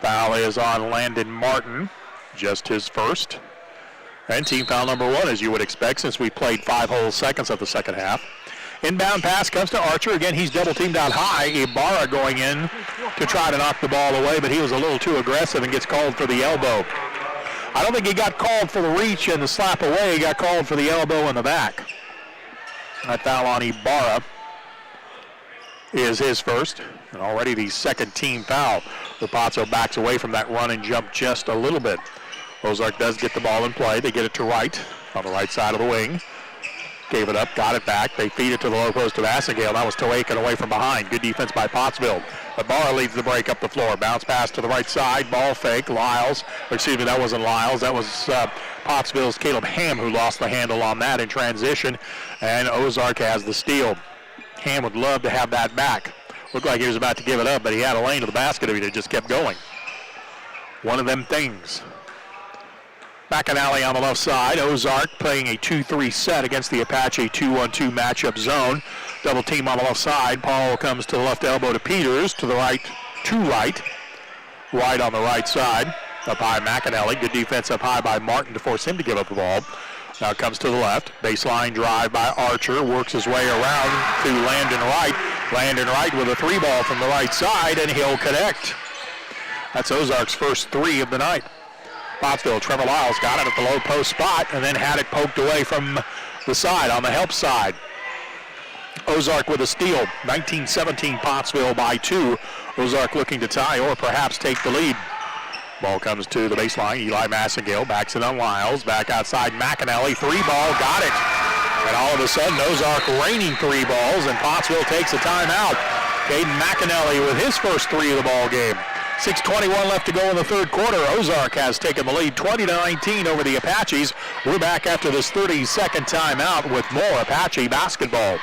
Foul is on Landon Martin, just his first. And team foul number 1, as you would expect, since we played 5 whole seconds of the second half. Inbound pass comes to Archer. Again, he's double-teamed out high. Ibarra going in to try to knock the ball away, but he was a little too aggressive and gets called for the elbow. I don't think he got called for the reach and the slap away. He got called for the elbow in the back. That foul on Ibarra is his first, and already the second team foul. The Pottsville backs away from that run and jump just a little bit. Ozark does get the ball in play. They get it to Wright on the right side of the wing. Gave it up, got it back. They feed it to the low post of Assengale. That was Toakin away from behind. Good defense by Pottsville. Ibarra leads the break up the floor. Bounce pass to the right side. Ball fake. Lyles. Excuse me, that wasn't Lyles. That was Pottsville's Caleb Ham who lost the handle on that in transition. And Ozark has the steal. Ham would love to have that back. Looked like he was about to give it up, but he had a lane to the basket if he just kept going. One of them things. McAnally on the left side. Ozark playing a 2-3 set against the Apache 2-1-2 matchup zone. Double team on the left side. Paul comes to the left elbow to Peters. To the right, to right. White on the right side. Up high McAnally. Good defense up high by Martin to force him to give up the ball. Now it comes to the left. Baseline drive by Archer. Works his way around to Landon Wright. Landon Wright with a 3-ball from the right side, and he'll connect. That's Ozark's first 3 of the night. Pottsville, Trevor Lyles got it at the low post spot and then had it poked away from the side on the help side. Ozark with a steal. 19-17 Pottsville by 2. Ozark looking to tie or perhaps take the lead. Ball comes to the baseline. Eli Massengale backs it on Lyles. Back outside McAnally. 3-ball. Got it. And all of a sudden Ozark raining 3 balls and Pottsville takes a timeout. Caden McAnally with his first 3 of the ball game. 6:21 left to go in the third quarter. Ozark has taken the lead 20-19 over the Apaches. We're back after this 30-second timeout with more Apache basketball.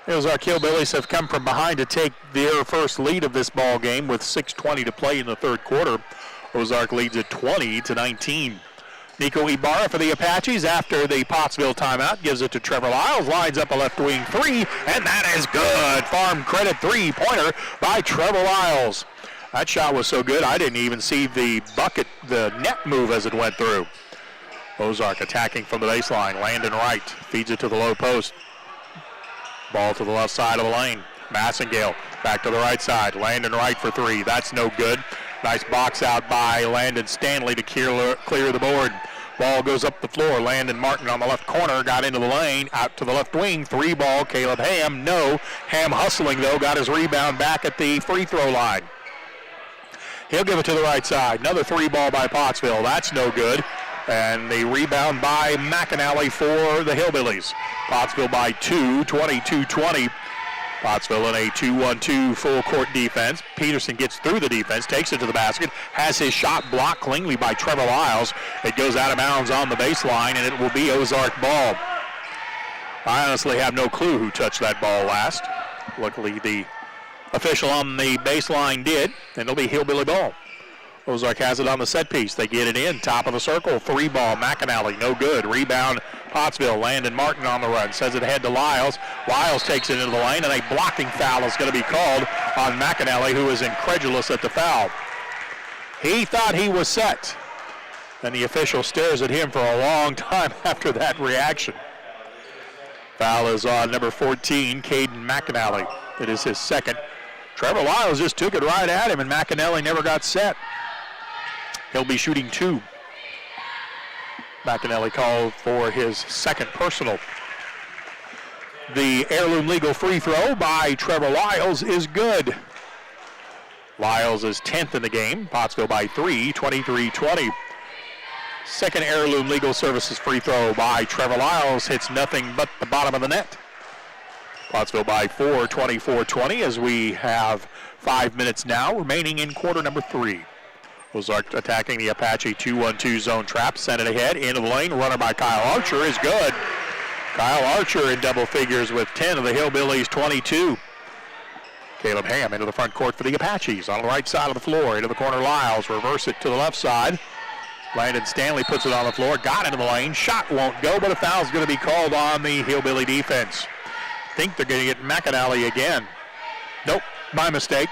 The Ozark Hillbillies have come from behind to take their first lead of this ball game with 6:20 to play in the third quarter. Ozark leads at 20-19. Nico Ibarra for the Apaches after the Pottsville timeout. Gives it to Trevor Lyles. Lines up a left wing three, and that is good. Farm credit three-pointer by Trevor Lyles. That shot was so good, I didn't even see the net move as it went through. Ozark attacking from the baseline. Landon Wright feeds it to the low post. Ball to the left side of the lane. Massengale back to the right side. Landon Wright for three. That's no good. Nice box out by Landon Stanley to clear the board. Ball goes up the floor. Landon Martin on the left corner got into the lane. Out to the left wing. Three ball. Caleb Ham. No. Ham hustling, though. Got his rebound back at the free throw line. He'll give it to the right side. Another three ball by Pottsville. That's no good. And the rebound by McAnally for the Hillbillies. Pottsville by 2, 22-20. Pottsville in a 2-1-2 full court defense. Peterson gets through the defense, takes it to the basket, has his shot blocked cleanly by Trevor Lyles. It goes out of bounds on the baseline, and it will be Ozark ball. I honestly have no clue who touched that ball last. Luckily, the official on the baseline did, and it'll be Hillbilly ball. Ozark has it on the set piece. They get it in, top of the circle, three ball, McAnally, no good. Rebound, Pottsville. Landon Martin on the run, sends it ahead to Lyles. Lyles takes it into the lane, and a blocking foul is going to be called on McAnally, who is incredulous at the foul. He thought he was set, and the official stares at him for a long time after that reaction. Foul is on number 14, Caden McAnally. It is his second. Trevor Lyles just took it right at him, and McAnally never got set. He'll be shooting two. McAnally called for his second personal. The heirloom legal free throw by Trevor Lyles is good. Lyles is 10th in the game. Pottsville by 3, 23-20. Second heirloom legal services free throw by Trevor Lyles hits nothing but the bottom of the net. Pottsville by 4, 24-20, as we have 5 minutes now remaining in quarter number 3. Ozark attacking the Apache 2-1-2 zone trap. Send it ahead into the lane. Runner by Kyle Archer is good. Kyle Archer in double figures with 10 of the Hillbillies' 22. Caleb Ham into the front court for the Apaches. On the right side of the floor, into the corner, Lyles. Reverse it to the left side. Landon Stanley puts it on the floor. Got into the lane. Shot won't go, but a foul's going to be called on the Hillbilly defense. Think they're going to get McAnally again. Nope, by mistake.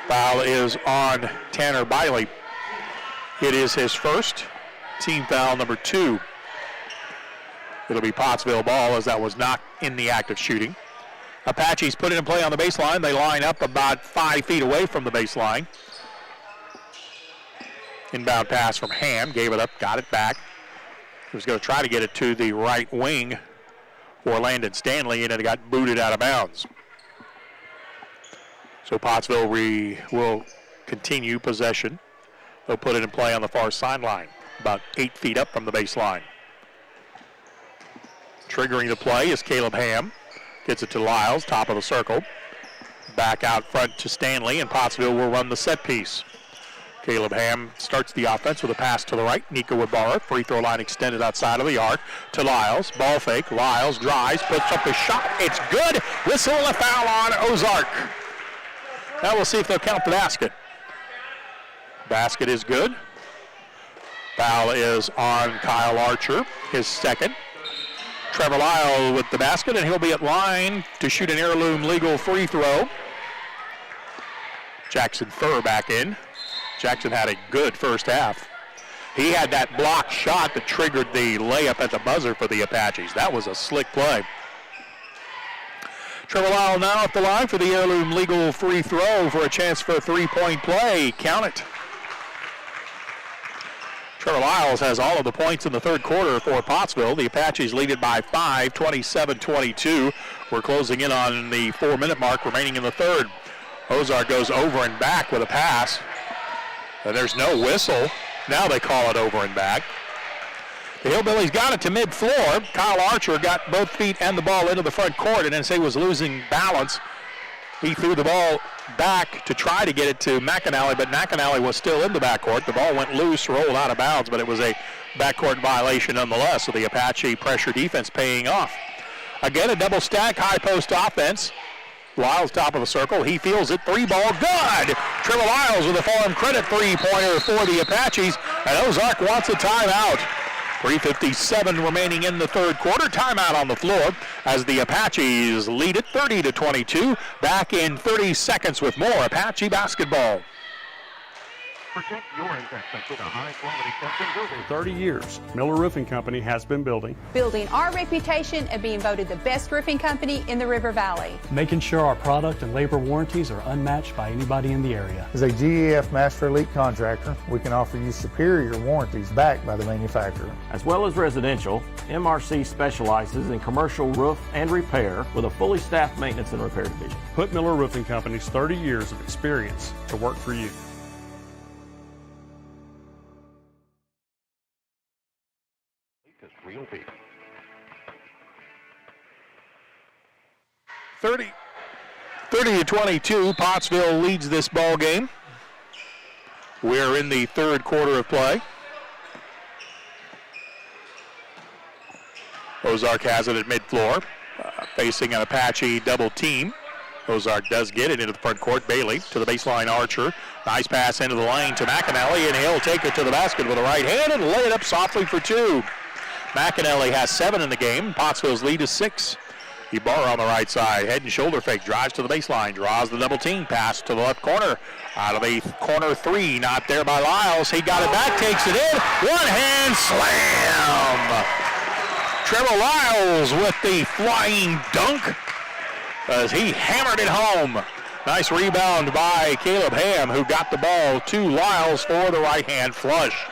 Foul is on Tanner Biley. It is his first, team foul number 2. It'll be Pottsville ball, as that was not in the act of shooting. Apaches put it in play on the baseline. They line up about 5 feet away from the baseline. Inbound pass from Ham, gave it up, got it back. He was going to try to get it to the right wing for Landon Stanley, and it got booted out of bounds. So Pottsville will continue possession. They'll put it in play on the far sideline, about 8 feet up from the baseline. Triggering the play is Caleb Ham. Gets it to Lyles, top of the circle. Back out front to Stanley, and Pottsville will run the set piece. Caleb Ham starts the offense with a pass to the right. Nico Ibarra, free throw line extended outside of the arc to Lyles. Ball fake. Lyles drives, puts up a shot. It's good. Whistle and a foul on Ozark. Now we'll see if they'll count the basket. Basket is good. Foul is on Kyle Archer, his second. Trevor Lyle with the basket, and he'll be at line to shoot an heirloom legal free throw. Jackson Furr back in. Jackson had a good first half. He had that block shot that triggered the layup at the buzzer for the Apaches. That was a slick play. Trevor Lyle now at the line for the heirloom legal free throw for a chance for a three-point play. Count it. Trevor Lyles has all of the points in the third quarter for Pottsville. The Apaches lead it by 5, 27-22. We're closing in on the 4-minute mark remaining in the third. Ozark goes over and back with a pass. And there's no whistle. Now they call it over and back. The Hillbillies got it to mid-floor. Kyle Archer got both feet and the ball into the front court, and NSA was losing balance. He threw the ball back to try to get it to McAnally, but McAnally was still in the backcourt. The ball went loose, rolled out of bounds, but it was a backcourt violation nonetheless, so the Apache pressure defense paying off. Again, a double stack high post offense. Lyles top of the circle. He fields it. 3-ball. Good! Trevor Lyles with a farm credit three-pointer for the Apaches. And Ozark wants a timeout. 3:57 remaining in the third quarter. Timeout on the floor as the Apaches lead it 30-22. Back in 30 seconds with more Apache basketball. Protect your investment with a high-quality custom building. For 30 years, Miller Roofing Company has been building our reputation of being voted the best roofing company in the River Valley. Making sure our product and labor warranties are unmatched by anybody in the area. As a GEF Master Elite contractor, we can offer you superior warranties backed by the manufacturer. As well as residential, MRC specializes in commercial roof and repair with a fully staffed maintenance and repair division. Put Miller Roofing Company's 30 years of experience to work for you. Real beef. 30-22, Pottsville leads this ball game. We're in the third quarter of play. Ozark has it at mid-floor, facing an Apache double team. Ozark does get it into the front court. Bailey to the baseline, Archer. Nice pass into the lane to McAnally, and he'll take it to the basket with a right hand and lay it up softly for two. McAnally has 7 in the game. Pottsville's lead is 6. Ibarra on the right side. Head and shoulder fake. Drives to the baseline. Draws the double team. Pass to the left corner. Out of the corner 3. Not there by Lyles. He got it back. Takes it in. One hand slam. Trevor Lyles with the flying dunk as he hammered it home. Nice rebound by Caleb Ham, who got the ball to Lyles for the right hand flush.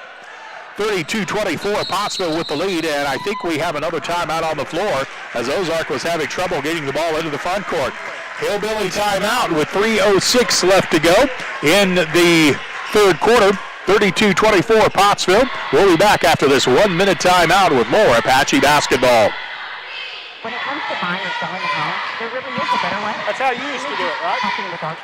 32-24, Pottsville with the lead, and I think we have another timeout on the floor as Ozark was having trouble getting the ball into the front court. Hillbilly timeout with 3:06 left to go in the third quarter. 32-24, Pottsville. We'll be back after this 1-minute timeout with more Apache basketball. When it comes to buying or selling a home, there really is a better way. That's how you used to do it, right? Talking with our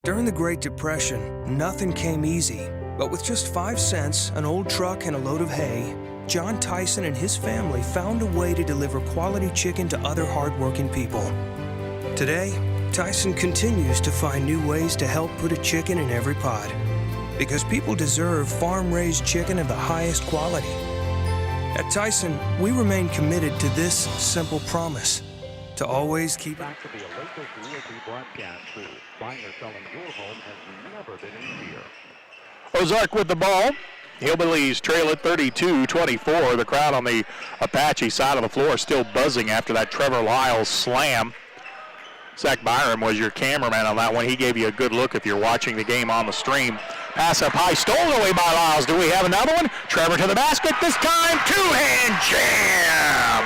During the Great Depression, nothing came easy. But with just 5 cents, an old truck, and a load of hay, John Tyson and his family found a way to deliver quality chicken to other hardworking people. Today, Tyson continues to find new ways to help put a chicken in every pot. Because people deserve farm-raised chicken of the highest quality. At Tyson, we remain committed to this simple promise: to always keep back to the Olympus Realty broadcast booth. Buying or selling your home has never been easier. Ozark with the ball. Hillbillies trail it 32-24. The crowd on the Apache side of the floor still buzzing after that Trevor Lyles slam. Zach Byram was your cameraman on that one. He gave you a good look if you're watching the game on the stream. Pass up high, stolen away by Lyles. Do we have another one? Trevor to the basket. This time, two-hand jam.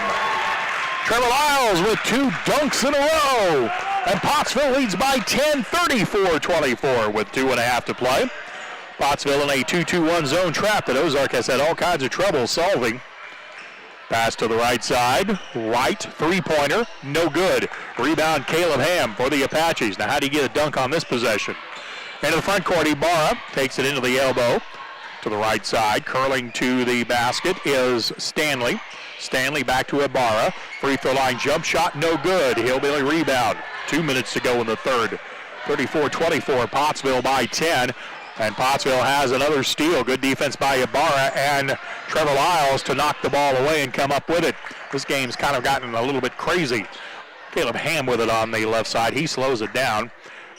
Trevor Lyles with 2 dunks in a row. And Pottsville leads by 10, 34-24 with 2.5 to play. Pottsville in a 2-2-1 zone trap that Ozark has had all kinds of trouble solving. Pass to the right side. Right, three-pointer, no good. Rebound, Caleb Ham for the Apaches. Now how do you get a dunk on this possession? Into the front court, Ibarra takes it into the elbow. To the right side, curling to the basket is Stanley. Stanley back to Ibarra. Free throw line jump shot, no good. Hillbilly rebound. 2 minutes to go in the third. 34-24, Pottsville by 10. And Pottsville has another steal. Good defense by Ibarra and Trevor Lyles to knock the ball away and come up with it. This game's kind of gotten a little bit crazy. Caleb Ham with it on the left side. He slows it down.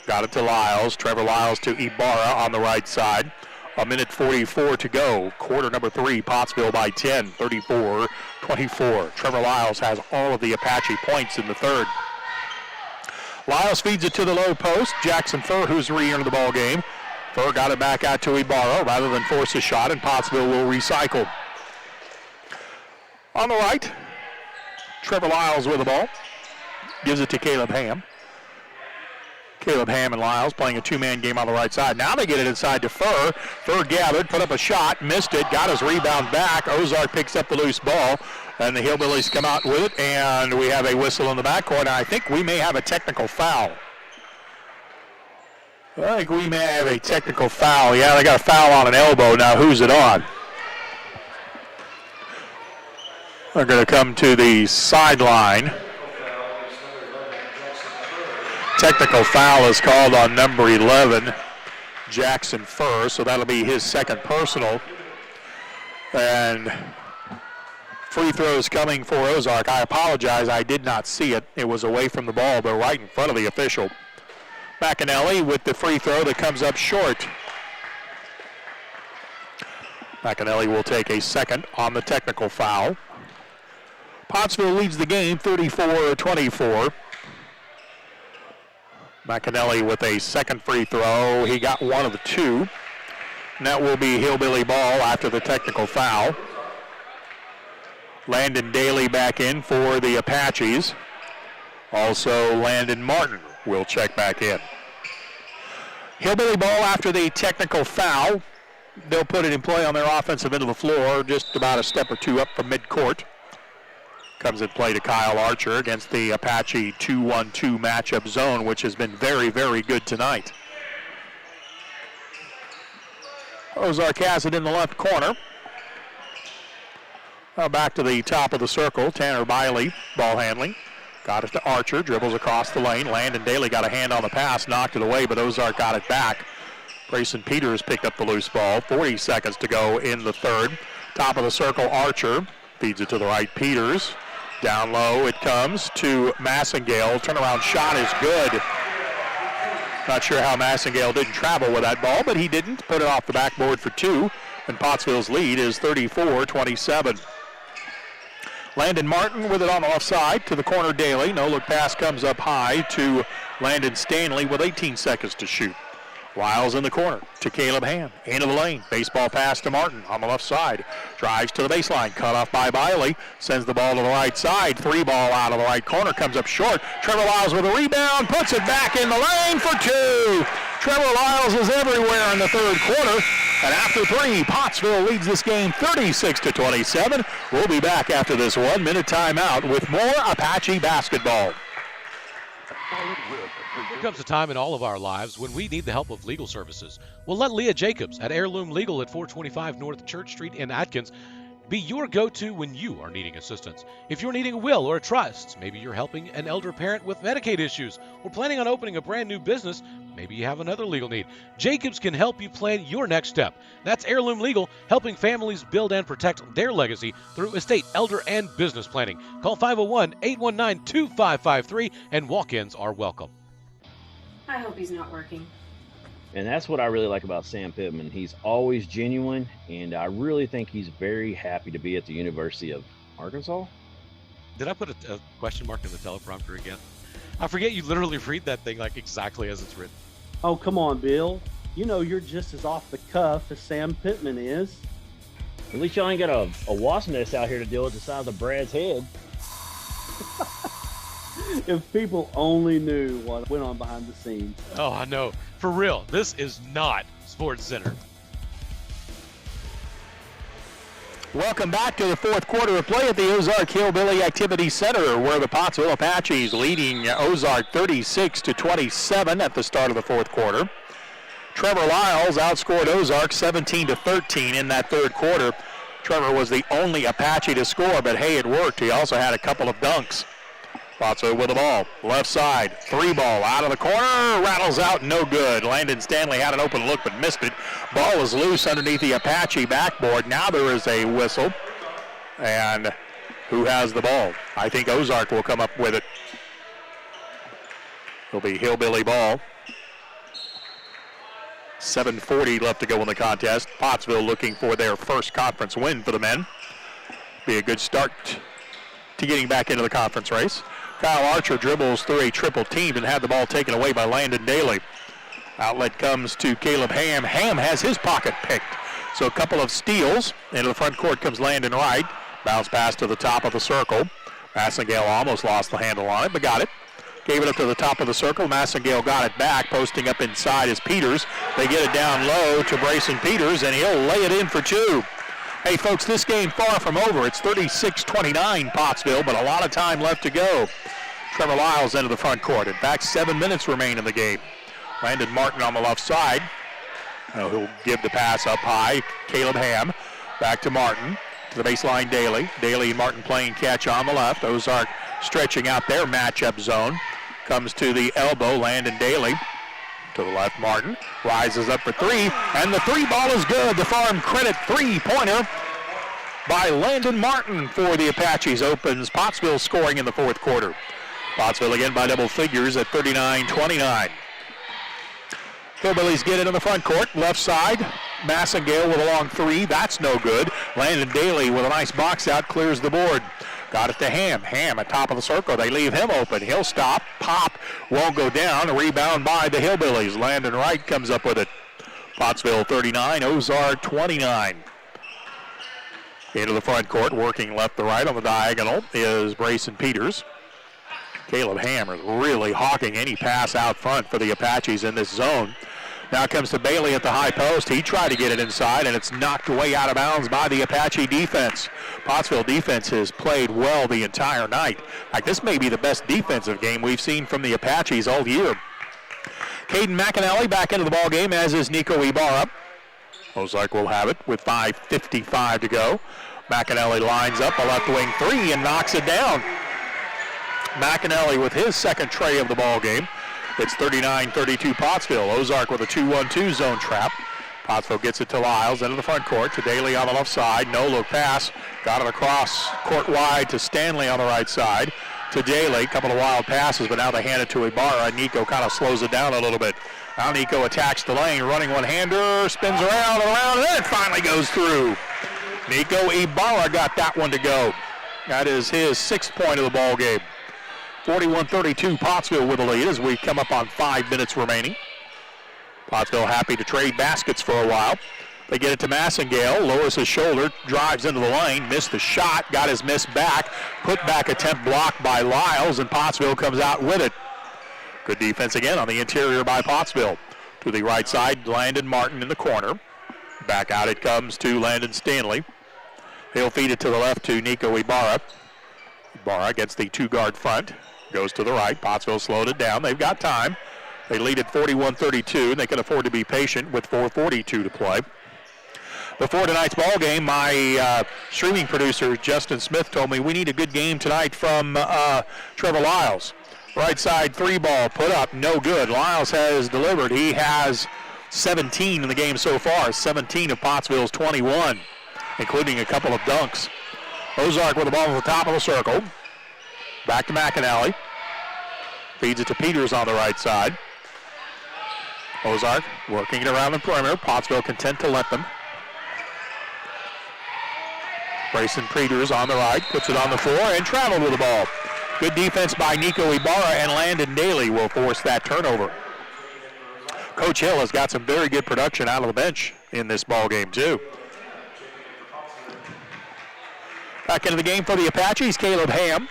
Got it to Lyles. Trevor Lyles to Ibarra on the right side. 1:44 to go. Quarter number 3, Pottsville by 10, 34-24. Trevor Lyles has all of the Apache points in the third. Lyles feeds it to the low post. Jackson Furr, who's re-entered the ball game. Furr got it back out to Ibarra rather than force a shot, and Pottsville will recycle. On the right, Trevor Lyles with the ball. Gives it to Caleb Ham. Caleb Ham and Lyles playing a two-man game on the right side. Now they get it inside to Furr. Furr gathered, put up a shot, missed it, got his rebound back. Ozark picks up the loose ball, and the Hillbillies come out with it, and we have a whistle in the backcourt, and I think we may have a technical foul. I think we may have a technical foul. Yeah, they got a foul on an elbow. Now, who's it on? They're going to come to the sideline. Technical foul is called on number 11, Jackson Furr, so that'll be his second personal. And free throws coming for Ozark. I apologize, I did not see it. It was away from the ball, but right in front of the official. McAnally with the free throw that comes up short. McAnally will take a second on the technical foul. Pottsville leads the game 34-24. McAnally with a second free throw. He got one of the two. And that will be Hillbilly ball after the technical foul. Landon Daly back in for the Apaches. Also Landon Martin will check back in. Hillbilly ball after the technical foul. They'll put it in play on their offensive end of the floor, just about a step or two up from midcourt. Comes in play to Kyle Archer against the Apache 2-1-2 matchup zone, which has been very, very good tonight. Ozark has it in the left corner. Now back to the top of the circle. Tanner Biley, ball handling. Got it to Archer, dribbles across the lane. Landon Daly got a hand on the pass, knocked it away, but Ozark got it back. Grayson Peters picked up the loose ball. 40 seconds to go in the third. Top of the circle, Archer feeds it to the right, Peters. Down low it comes to Massengale. Turnaround shot is good. Not sure how Massengale didn't travel with that ball, but he didn't. Put it off the backboard for two, and Pottsville's lead is 34-27. Landon Martin with it on offside to the corner Daly. No-look pass comes up high to Landon Stanley with 18 seconds to shoot. Lyles in the corner to Caleb Ham. Into the lane. Baseball pass to Martin on the left side. Drives to the baseline. Cut off by Biley. Sends the ball to the right side. Three ball out of the right corner. Comes up short. Trevor Lyles with a rebound. Puts it back in the lane for two. Trevor Lyles is everywhere in the third quarter. And after three, Pottsville leads this game 36-27. We'll be back after this 1 minute timeout with more Apache basketball. There comes a time in all of our lives when we need the help of legal services. Well, let Leah Jacobs at Heirloom Legal at 425 North Church Street in Atkins be your go-to when you are needing assistance. If you're needing a will or a trust, maybe you're helping an elder parent with Medicaid issues, or planning on opening a brand new business, maybe you have another legal need. Jacobs can help you plan your next step. That's Heirloom Legal, helping families build and protect their legacy through estate, elder, and business planning. Call 501-819-2553, and walk-ins are welcome. I hope he's not working. And that's what I really like about Sam Pittman. He's always genuine, and I really think he's very happy to be at the University of Arkansas. Did I put a question mark in the teleprompter again? I forget you literally read that thing like exactly as it's written. Oh, come on, Bill. You know you're just as off the cuff as Sam Pittman is. At least y'all ain't got a wasp nest out here to deal with the size of Brad's head. If people only knew what went on behind the scenes. Oh, I know. For real, this is not Sports Center. Welcome back to the fourth quarter of play at the Ozark Hillbilly Activity Center, where the Pottsville Apaches leading Ozark 36-27 at the start of the fourth quarter. Trevor Lyles outscored Ozark 17-13 in that third quarter. Trevor was the only Apache to score, but hey, it worked. He also had a couple of dunks. Pottsville with the ball, left side, three ball out of the corner, rattles out, no good. Landon Stanley had an open look but missed it. Ball is loose underneath the Apache backboard. Now there is a whistle. And who has the ball? I think Ozark will come up with it. It'll be Hillbilly ball. 7:40 left to go in the contest. Pottsville looking for their first conference win for the men. Be a good start to getting back into the conference race. Kyle Archer dribbles through a triple team and had the ball taken away by Landon Daly. Outlet comes to Caleb Ham. Ham has his pocket picked. So a couple of steals. Into the front court comes Landon Wright. Bounce pass to the top of the circle. Massengale almost lost the handle on it, but got it. Gave it up to the top of the circle. Massengale got it back. Posting up inside is Peters. They get it down low to Brayson Peters, and he'll lay it in for two. Hey, folks, this game far from over. It's 36-29 Pottsville, but a lot of time left to go. Trevor Lyles into the front court. In fact, 7 minutes remain in the game. Landon Martin on the left side. He'll give the pass up high. Caleb Ham back to Martin. To the baseline, Daly. Daly and Martin playing catch on the left. Ozark stretching out their matchup zone. Comes to the elbow, Landon Daly. To the left, Martin rises up for three, and the three ball is good. The Farm Credit three-pointer by Landon Martin for the Apaches opens Pottsville scoring in the fourth quarter. Pottsville again by double figures at 39-29. Hillbillies get it in the front court, left side. Massengale with a long three, that's no good. Landon Daly with a nice box out clears the board. Got it to Ham. Ham at top of the circle. They leave him open. He'll stop. Pop won't go down. A rebound by the Hillbillies. Landon Wright comes up with it. Pottsville 39, Ozark 29. Into the front court, working left to right on the diagonal is Brayson Peters. Caleb Ham is really hawking any pass out front for the Apaches in this zone. Now it comes to Bailey at the high post. He tried to get it inside, and it's knocked away out of bounds by the Apache defense. Pottsville defense has played well the entire night. Like, this may be the best defensive game we've seen from the Apaches all year. Caden McAnally back into the ball game, as is Nico Ibarra. Ozark will have it with 5:55 to go. McAnally lines up a left wing three and knocks it down. McAnally with his second tray of the ball game. It's 39-32 Pottsville. Ozark with a 2-1-2 zone trap. Pottsville gets it to Lyles into the front court to Daly on the left side. No look pass. Got it across court wide to Stanley on the right side. To Daly. A couple of wild passes, but now they hand it to Ibarra. Nico kind of slows it down a little bit. Now Nico attacks the lane, running one-hander, spins around and around, and then it finally goes through. Nico Ibarra got that one to go. That is his 6th point of the ball game. 41-32 Pottsville with the lead as we come up on 5 minutes remaining. Pottsville happy to trade baskets for a while. They get it to Massengale, lowers his shoulder, drives into the lane, missed the shot, got his miss back, put back attempt blocked by Lyles, and Pottsville comes out with it. Good defense again on the interior by Pottsville. To the right side, Landon Martin in the corner. Back out it comes to Landon Stanley. He'll feed it to the left to Nico Ibarra. Ibarra gets the two-guard front. Goes to the right. Pottsville slowed it down. They've got time. They lead at 41-32, and they can afford to be patient with 4:42 to play. Before tonight's ball game, my streaming producer, Justin Smith, told me we need a good game tonight from Trevor Lyles. Right side three ball put up, no good. Lyles has delivered. He has 17 in the game so far, 17 of Pottsville's 21, including a couple of dunks. Ozark with the ball at the top of the circle. Back to McAnally. Feeds it to Peters on the right side. Ozark working it around the perimeter. Pottsville content to let them. Brayson Peters on the right, puts it on the floor and traveled with the ball. Good defense by Nico Ibarra, and Landon Daly will force that turnover. Coach Hill has got some very good production out of the bench in this ball game too. Back into the game for the Apaches, Caleb Ham.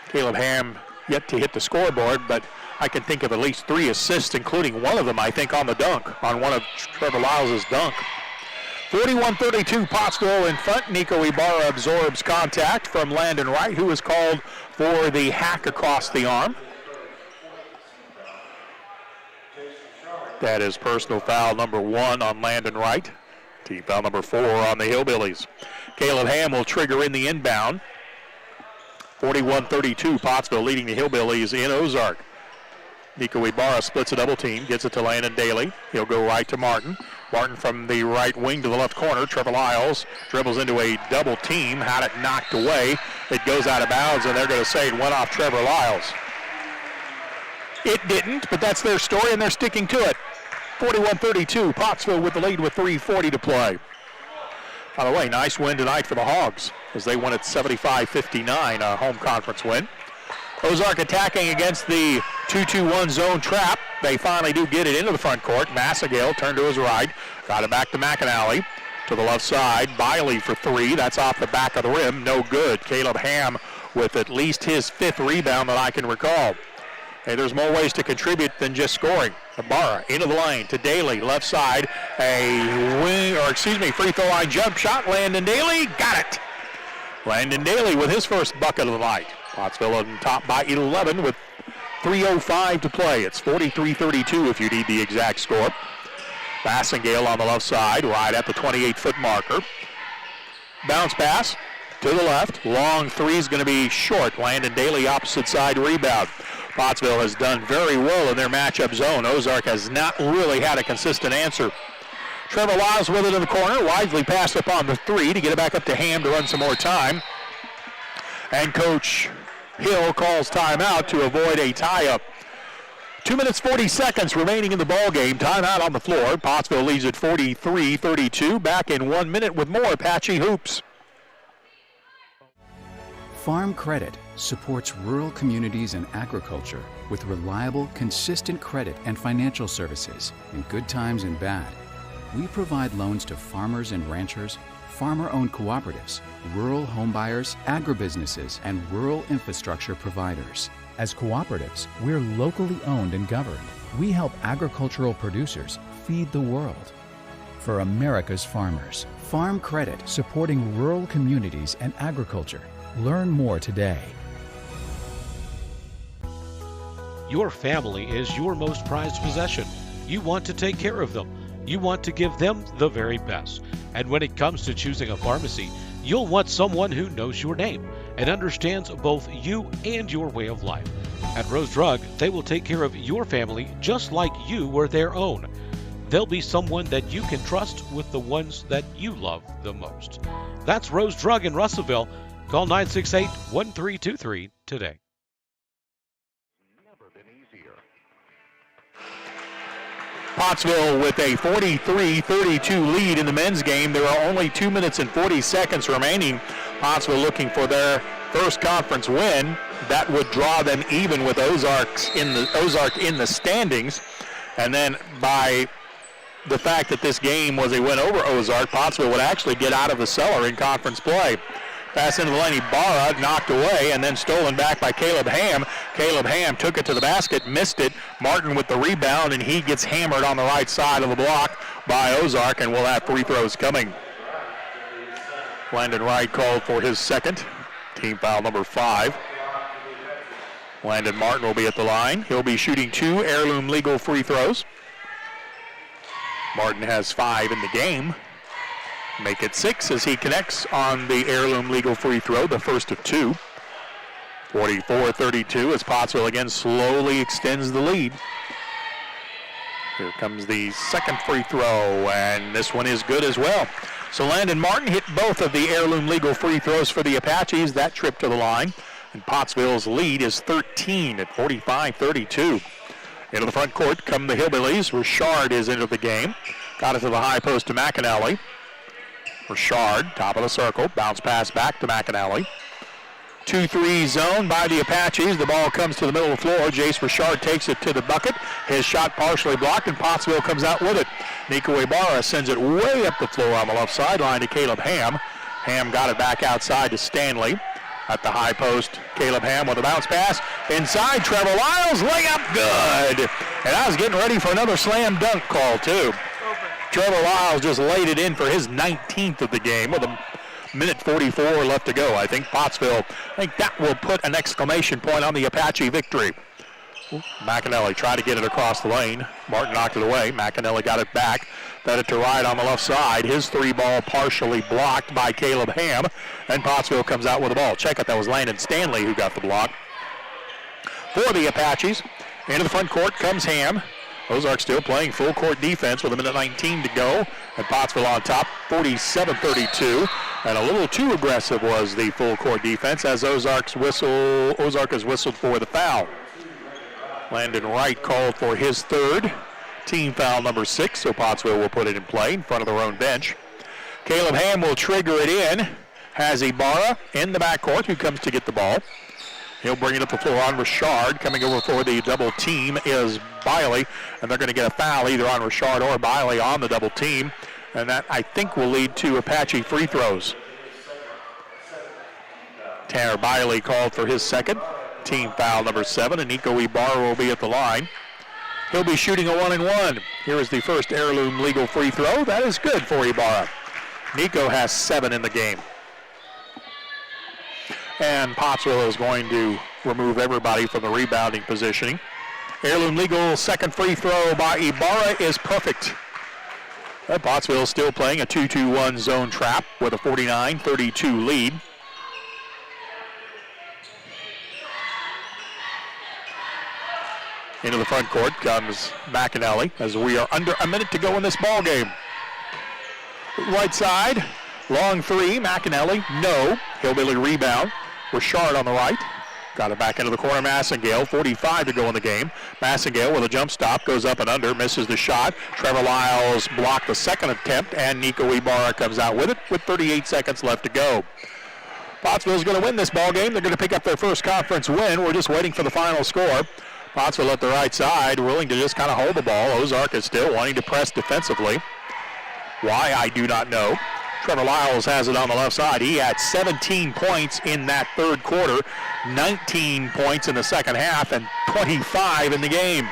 Caleb Ham yet to hit the scoreboard, but I can think of at least 3 assists, including one of them, I think, on the dunk, on one of Trevor Lyles' dunk. 41-32, Pottsville in front. Nico Ibarra absorbs contact from Landon Wright, who is called for the hack across the arm. That is personal foul number 1 on Landon Wright. Team foul number 4 on the Hillbillies. Caleb Ham will trigger in the inbound. 41-32, Pottsville leading the Hillbillies in Ozark. Nico Ibarra splits a double team, gets it to Landon Daly. He'll go right to Martin. Martin from the right wing to the left corner. Trevor Lyles dribbles into a double team, had it knocked away. It goes out of bounds, and they're going to say it went off Trevor Lyles. It didn't, but that's their story, and they're sticking to it. 41-32, Pottsville with the lead with 3:40 to play. By the way, nice win tonight for the Hogs as they won at 75-59, a home conference win. Ozark attacking against the 2-2-1 zone trap. They finally do get it into the front court. Massengale turned to his right. Got it back to McAnally. To the left side, Biley for 3. That's off the back of the rim. No good. Caleb Ham with at least his 5th rebound that I can recall. Hey, there's more ways to contribute than just scoring. Ibarra into the lane to Daly, left side. Free throw line jump shot. Landon Daly got it. Landon Daly with his first bucket of the night. Pottsville on top by 11 with 3:05 to play. It's 43-32 if you need the exact score. Bassingale on the left side, right at the 28-foot marker. Bounce pass to the left. Long three is going to be short. Landon Daly opposite side rebound. Pottsville has done very well in their matchup zone. Ozark has not really had a consistent answer. Trevor Lyles with it in the corner. Wisely passed up on the three to get it back up to Ham to run some more time. And Coach Hill calls timeout to avoid a tie-up. 2 minutes, 40 seconds remaining in the ball game. Timeout on the floor. Pottsville leads at 43-32. Back in 1 minute with more Apache Hoops. Farm Credit supports rural communities and agriculture with reliable, consistent credit and financial services in good times and bad. We provide loans to farmers and ranchers, farmer-owned cooperatives, rural homebuyers, agribusinesses, and rural infrastructure providers. As cooperatives, we're locally owned and governed. We help agricultural producers feed the world. For America's farmers, Farm Credit supporting rural communities and agriculture. Learn more today. Your family is your most prized possession. You want to take care of them. You want to give them the very best. And when it comes to choosing a pharmacy, you'll want someone who knows your name and understands both you and your way of life. At Rose Drug, they will take care of your family just like you were their own. They'll be someone that you can trust with the ones that you love the most. That's Rose Drug in Russellville. Call 968-1323 today. Pottsville with a 43-32 lead in the men's game. There are only 2 minutes and 40 seconds remaining. Pottsville looking for their first conference win. That would draw them even with Ozark in the standings. And then by the fact that this game was a win over Ozark, Pottsville would actually get out of the cellar in conference play. Pass into the lane, Ibarra knocked away and then stolen back by Caleb Ham. Caleb Ham took it to the basket, missed it. Martin with the rebound, and he gets hammered on the right side of the block by Ozark, and we'll have free throws coming. Landon Wright called for his second, team foul number 5. Landon Martin will be at the line. He'll be shooting 2 heirloom legal free throws. Martin has 5 in the game. Make it 6 as he connects on the heirloom legal free throw, the first of 2. 44-32 as Pottsville again slowly extends the lead. Here comes the second free throw, and this one is good as well. So Landon Martin hit both of the heirloom legal free throws for the Apaches that trip to the line. And Pottsville's lead is 13 at 45-32. Into the front court come the Hillbillies. Richard is into the game. Got it to the high post to McAnally. Richard, top of the circle, bounce pass back to McAnally. 2-3 zone by the Apaches. The ball comes to the middle of the floor. Jace Richard takes it to the bucket. His shot partially blocked, and Pottsville comes out with it. Nico Ibarra sends it way up the floor on the left sideline to Caleb Ham. Ham got it back outside to Stanley. At the high post, Caleb Ham with a bounce pass. Inside, Trevor Lyles, layup good. And I was getting ready for another slam dunk call, too. Trevor Lyles just laid it in for his 19th of the game with a minute 44 left to go. I think Pottsville, that will put an exclamation point on the Apache victory. McAnally tried to get it across the lane. Martin knocked it away. McAnally got it back. Fed it to Wright on the left side. His 3-ball partially blocked by Caleb Ham. And Pottsville comes out with the ball. Check it, that was Landon Stanley who got the block. For the Apaches, into the front court comes Ham. Ozark still playing full court defense with a minute 19 to go. And Pottsville on top, 47-32. And a little too aggressive was the full court defense as Ozark has whistled for the foul. Landon Wright called for his third, team foul number 6, so Pottsville will put it in play in front of their own bench. Caleb Ham will trigger it in. Has Ibarra in the backcourt who comes to get the ball. He'll bring it up the floor on Richard. Coming over for the double team is Biley, and they're going to get a foul either on Richard or Biley on the double team, and that I think will lead to Apache free throws. Tanner Biley called for his second. Team foul number 7, and Nico Ibarra will be at the line. He'll be shooting a 1-and-1. Here is the first heirloom legal free throw. That is good for Ibarra. Nico has 7 in the game. And Pottsville is going to remove everybody from the rebounding positioning. Heirloom legal second free throw by Ibarra is perfect. Pottsville is still playing a 2-2-1 zone trap with a 49-32 lead. Into the front court comes McAnally as we are under a minute to go in this ball game. Right side, long three, McAnally, no. Hillbilly rebound. Richard on the right. Got it back into the corner, Massengale. 45 to go in the game. Massengale with a jump stop, goes up and under, misses the shot. Trevor Lyles blocked the second attempt, and Nico Ibarra comes out with it with 38 seconds left to go. Pottsville's going to win this ball game. They're going to pick up their first conference win. We're just waiting for the final score. Pottsville at the right side, willing to just kind of hold the ball. Ozark is still wanting to press defensively. Why, I do not know. Trevor Lyles has it on the left side. He had 17 points in that third quarter, 19 points in the second half, and 25 in the game.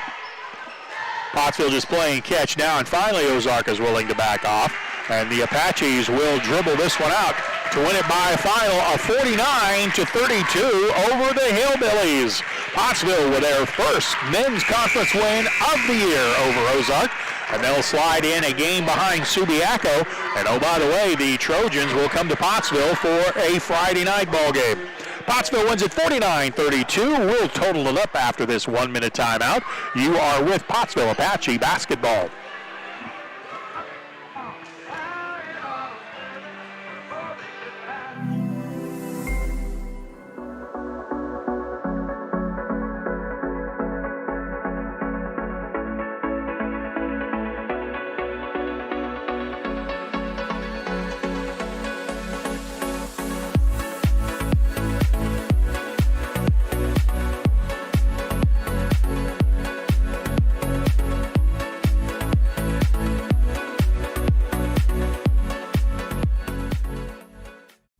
Pottsville just playing catch now, and finally Ozark is willing to back off. And the Apaches will dribble this one out to win it by a final of 49-32 over the Hillbillies. Pottsville with their first men's conference win of the year over Ozark. And they'll slide in a game behind Subiaco. And oh, by the way, the Trojans will come to Pottsville for a Friday night ball game. Pottsville wins it 49-32. We'll total it up after this 1-minute timeout. You are with Pottsville Apache basketball.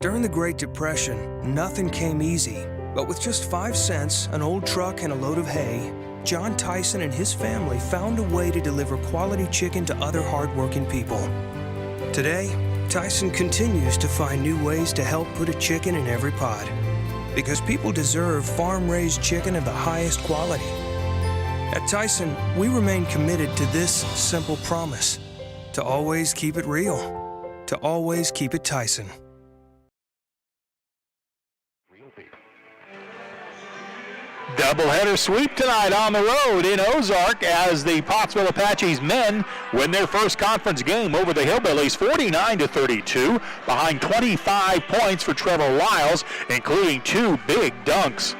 During the Great Depression, nothing came easy. But with just 5 cents, an old truck, and a load of hay, John Tyson and his family found a way to deliver quality chicken to other hardworking people. Today, Tyson continues to find new ways to help put a chicken in every pot. Because people deserve farm-raised chicken of the highest quality. At Tyson, we remain committed to this simple promise: to always keep it real, to always keep it Tyson. Doubleheader sweep tonight on the road in Ozark as the Pottsville Apaches men win their first conference game over the Hillbillies 49-32, behind 25 points for Trevor Lyles, including 2 big dunks.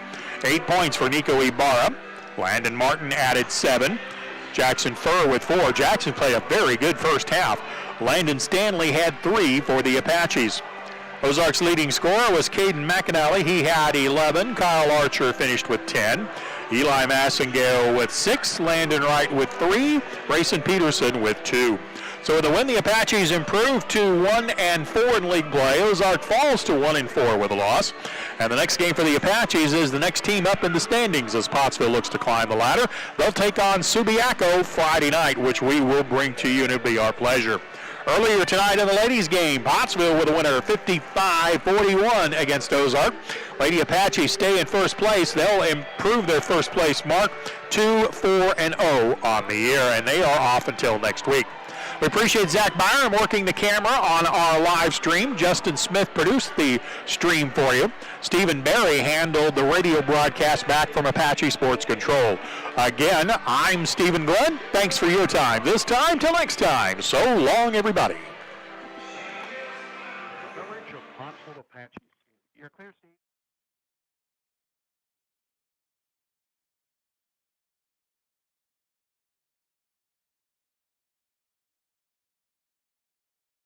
8 points for Nico Ibarra. Landon Martin added 7. Jackson Furr with 4. Jackson played a very good first half. Landon Stanley had 3 for the Apaches. Ozark's leading scorer was Caden McAnally. He had 11. Kyle Archer finished with 10. Eli Massengale with 6. Landon Wright with 3. Grayson Peterson with 2. So with the win, the Apaches improved to 1-4 in league play. Ozark falls to 1-4 with a loss. And the next game for the Apaches is the next team up in the standings as Pottsville looks to climb the ladder. They'll take on Subiaco Friday night, which we will bring to you, and it'll be our pleasure. Earlier tonight in the ladies' game, Pottsville with a winner of 55-41 against Ozark. Lady Apache stay in first place. They'll improve their first place mark to 4-0 on the year, and they are off until next week. We appreciate Zach Byron working the camera on our live stream. Justin Smith produced the stream for you. Stephen Barry handled the radio broadcast back from Apache Sports Control. Again, I'm Stephen Glenn. Thanks for your time. This time till next time. So long, everybody. Coverage of Pottsville Apache. Your clear seat.